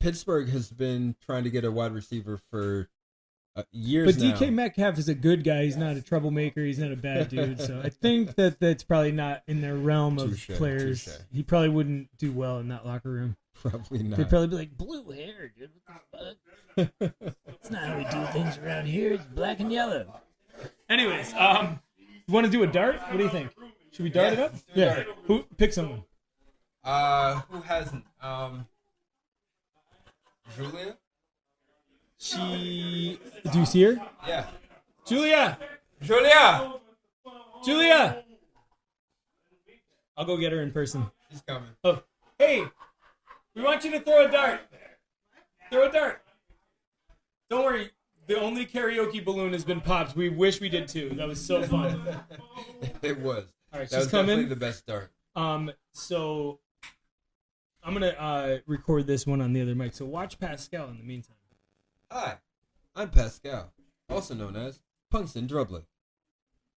Pittsburgh has been trying to get a wide receiver for years but now. DK Metcalf is a good guy. He's not a troublemaker. He's not a bad dude. So I think that's probably not in their realm of players. Touche. He probably wouldn't do well in that locker room. Probably not. They'd probably be like, blue hair, dude. What the fuck? That's not how we do things around here. It's black and yellow. Anyways, you want to do a dart? What do you think? Should we dart it up? Yeah. Who pick someone? Who hasn't? Julia? Do you see her? Yeah. Julia! I'll go get her in person. She's coming. Oh, hey! We want you to throw a dart. Throw a dart. Don't worry. The only karaoke balloon has been popped. We wish we did too. That was so fun. It was. All right, that she's was coming. definitely the best dart. So I'm gonna record this one on the other mic. So watch Pascal in the meantime. Hi, I'm Pascal, also known as Punson Drublick.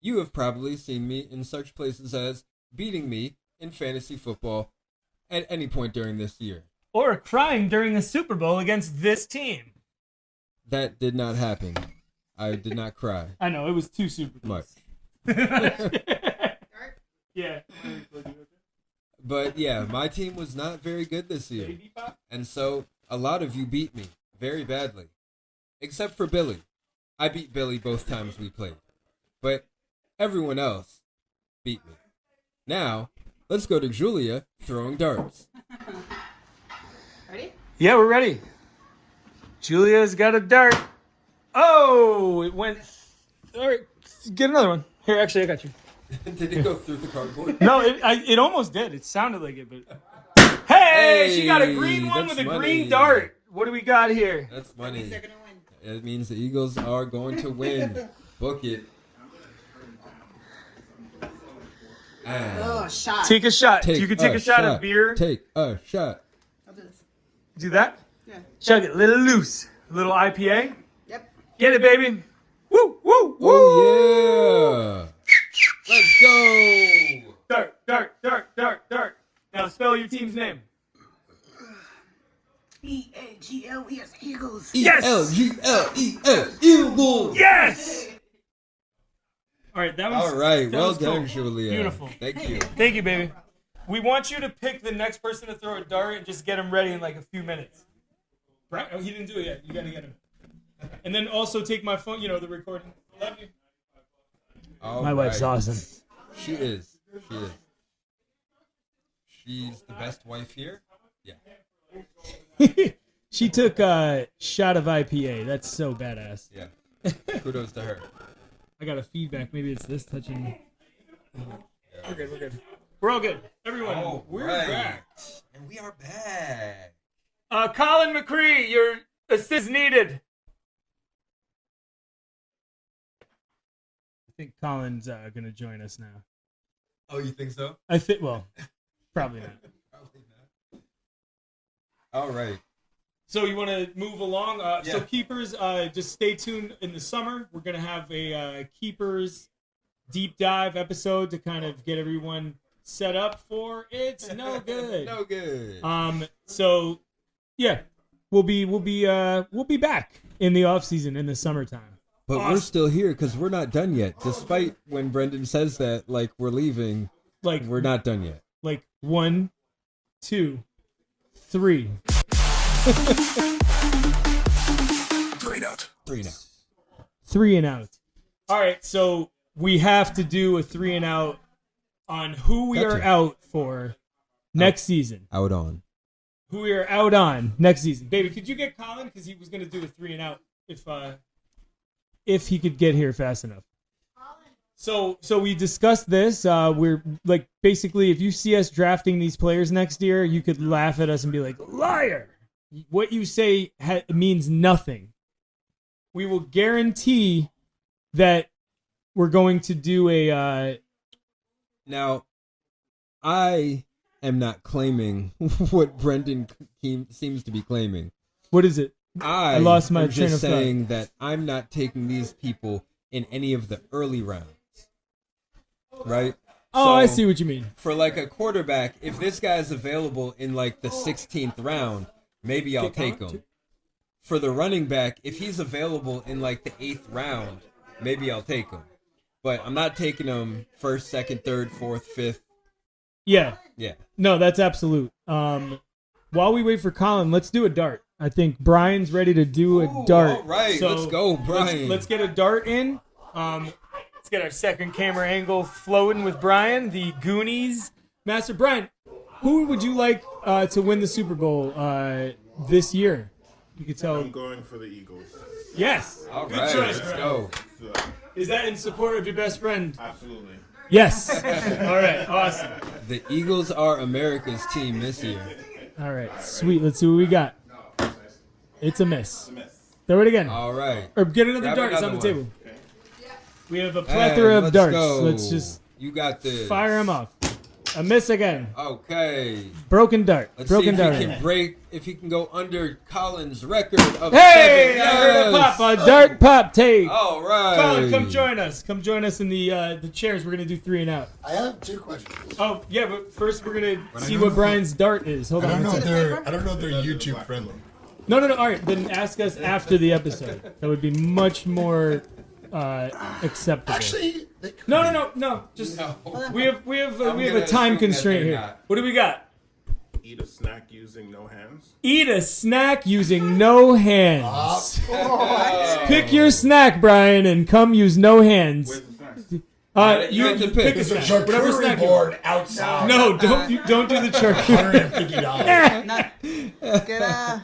You have probably seen me in such places as beating me in fantasy football at any point during this year. Or crying during the Super Bowl against this team. That did not happen. I did not cry. I know, it was 2 Super Bowls. Yeah. But yeah, my team was not very good this year. And so a lot of you beat me very badly. Except for Billy. I beat Billy both times we played. But everyone else beat me. Now, let's go to Julia throwing darts. Ready? Yeah, we're ready. Julia's got a dart. Oh, it went. All right, get another one. Here, actually, I got you. Did it go through the cardboard? No, it almost did. It sounded like it, but. Hey, she got a green one with a green dart. What do we got here? That's money. They're gonna win. It means the Eagles are going to win. Book it. Oh, shot. Take a shot. You can take a shot of beer. Take a shot. I'll do this. Do that. Yeah. Chug it. Little loose. Little IPA. Yep. Get it, baby. Woo, woo, woo. Oh, spell your team's name. E-A-G-L-E-S, Eagles. Yes! L-G-L-E-S, Eagles! Yes! All right, that was All right, that well was cool. done, Julia. Beautiful. Thank you. Thank you, baby. We want you to pick the next person to throw a dart and just get him ready in like a few minutes. Right? Oh, he didn't do it yet. You gotta get him. And then also take my phone, the recording. Love you. All My wife's right. awesome. She is. She's the best wife here. Yeah. She took a shot of IPA. That's so badass. Yeah. Kudos to her. I got a feedback. Maybe it's this touching. We're good. We're good. We're all good. Everyone, we're back. And we are back. Colin McCree, your assist needed. I think Colin's gonna join us now. Oh, you think so? I think. Well, probably not. Probably not. All right. So you want to move along? So Yeah. keepers, just stay tuned in the summer. We're gonna have a keepers deep dive episode to kind of get everyone set up for It's No Good. No good. So yeah, We'll be back in the off season in the summertime. But we're still here because we're not done yet. Despite when Brendan says that, like, we're leaving, Like we're not done yet. like 1, 2, 3. 3 and out. 3 now. 3 and out. all right. So we have to do a 3 and out on who we Gotcha. are out for Next season. Out on. who we are out on next season. Baby, could you get Colin because he was gonna do a 3 and out If he could get here fast enough. So So we discussed this. We're like, basically, if you see us drafting these players next year, you could laugh at us and be like, liar. What you say means nothing. We will guarantee that we're going to do a. Now, I am not claiming what Brendan seems to be claiming. What is it? I lost my am train just of thought. saying that I'm not taking these people in any of the early rounds. Right? Oh, So, I see what you mean. For like a quarterback, if this guy's available in like the 16th round, maybe I'll take him. For the running back, if he's available in like the 8th round, maybe I'll take him. But I'm not taking him 1st, 2nd, 3rd, 4th, 5th. Yeah. Yeah. No, that's absolute. While we wait for Colin, let's do a dart. I think Brian's ready to do a dart. All right, So, let's go, Brian. let's get a dart in. Let's get our second camera angle floating with Brian, the Goonies. Master Brian, who would you like to win the Super Bowl this year? You could tell. I'm going for the Eagles. Yes. All Good right, choice, let's Brian. go. So, Is that in support of your best friend? absolutely. Yes. All right. Awesome. The Eagles are America's team this year. All right. Sweet. Let's see what we got. It's a miss. Miss. Throw it again. All right. Or get another Grab dart. It's on the another table. Okay. We have a And plethora of let's darts. go. Let's just You got this. fire them off. A miss again. Okay. Broken dart. Let's Broken see if dart. he can break. If he can go under Colin's record of Hey! 7 I heard a yes. pop. A dart pop take. All right. Colin, come join us. Come join us in the chairs. We're gonna do 3 and out. I have 2 questions. Oh yeah, but first we're gonna See I what don't Brian's dart is. Hold I on. don't know one if second. they're YouTube friendly. No. All right. Then ask us after the episode. That would be much more acceptable. Actually, they could No. Just we have I'm a gonna time assume that constraint they're here. not. What do we got? Eat a snack using no hands. Eat a snack using no hands. Oh, Pick your snack, Brian, and come use no hands. Where's the snacks? You have to pick. a There's a snack. Whatever charcuterie snack you board outside. No, don't do the charcuterie. $150. Get a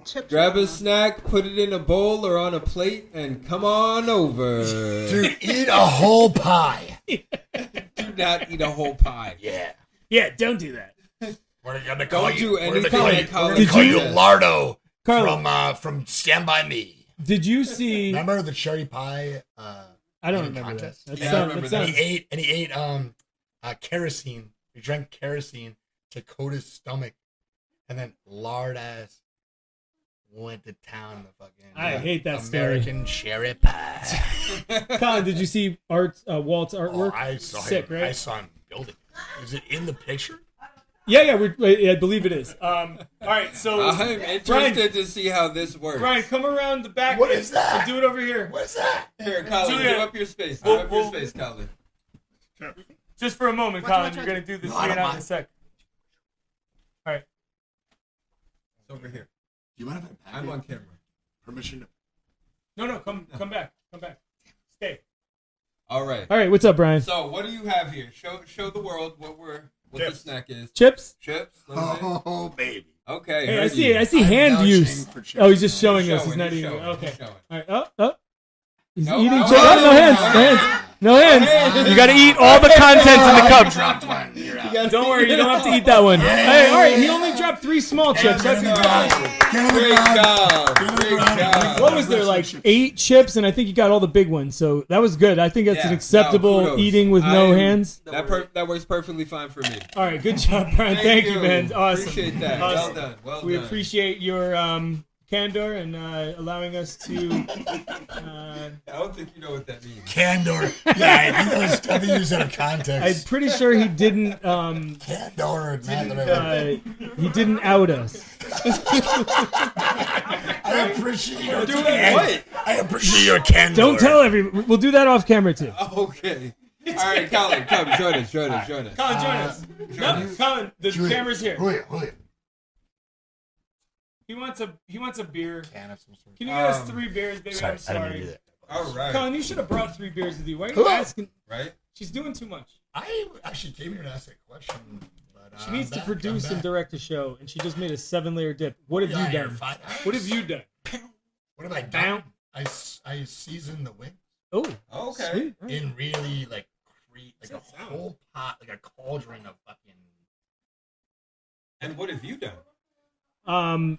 chip. Grab a snack, put it in a bowl or on a plate, and come on over. Dude, eat a whole pie. Do not eat a whole pie. Yeah. Yeah. Don't do that. We're gonna call Don't you. do We're gonna anything call like you. Colin We're gonna call you said. Lardo Carlo. from Stand By Me. Did you see? Remember the cherry pie? I don't eating remember that. contest? That Yeah, I sounds- remember that that. sounds- And he ate kerosene. He drank kerosene to coat his stomach, and then lard ass went to town on the fucking. I hate that story. American cherry pie. Colin, did you see Walt's artwork? I saw Sick, him. right? I saw him building. Is it in the picture? Yeah, I believe it is. All right, so I'm interested to see how this works. Brian, come around the back. What is that? And do it over here. What is that? Here, Colin, Julia, give up your space. Give up your space, Colin. Just for a moment, Colin. You're gonna do this No, I don't out in a mind. sec. All right. It's over here. Do you mind if I pack I'm it? on camera. Permission to... No, come back. Stay. All right. All right, what's up, Brian? So, what do you have here? Show the world what the Chips. snack is. Chips? Chips. Let me see. Oh, baby. Okay. Hey, I heard see. you. I see I'm hand vouching use. for chips. Oh, he's just showing He's us. He's not showing, eating. he's showing, Okay. he's showing. All right. Oh. He's No, eating no, chips. no, Oh, no hands. no, No hands. No hands. You got to eat all the contents in the cup. Dropped one. You're out. Don't worry. You don't have to eat that one. Hey, all right. He only dropped 3 small chips. That's Great job. Great job. What was there, like 8 chips? And I think you got all the big ones. So that was good. I think that's Yeah, an acceptable no, kudos. eating with no hands. That works perfectly fine for me. All right. Good job, Brian. Thank you, man. Awesome. Appreciate that. Awesome. Well done. Well We done. appreciate your candor and allowing us to. I don't think you know what that means. Candor. Yeah, I think use out of I'm context. pretty sure he didn't. Candor. He didn't out us. I appreciate your Doing candor. what? I appreciate your candor. Don't tell everyone. We'll do that off camera too. Okay. All right, Colin, come join us. Colin, join us. No, Colin, the camera's here. Julia. He wants a beer. Can of some sort. Can you get us 3 beers, baby? I'm I didn't mean to do sorry. that. All right. Colin, you should have brought 3 beers with you. Why are you asking? Right? She's doing too much. I actually came here to ask a question, but She needs to produce and direct a show, and she just made a 7-layer dip. What have you done? What have you done? What have I Bam. done? I seasoned the wing Oh, Okay. sweet. in really like a whole pot, like a cauldron of fucking. And what have you done?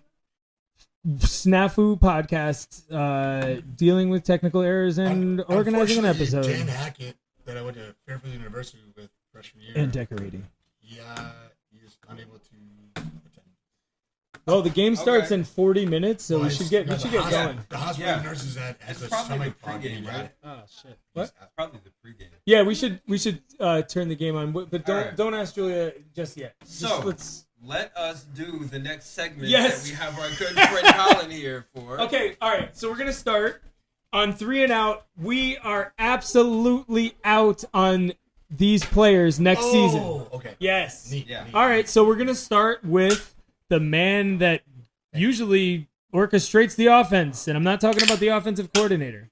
Snafu podcast, dealing with technical errors and organizing an episode. Dan Hackett, that I went to Fairfield University with freshman year, And decorating. Yeah, he is unable to attend. Oh, the game starts Okay. in 40 minutes, so we should get going. The hospital Yeah. nurses has It's a probably the stomach bug. pregame, right? Oh shit! What? It's probably the pregame. Yeah, we should turn the game on, but don't All right. don't ask Julia just yet. Just So, let's. let us do the next segment Yes. that we have our good friend Colin here for. Okay, all right. So we're gonna start on 3 and out. We are absolutely out on these players next season. Okay. Yes. Neat. Yeah. neat. All right, so we're gonna start with the man that usually orchestrates the offense, and I'm not talking about the offensive coordinator.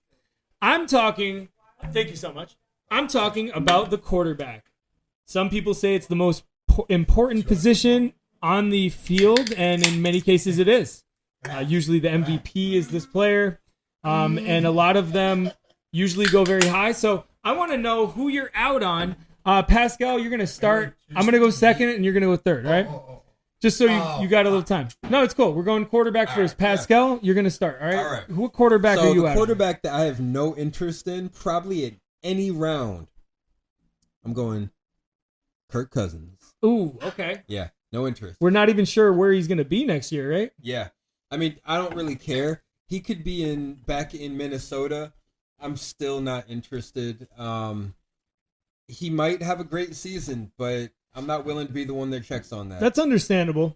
I'm talking. Thank you so much. I'm talking about the quarterback. Some people say it's the most important position on the field, and in many cases it is. Usually the MVP is this player, and a lot of them usually go very high. So I want to know who you're out on. Pascal, you're going to start. I'm going to go second, and you're going to go third, right? Just so you got a little time. No, it's cool. We're going quarterback first. Pascal, you're going to start, all right? All right. What quarterback are So you the out on? quarterback that I have no interest in, probably at any round, I'm going Kirk Cousins. Ooh, okay. Yeah, no interest. We're not even sure where he's going to be next year, right? Yeah, I mean, I don't really care. He could be back in Minnesota. I'm still not interested. He might have a great season, but I'm not willing to be the one that checks on that. That's understandable.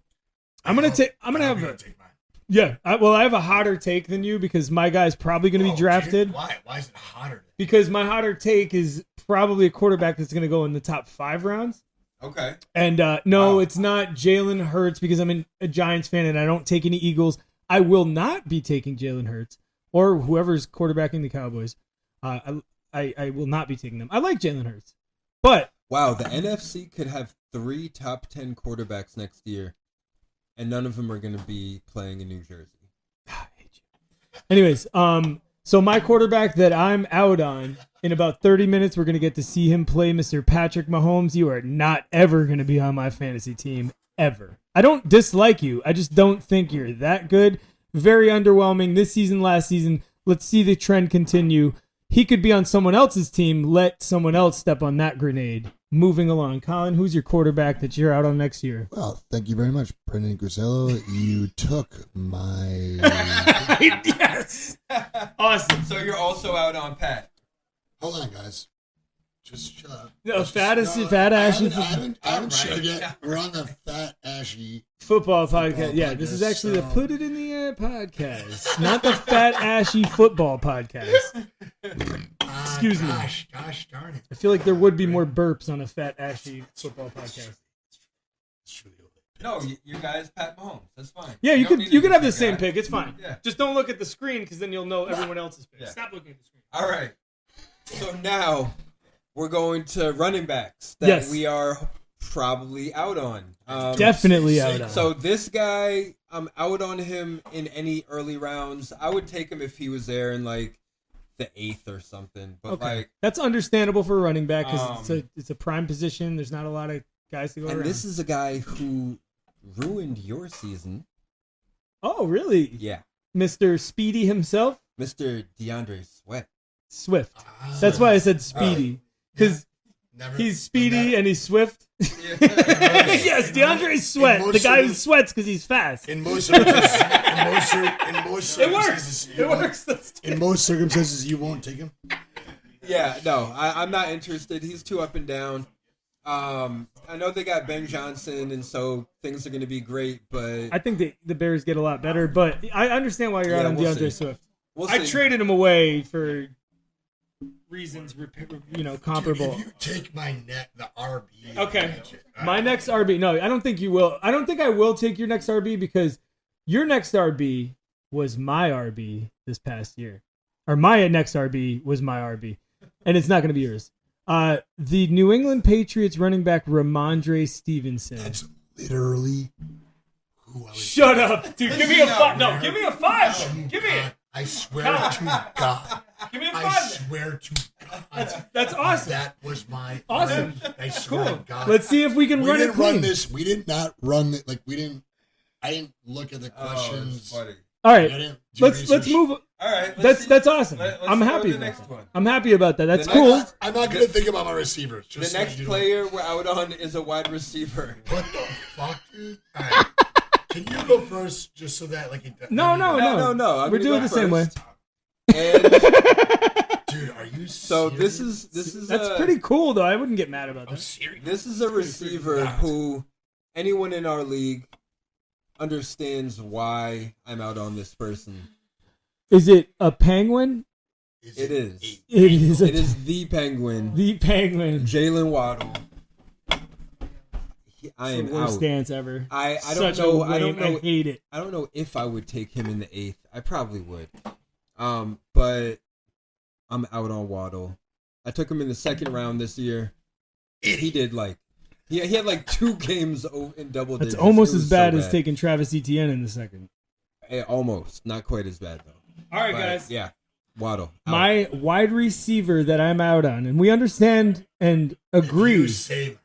I'm going to take I'm have gonna take mine. Yeah, I have a hotter take than you because my guy's probably going to be Oh, drafted. dude, why? Why is it hotter? Because my hotter take is probably a quarterback that's going to go in the top 5 rounds. Okay. And no, Wow. it's not Jalen Hurts because I'm a Giants fan and I don't take any Eagles. I will not be taking Jalen Hurts or whoever's quarterbacking the Cowboys. I will not be taking them. I like Jalen Hurts, but Wow, the NFC could have 3 top 10 quarterbacks next year, and none of them are going to be playing in New Jersey. I hate you. Anyways, so my quarterback that I'm out on, in about 30 minutes, we're going to get to see him play Mr. Patrick Mahomes. You are not ever going to be on my fantasy team, ever. I don't dislike you. I just don't think you're that good. Very underwhelming this season, last season. Let's see the trend continue. He could be on someone else's team. Let someone else step on that grenade. Moving along. Colin, who's your quarterback that you're out on next year? Well, thank you very much, Brendan Grusello. You took my... Yes! Awesome. So you're also out on Pat. Hold on, guys. Just chill out. No, Just- fat no, ashy I haven't shared yet. We're on the fat ashy. football podcast. Yeah, this is actually the Put It in the Air podcast, not the fat ashy football podcast. Excuse me. Gosh darn it. I feel like there would be more burps on a fat ashy football podcast. No, you guys, Pat Mahomes. That's fine. Yeah, you don't could need you a could have the different same guy. pick. It's fine. Yeah. Just don't look at the screen because then you'll know everyone else's pick. Yeah. Stop looking at the screen. All right. So now we're going to running backs that Yes. we are probably out on. Definitely out on. So this guy, I'm out on him in any early rounds. I would take him if he was there in like the 8th or something. But Okay, like, that's understandable for a running back because Um, it's a prime position. There's not a lot of guys to go and around. this is a guy who ruined your season. Oh, really? Yeah, Mr. Speedy himself, Mr. DeAndre Sweat. Swift. That's why I said Speedy because Never. he's speedy and he's swift. Yeah. Yes, DeAndre Sweat, most the guy who circum- sweats because he's fast. In most circumstances, It works. It works. In most circumstances, you won't take him. Yeah, no, I'm not interested. He's too up and down. I know they got Ben Johnson, and so things are going to be great, but I think the Bears get a lot better, but I understand why you're out Yeah, on we'll DeAndre see. Swift. we'll I see. traded him away for reasons, comparable. Dude, if you take my net, the RB. Okay. All My right. next RB. No, I don't think you will. I don't think I will take your next RB because your next RB was my RB this past year. Or my next RB was my RB. And it's not going to be yours. The New England Patriots running back Ramondre Stevenson. That's literally who I was. Shut up, dude. Give me a 5. No, give me a 5. Give me it. I swear to God. Give me a I 5. swear to God. That's awesome. That was my Awesome. I swear Cool. to God. Let's see if we can We run it didn't clean. run this. We did not run it. Like we didn't. I didn't look at the Oh, questions. it's funny. All I right. didn't do Let's research. move. All right, let's see. That's awesome. Let's I'm go happy. to the about next that. one. I'm happy about that. That's The cool. next- I'm not gonna think about my receivers. The Just next player we're out on is a wide receiver. What the fuck, dude? All right. Can you go first, just so that like it? No. No. I'm We're gonna doing go the same way. first. And Dude, are you? so this serious? is That's a, pretty cool, though. I wouldn't get mad about I'm that. serious. This is a receiver nuts. who anyone in our league understands why I'm out on this person. Is it a penguin? It is. It is. It is the Penguin, the penguin. Jalen Waddle. I It's am the worst out. stance ever. I don't Such a know. I don't lame- know. I hate it. I don't know if I would take him in the 8th. I probably would. But I'm out on Waddle. I took him in the 2nd round this year. He did like he had like 2 games in double digits. That's almost It as was so bad as taking Travis Etienne in the second. Almost, not quite as bad though. All right, But, guys. Yeah, Waddle. out. My wide receiver that I'm out on, and we understand and agree. You say,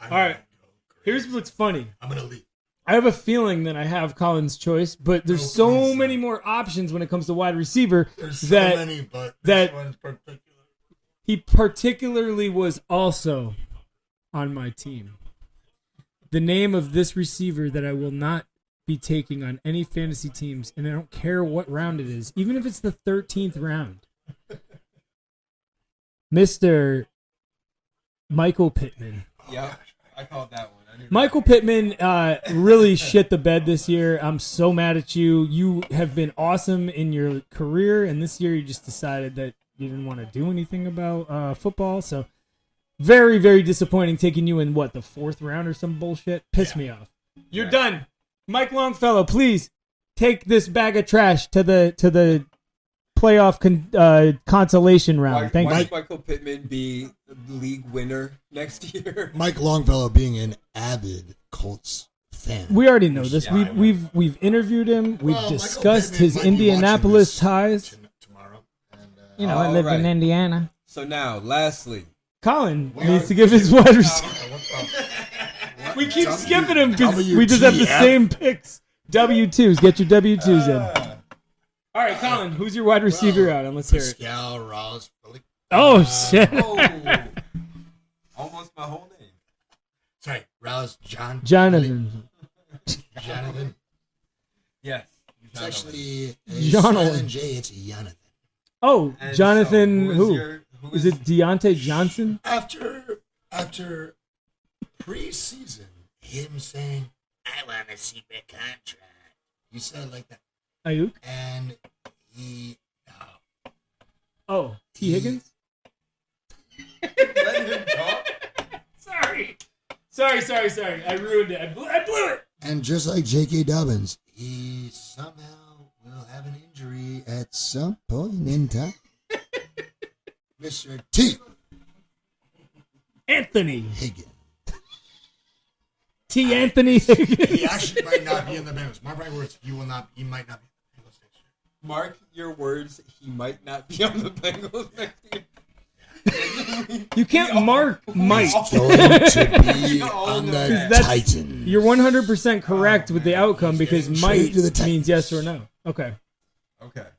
I'm All right. gonna go crazy. Here's what's funny. I'm gonna leave. I have a feeling that I have Colin's choice, but there's No, so please. many more options when it comes to wide receiver There's so that many, but that- this one's particular. he particularly was also on my team. The name of this receiver that I will not be taking on any fantasy teams, and I don't care what round it is, even if it's the 13th round. Mr. Michael Pittman. Yeah, I called that one. I knew Michael Pittman really shit the bed this year. I'm so mad at you. You have been awesome in your career, and this year you just decided that you didn't want to do anything about football. So very, very disappointing taking you in, what, the 4th round or some bullshit? Pissed me off. You're done. Mike Longfellow, please take this bag of trash to the playoff consolation round. Thank you. Watch Michael Pittman be the league winner next year. Mike Longfellow being an avid Colts fan. We already know this. Yeah, We've interviewed him. We've Well, discussed Michael Pittman his might be Indianapolis watching this ties. tomorrow. And, You know, I All live in right. Indiana. So now, lastly, Colin needs to give his wide receiver. what the? We keep skipping him because WTF. we just have the same picks. W2s. Get your W2s in. All right, Colin, who's your wide receiver out? And let's hear it. Pascal Ross. Really? Oh, shit. oh, almost my whole name. Sorry, Rouse John. Jonathan. Jonathan. Yes. It's actually Jonathan. silent J. It's Jonathan. Oh, And Jonathan so who? Is it Deontay Johnson? After preseason, him saying, "I want a secret contract." You said it like that, Ayuk? and he. Oh, T. Higgins? Let him talk. Sorry. I ruined it. I blew it. And just like J.K. Dobbins, he somehow will have an injury at some point in time. Mr. T. Anthony. Higgins. T. Anthony Higgins. He actually might not be in the Bengals. Mark my words, he might not be in the Bengals next year. Mark your words. He might not be on the Bengals next year. You can't mark Mike. Going to be on the Titans. You're 100% correct with the outcome because Mike traded to the Titans. means yes or no. Okay.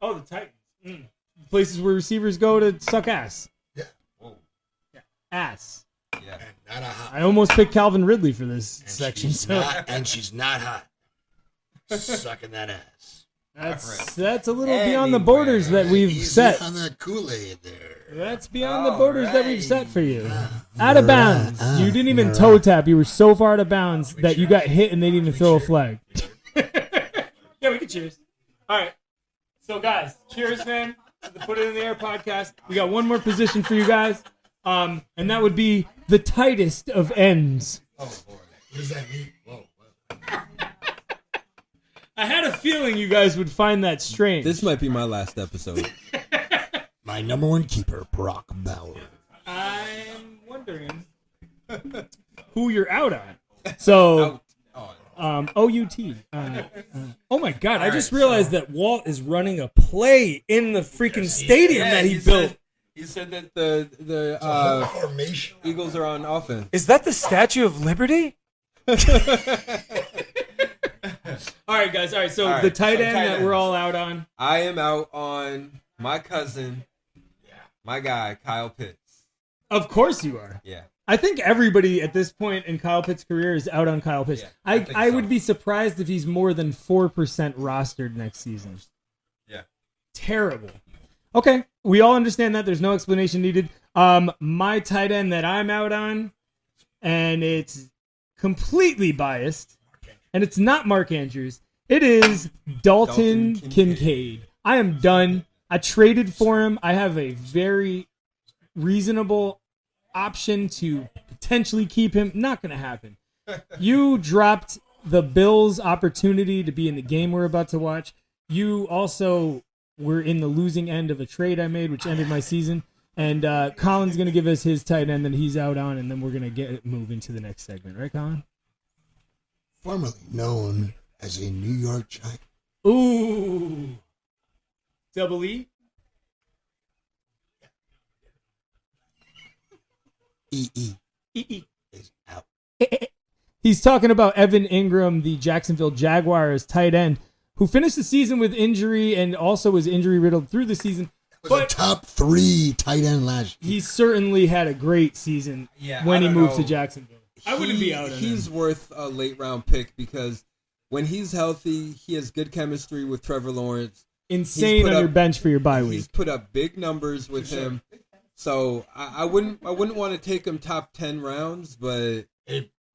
Oh, the Titans. Places where receivers go to suck ass. Yeah. Ass. Yeah. And not a hot. I almost picked Calvin Ridley for this section. And she's not hot. Sucking that ass. That's a little beyond the borders that we've Easy set. on that Kool-Aid there. That's beyond the borders that we've set for you. Out of bounds. You didn't even toe tap. You were so far out of bounds that you got hit and they didn't even throw a flag. Yeah, we can cheers. All right. So, guys, cheers, man, to the Put It in the Air podcast. We got one more position for you guys, and that would be the tightest of ends. Oh, boy. What does that mean? Whoa. I had a feeling you guys would find that strange. This might be my last episode. My number one keeper, Brock Bauer. I'm wondering who you're out on. So, OUT. Oh my God! I just realized that Walt is running a play in the freaking stadium that he built. He said that the Formation. Eagles are on offense. Is that the Statue of Liberty? All right, guys. All right. So the tight end that we're all out on. I am out on my cousin, my guy, Kyle Pitts. Of course you are. Yeah. I think everybody at this point in Kyle Pitts' career is out on Kyle Pitts. Yeah, I would be surprised if he's more than 4% rostered next season. Yeah. Terrible. Okay, we all understand that. There's no explanation needed. My tight end that I'm out on, and it's completely biased, and it's not Mark Andrews. It is Dalton Kincaid. I am done. I traded for him. I have a very reasonable option to potentially keep him. Not going to happen. You dropped the Bills' opportunity to be in the game we're about to watch. You also were in the losing end of a trade I made, which ended my season. And Colin's going to give us his tight end that he's out on, and then we're going to move into the next segment. Right, Colin? Formerly known as a New York Giant. Ooh. Double E? E.E. E-E. is out. He's talking about Evan Ingram, the Jacksonville Jaguars tight end, who finished the season with injury and also was injury riddled through the season. Was a top 3 tight end last year. He certainly had a great season when he moved to Jacksonville. I wouldn't be out on him. He's worth a late round pick because when he's healthy, he has good chemistry with Trevor Lawrence. Insane on your bench for your bye week. He's put up big numbers with him. So I wouldn't want to take him top 10 rounds, but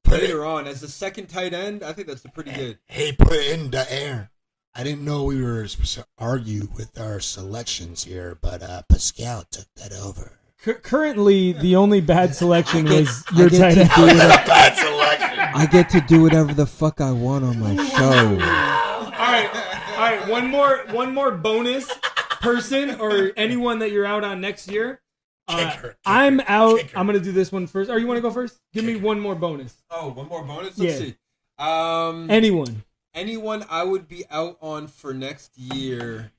later on as a second tight end, I think that's a pretty good. Hey, put it in the air. I didn't know we were supposed to argue with our selections here, but Pascal took that over. Currently, the only bad selection was your tight end. Bad selection. I get to do whatever the fuck I want on my show. All right. One more bonus person or anyone that you're out on next year. I'm out. I'm gonna do this one first. Or you want to go first? Give me one more bonus. Oh, one more bonus. Let's see. Anyone I would be out on for next year.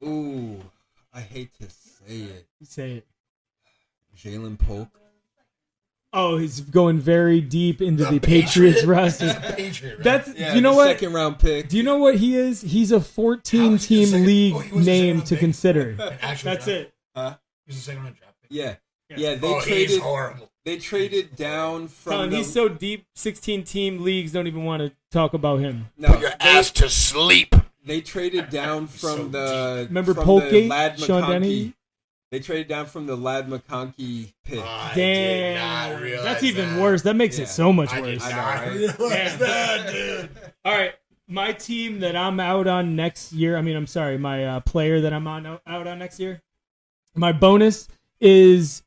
Ooh, I hate to say it. Say it. Jalen Polk. Oh, he's going very deep into the Patriots roster. That's you know what? Second round pick. Do you know what he is? He's a 14-team league name to consider. That's it. Huh? He's a second round draft pick. Yeah. He's horrible. They traded down from. He's so deep. 16-team leagues don't even want to talk about him. No, Put your ass to sleep. They traded down from the. Remember from Polkgate, the Lad Sean McConkey Denny? They traded down from the Lad McConkey pick. I did not Damn, realize that's even that. worse. That makes it so much I did worse. I know, not right? realize that, dude. All right, my team that I'm out on next year. I'm sorry, my player that I'm out on next year. My bonus is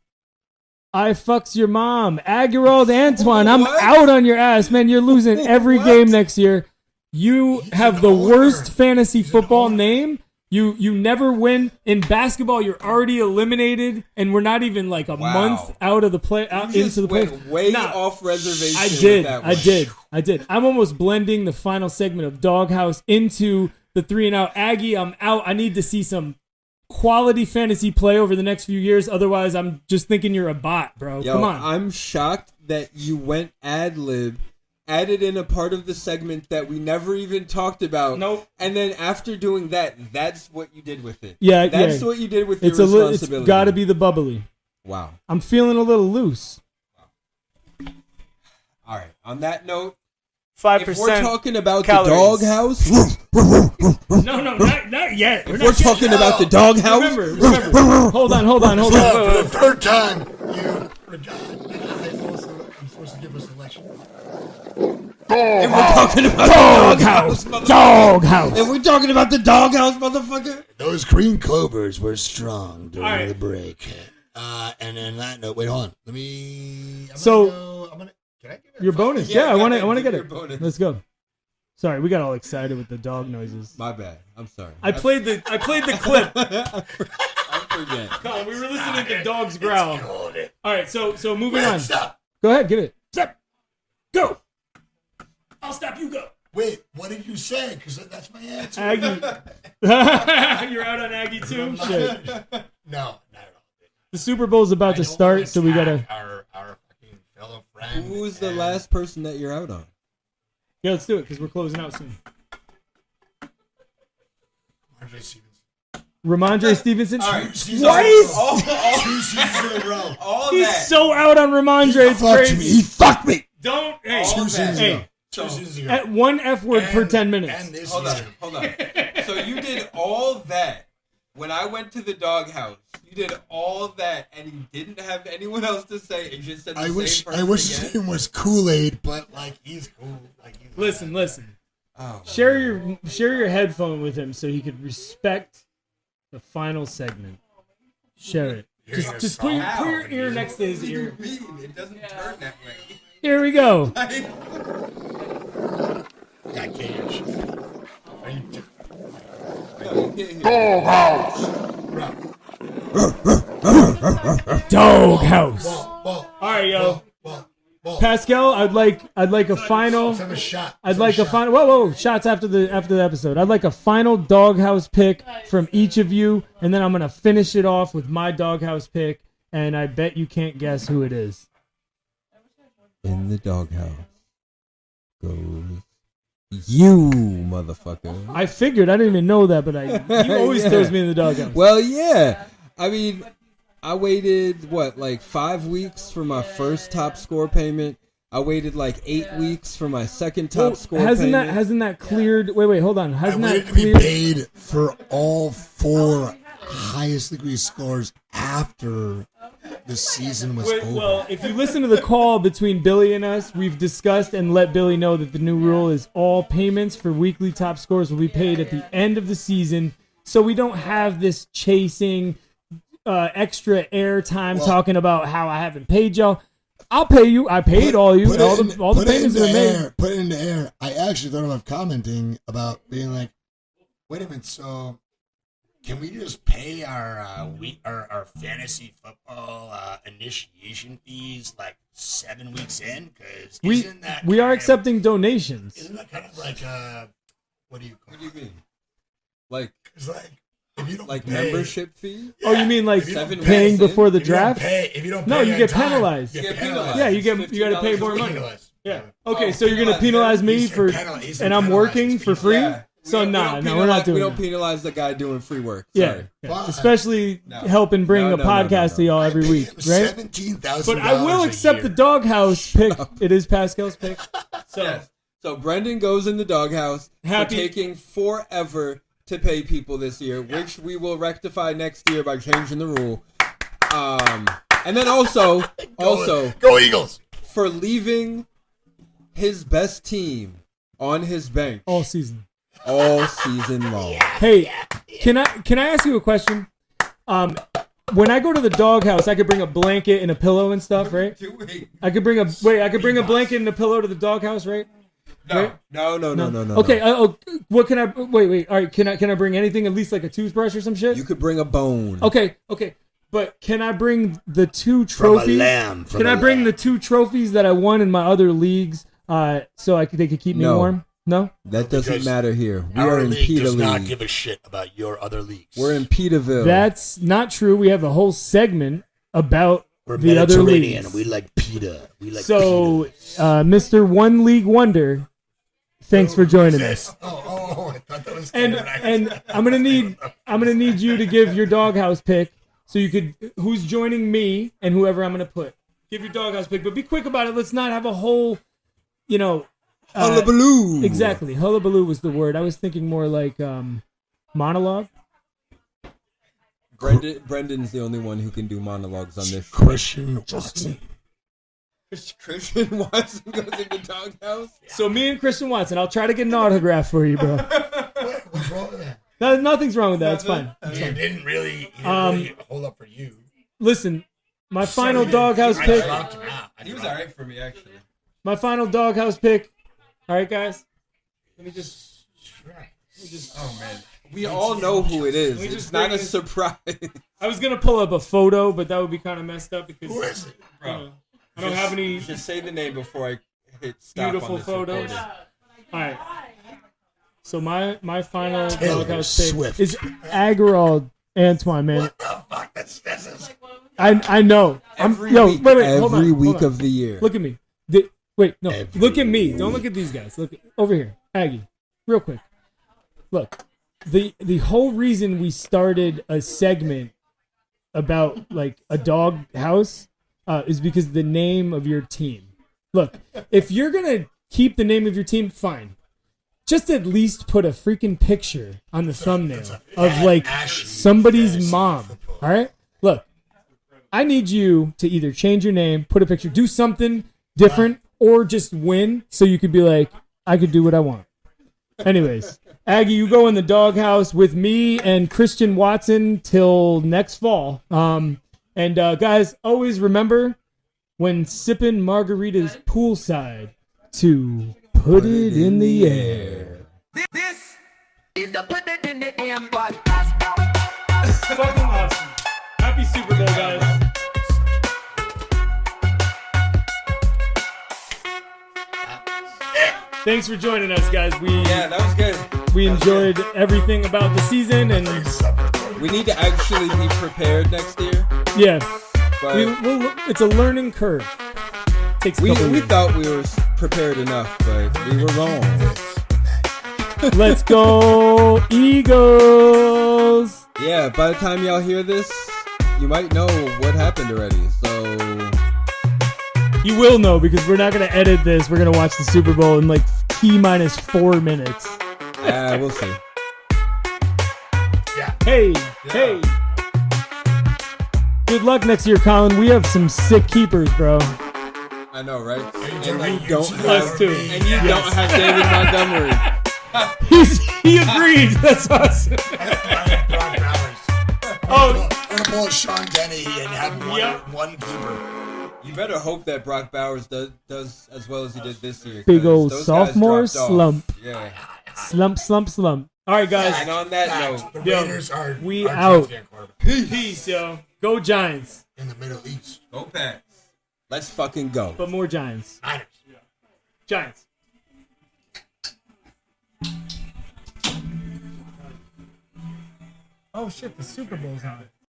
I fucks your mom, Aguirold Antoine. I'm What? out on your ass, man. You're losing every What? game next year. You have an the owner. worst fantasy He's an football owner. name. You never win in basketball. You're already eliminated, and we're not even like a Wow. month out of the play You into just the play. went way Nah, off reservation. I with did. that I one. did. I'm almost blending the final segment of Doghouse into the 3 and out. Aggie, I'm out. I need to see some quality fantasy play over the next few years. Otherwise, I'm just thinking you're a bot, bro. Yo, Come on. I'm shocked that you went ad lib, added in a part of the segment that we never even talked about. Nope. And then after doing that, that's what you did with it. Yeah, That's yeah. what you did with It's your it's responsibility. got to be the bubbly. Wow. I'm feeling a little loose. All right. On that note, 5%. if we're talking about calories. the doghouse, No, not yet. if we're talking about the doghouse, Remember. Hold on. For the third time, you forgot. I'm supposed to give a selection. if we're talking about Doghouse. if we're talking about the doghouse, motherfucker. Those green clovers were strong during All right. the break. And on that note, wait, hold on. Let me. So- Can I give it Your bonus. Yeah, Yeah, I go want to. ahead, I want to give get your it. bonus. Let's go. Sorry, we got all excited with the dog noises. My bad. I'm sorry. I played the clip. I forget. Colin, we were listening to dogs growl. Hold it. All right, so moving on. Stop. Go ahead, give it. Stop. Go. I'll stop. You go. Wait, what did you say? Because that's my answer. Aggie. You're out on Aggie too. Shit. No, not at all. The Super Bowl's about I to don't start, wanna so we gotta. attack our fucking fellow friend. Who's the and- last person that you're out on? Yeah, let's do it because we're closing out soon. Andre Stevenson. Ramondre Stevenson. All right. Twice. All 2 seasons in a row. He's that. so out on Ramondre. It's Fucked me. crazy. He fucked me. Don't. Hey. All Two seasons that. ago. Hey. 2 seasons ago. At one F word per And- 10 minutes. And this Hold on, year. hold on. So you did all that when I went to the doghouse. You did all that, and you didn't have anyone else to say. And just said the I same wish person his again? name was Kool-Aid, but like he's cool. Like he's Listen. Oh, Share your headphone with him so he could respect the final segment. Share it. Hearing a Just put your, song. put your ear next to his what do you ear. mean? It doesn't turn that way. Here we go. got cage. Are you Doghouse. Whoa, All right, yo. whoa. Pascal, I'd like a final. Let's have a shot. I'd like a final. Whoa! Shots after the episode. I'd like a final doghouse pick from each of you, and then I'm gonna finish it off with my doghouse pick. And I bet you can't guess who it is. In the doghouse goes you, motherfucker. I figured. I didn't even know that, but he always Yeah. throws me in the doghouse. Well, yeah. I mean, I waited, like 5 weeks for my first top score payment. I waited like 8 weeks for my second top Well, score hasn't payment. that cleared? Wait, hold on. I Hasn't that waited to be cleared? paid for all 4 highest degree scores after the season was over. Well, if you listen to the call between Billy and us, we've discussed and let Billy know that the new rule is all payments for weekly top scores will be paid at the end of the season, so we don't have this chasing extra airtime talking about how I haven't paid y'all. I'll pay you. I paid all you. All the payments that are made. Put it in the air. I actually thought about commenting about being like, wait a minute, so can we just pay our fantasy football initiation fees like 7 weeks in? Because We are accepting donations. Isn't that kind of like what do you call What do you it? mean? Like, It's like if you don't like pay, membership fee? Oh, you mean like If you don't paying weeks in, before the if you don't draft? pay- if you don't No, pay you on get time, penalized. you You get get penalized. penalized. Yeah, you It's got to pay $15 more a week. money. Penalized. Yeah. Oh, Okay, so you're gonna penalized. penalize me He's for, penalized. and I'm working for free. Yeah. So We don't we're not penalize- doing We don't that. penalize the guy doing free work. Yeah, Sorry. yeah. But- Especially No. helping bring No, a no, no, podcast no, to y'all I every paid week, him right? $17,000 But I will a accept the year. doghouse pick. It is Pascal's pick. So Yes. So Brendan goes in the doghouse Happy- for taking forever to pay people this year, which we will rectify next year by changing the rule. And then also Go Eagles. for leaving his best team on his bench All season. all season long. Hey, can I ask you a question? When I go to the doghouse, I could bring a blanket and a pillow and stuff, right? I could bring a blanket and a pillow to the doghouse, right? No. Okay. What can I? Wait. All right. Can I bring anything? At least like a toothbrush or some shit. You could bring a bone. Okay. But can I bring the two trophies? Can I bring the two trophies that I won in my other leagues? So they could keep me No. warm. No. That doesn't Because matter here. We Our are in league Peter does not League. give a shit about your other leagues. We're in Peterville. That's not true. We have a whole segment about We're the other Mediterranean. leagues. We like PETA. We like So, PETA. Mr. One League Wonder, thanks for joining us. Oh, I thought that was And I'm gonna need you to give your doghouse pick. So you could who's joining me and whoever I'm gonna put. Give your doghouse pick, but be quick about it. Let's not have a whole, Hullabaloo. Exactly. Hullabaloo was the word. I was thinking more like monologue. Brendan's the only one who can do monologues on this show. Christian Watson. Christian Watson goes into doghouse. So me and Christian Watson, I'll try to get an autograph for you, bro. What's wrong with that? No, nothing's wrong with that. It's fine. You didn't really hold up for you. Listen, my final doghouse pick. He was alright for me, actually. My final doghouse pick. All right, guys. Let me just. Oh man, we all know who it is. We It's just not bring a this- surprise. I was gonna pull up a photo, but that would be kind of messed up because Who is it? Bro, I don't have any Just say the name before I hit stop. beautiful on this photos. recording. All right. So my final Taylor doghouse pick Swift. is Aggerald Antoine, man. What the fuck? That's I know. Every Yo, week, wait, hold every on, week hold on. of the year. Look at me. Wait, no. Look at me. Don't look at these guys. Look over here. Aggie. Real quick. Look. The whole reason we started a segment about like a dog house is because the name of your team. Look, if you're going to keep the name of your team, fine. Just at least put a freaking picture on the thumbnail of like somebody's mom. All right? Look. I need you to either change your name, put a picture, do something different, or just win so you could be like, I could do what I want. Anyways, Aggie, you go in the doghouse with me and Christian Watson till next fall. And guys, always remember when sipping margaritas poolside to put it in the air. This is the Put It in the Air podcast. Fucking awesome. Happy Super Bowl, guys. Thanks for joining us, guys. Yeah, that was good. We enjoyed everything about the season, and We need to actually be prepared next year. yeah, But it's a learning curve. Takes a we couple years. thought we were prepared enough, but we were wrong. Let's go, Eagles! Yeah, by the time y'all hear this, you might know what happened already. So You will know because we're not gonna edit this. We're gonna watch the Super Bowl in like T-minus 4 minutes. we'll see. Hey. Good luck next year, Colin. We have some sick keepers, bro. I know, right? And like you don't Us have, too. and you don't have David Montgomery. He agreed. That's awesome. Brock Bowers. Oh, We're gonna pull a Sean Denny and have Yep. one keeper. You better hope that Brock Bowers does as well as he did this year. Big 'cause old those guys sophomore dropped off. slump. Yeah. slump. All right, guys. And on that note, The Yo, Raiders are we are out. champion quarterback. Peace, yo. Go Giants. In the Middle East. go Pats. Let's fucking go. But more Giants. Niners. Giants. Oh shit, the Super Bowl's on.